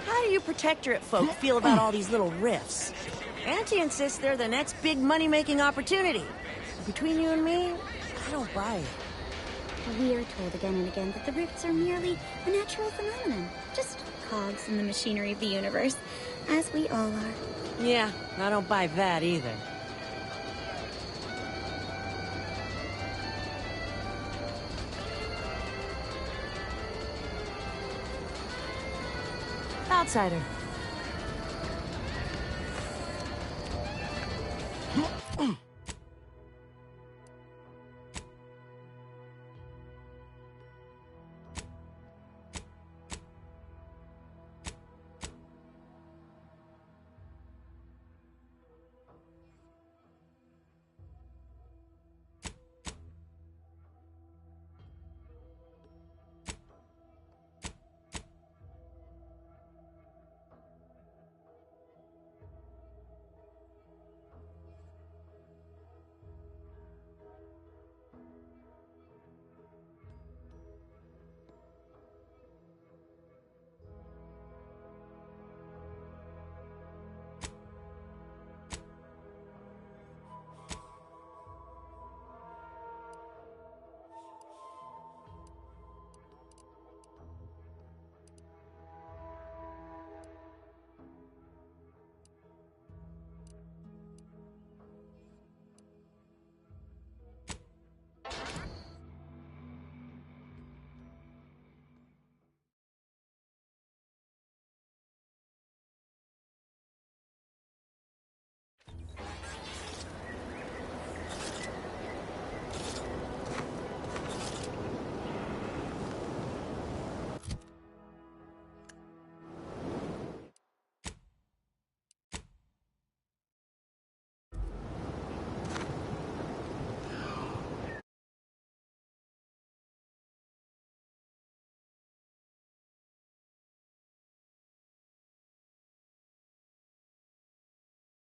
How do you protectorate folk feel about all these little rifts? Auntie insists they're the next big money-making opportunity. Between you and me, I don't buy it. We are told again and again that the rifts are merely a natural phenomenon, just cogs in the machinery of the universe, as we all are. Yeah, I don't buy that either. Outsider.